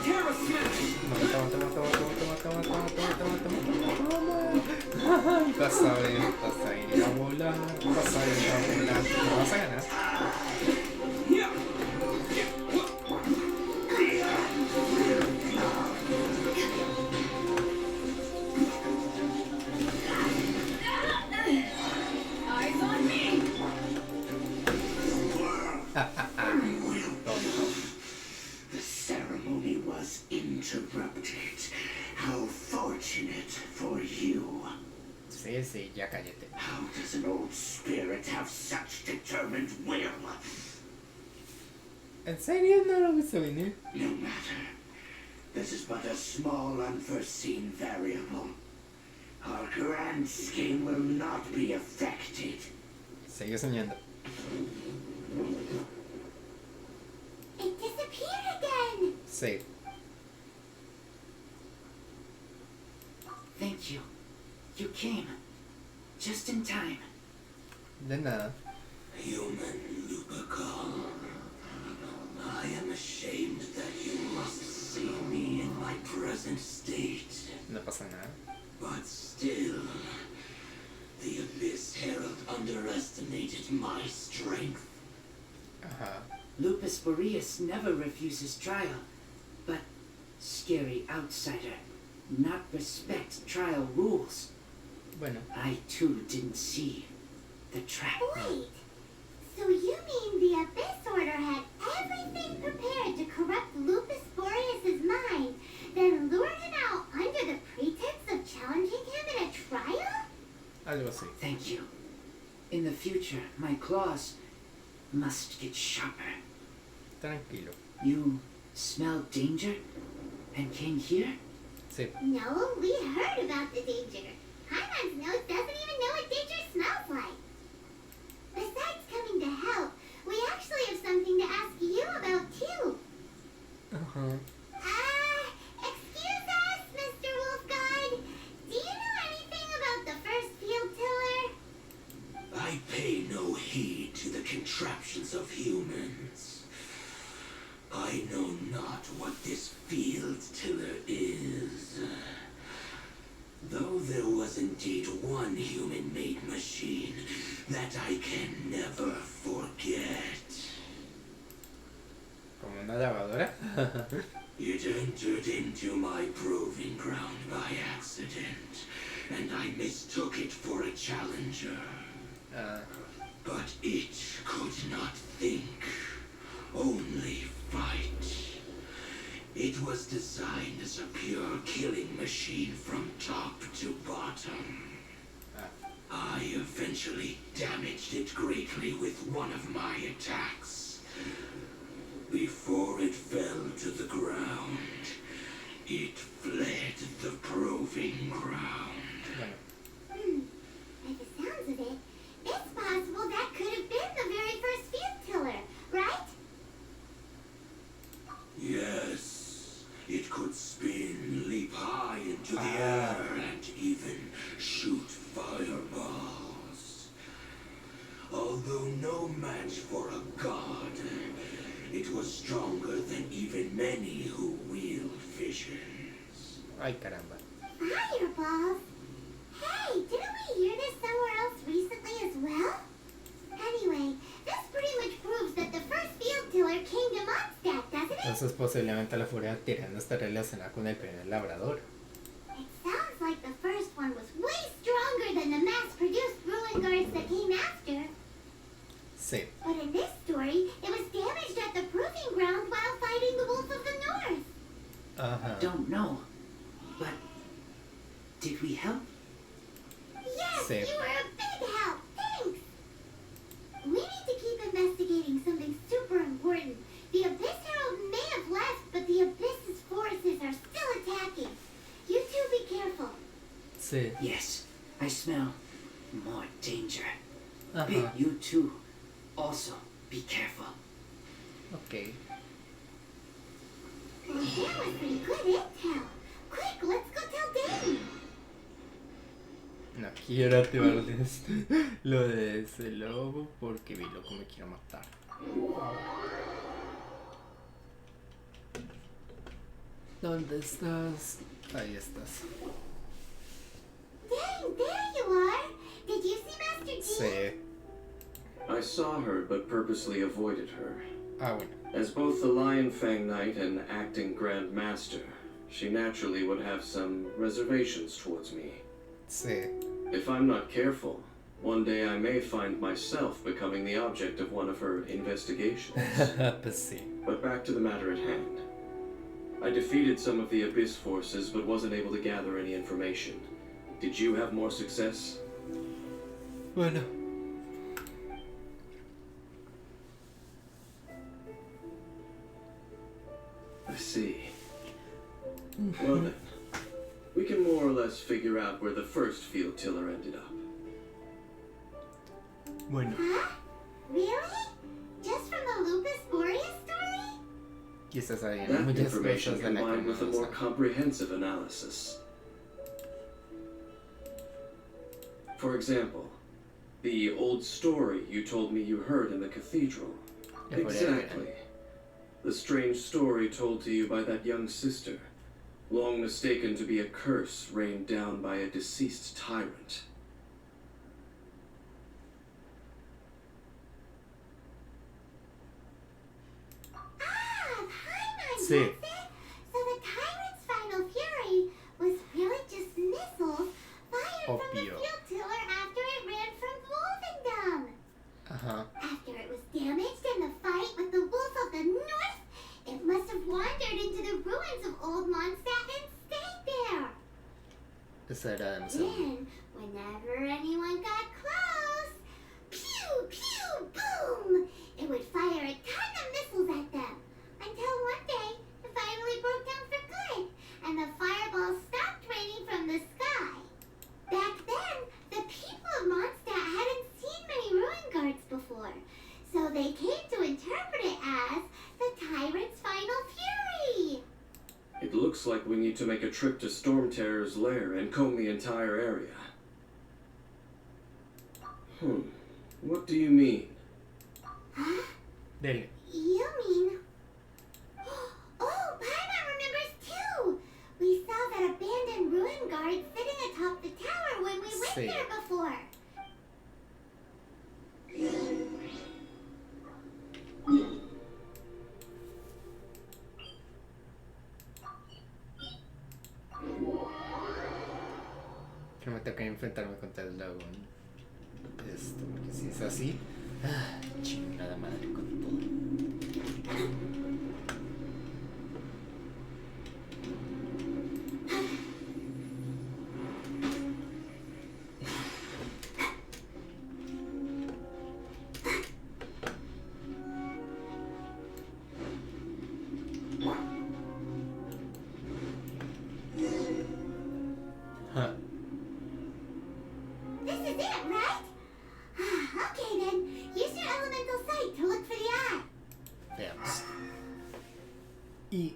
Terra Smash! Pasain la bola. ¿No vas a ganar? Eyes on me! The ceremony was interrupted. How fortunate for you. Sí, ya cállate. How does an old spirit have such determined will? ¿En serio no lo hizo venir? No matter. This is but a small unforeseen variable. Our grand scheme will not be affected. Sigue soñando. It disappeared again. Sí. Thank you. You came. Just in time. De nada. Human Lupercal, I am ashamed that you must see me in my present state. No pasa nada. But still, the Abyss Herald underestimated my strength. Ajá. Lupus Boreas never refuses trial, but scary outsider, not respect trial rules. Bueno. I too didn't see the trap. Wait. So you mean the Abyss Order had everything prepared to corrupt Lupus Boreas' mind, then lured him out under the pretense of challenging him in a trial? Algo así. Thank you. In the future, my claws must get sharper. Tranquilo. You smelled danger and came here? Sí. No, we heard about the danger. Hyman's nose doesn't even know what danger smells like. Besides coming to help, we actually have something to ask you about too. Ajá. Excuse us, Mr. Wolf Guide. Do you know anything about the first field tiller? I pay no heed to the contraptions of humans. I know not what this field tiller is. Though there was indeed one human-made machine that I can never forget. Como una lavadora. It entered into my proving ground by accident, and I mistook it for a challenger. But it could not think, only fight. It was designed as a pure killing machine from top to bottom. I eventually damaged it greatly with one of my attacks. Before it fell to the ground, it fled the proving ground. Bueno. By the sounds of it, it's possible that could have been the very first field tiller, right? Yes, it could spin, leap high into the air, and even shoot fireballs. Although no match for a god, it was stronger than even many who wield visions. Ay, caramba. Fireballs? Hey, didn't we hear this somewhere else recently as posiblemente la furia tirana está relacionada con el primer labrador. It sounds like the first one was way stronger than the mass-produced ruin guards that came after. Sí. But in this story, it was damaged at the proving ground while fighting the Wolf of the North. Ajá. Don't know. But did we help? Yes, Sí. you were a big help. Thanks. We need to keep investigating something super important. The Abyss Herald may have left, but the Abyss's forces are still attacking. You two be careful. Sí. Yes, I smell more danger. Ajá. Big, you too. Also, be careful. Ok. Well, that was some good intel. Quick, let's go tell Dane. No quiero activar lo de ese lobo porque vi loco me quiero matar. ¿Dónde estás? Ahí estás. Dane, there you are. Did you see Master Dean? Sí. I saw her, but purposely avoided her. Ah, bueno. As both the Lion Fang Knight and acting Grand Master, she naturally would have some reservations towards me. Sí. If I'm not careful, one day I may find myself becoming the object of one of her investigations. Pues sí. But back to the matter at hand. I defeated some of the Abyss forces, but wasn't able to gather any information. Did you have more success? Bueno. I see. Well then, we can more or less figure out where the first field tiller ended up. Bueno. Huh? Really? Just from the Lupus Boreas story? Quizás había That muchas information cosas de la que combined no with a more sabía. comprehensive analysis. For example, the old story you told me you heard in the cathedral. Exactly. The strange story told to you by that young sister, long mistaken to be a curse rained down by a deceased tyrant. Ah, Paimon, Sí. that's it? So the tyrant's final fury was really just missiles fired from the Obvio. field tiller after it ran from Wolvendom. Ajá. After it was damaged in the fight with the Wolf of the North, it must have wandered into the ruins of Old Mondstadt and stayed there. Eso era demasiado. Then, whenever anyone got close, pew, pew, boom, it would fire a ton of missiles at them. Until one day, it finally broke down for good, and the fireballs stopped raining from the sky. Back then, the people of Mondstadt hadn't seen many ruin guards before, so they came to interpret it as the tyrant's final fury. It looks like we need to make a trip to Storm Terror's lair and comb the entire area. What do you mean? Huh? Dele. You mean... Oh, Paimon remembers too! We saw that abandoned ruin guard sitting atop the tower when we went Sí. there before. Que me toca enfrentarme contra el dragón. Esto, porque si es así. Chingada madre con todo. Huh. This is it, right? Okay then, use your elemental sight to look for the eye. Veamos. Y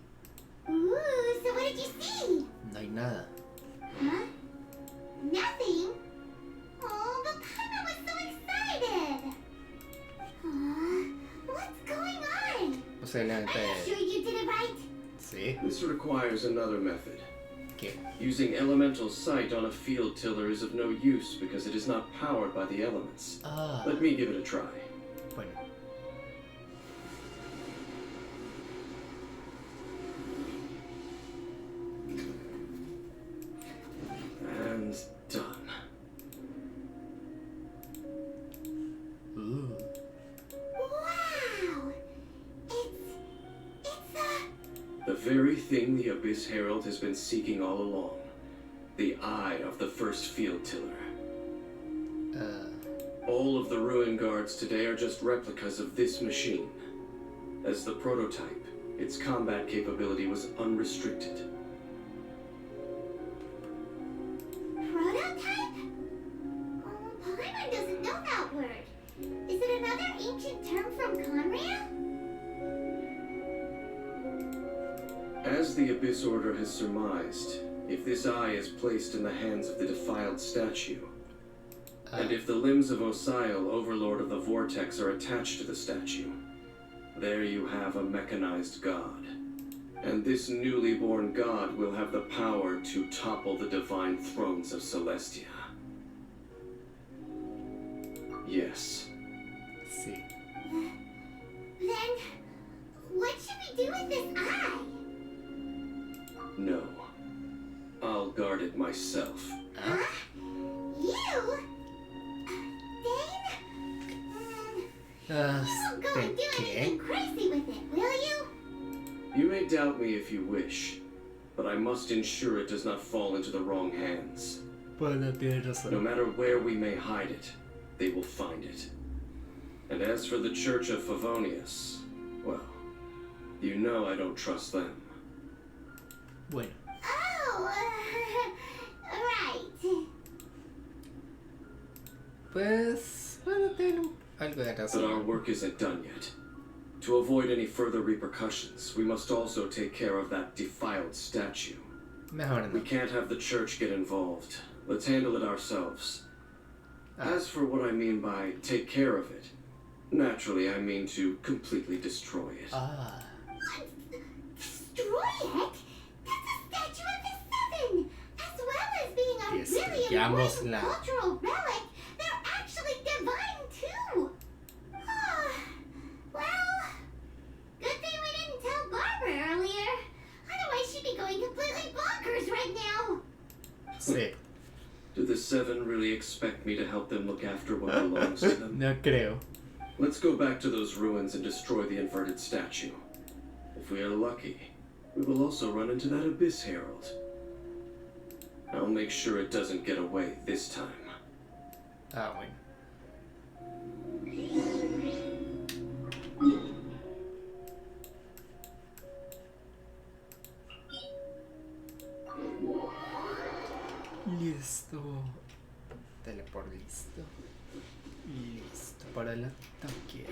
Ooh, so what did you see? no hay nada. Huh? Nothing? Oh, but Paimon was so excited. What's going on? Are Posiblemente. you sure you did it right? Sí. This requires another method. ¿Qué? Using elemental sight on a field tiller is of no use because it is not powered by the elements. Ah. Let me give it a try. Bueno. very thing the Abyss Herald has been seeking all along. The eye of the first field tiller. All of the ruin guards today are just replicas of this machine. As the prototype, its combat capability was unrestricted. Prototype? Paimon doesn't know that word. Is it another ancient term from Conria? As the Abyss Order has surmised, if this eye is placed in the hands of the defiled statue, and if the limbs of Osial, Overlord of the Vortex, are attached to the statue, there you have a mechanized god. And this newly born god will have the power to topple the divine thrones of Celestia. Yes. Sí. Then, what should we do with this eye? No. I'll guard it myself. Huh? You? Dane? You won't go and do anything crazy with it, will you? You may doubt me if you wish, but I must ensure it does not fall into the wrong hands. Bueno, tienes razón. No matter where we may hide it, they will find it. And as for the Church of Favonius, well, you know I don't trust them. Bueno. Oh, right. Pues, bueno, tiene algo de But our razón. work isn't done yet. To avoid any further repercussions, we must also take care of that defiled statue. Mejor We no. can't have the church get involved. Let's handle it ourselves. As for what I mean by take care of it, naturally I mean to completely destroy it. Ah. Destroy it? That's a statue of the Seven! As well as being a really Destruyámosla. important cultural relic, they're actually divine too! Well, good thing we didn't tell Barbara earlier. Otherwise she'd be going completely bonkers right now. Sí. Do the Seven really expect me to help them look after what belongs to them? No creo. Let's go back to those ruins and destroy the inverted statue. If we are lucky, we will also run into that Abyss Herald. I'll make sure it doesn't get away this time. Ah, bueno. Listo. Teleport listo. Listo para el ataque.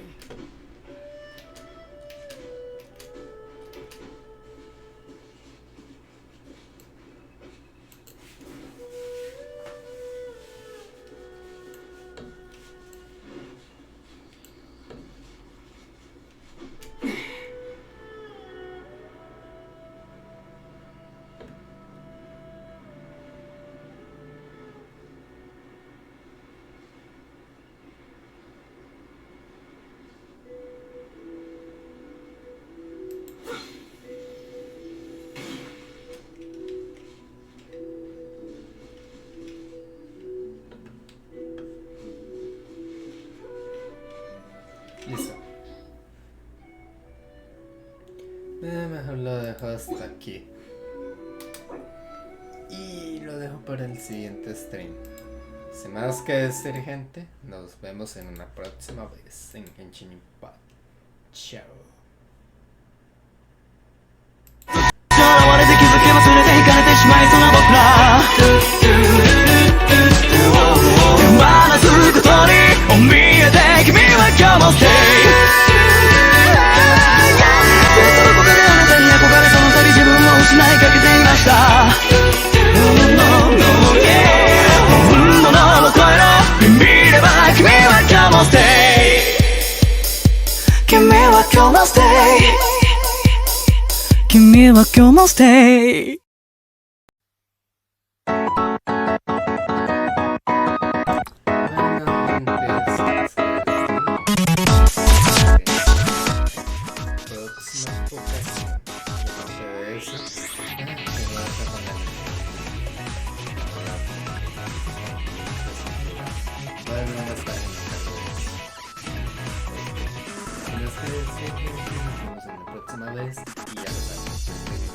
Listo. Mejor lo dejo hasta aquí. Y lo dejo para el siguiente stream. Sin más que decir, gente, nos vemos en una próxima vez en Genshin Impact. Chao. 現れて気づけば全て惹かれてしまいそうな僕ら手放すことに見えて君は今日も stay どこかであなたに憧れその度自分を失いかけていました本物の声の見れば君は今日も stay 君は今日も stay 君は今日も stay Nos vemos en la próxima vez y ya lo saben.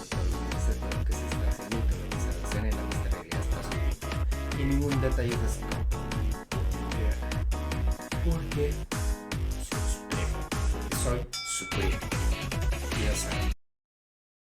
detalles así. Porque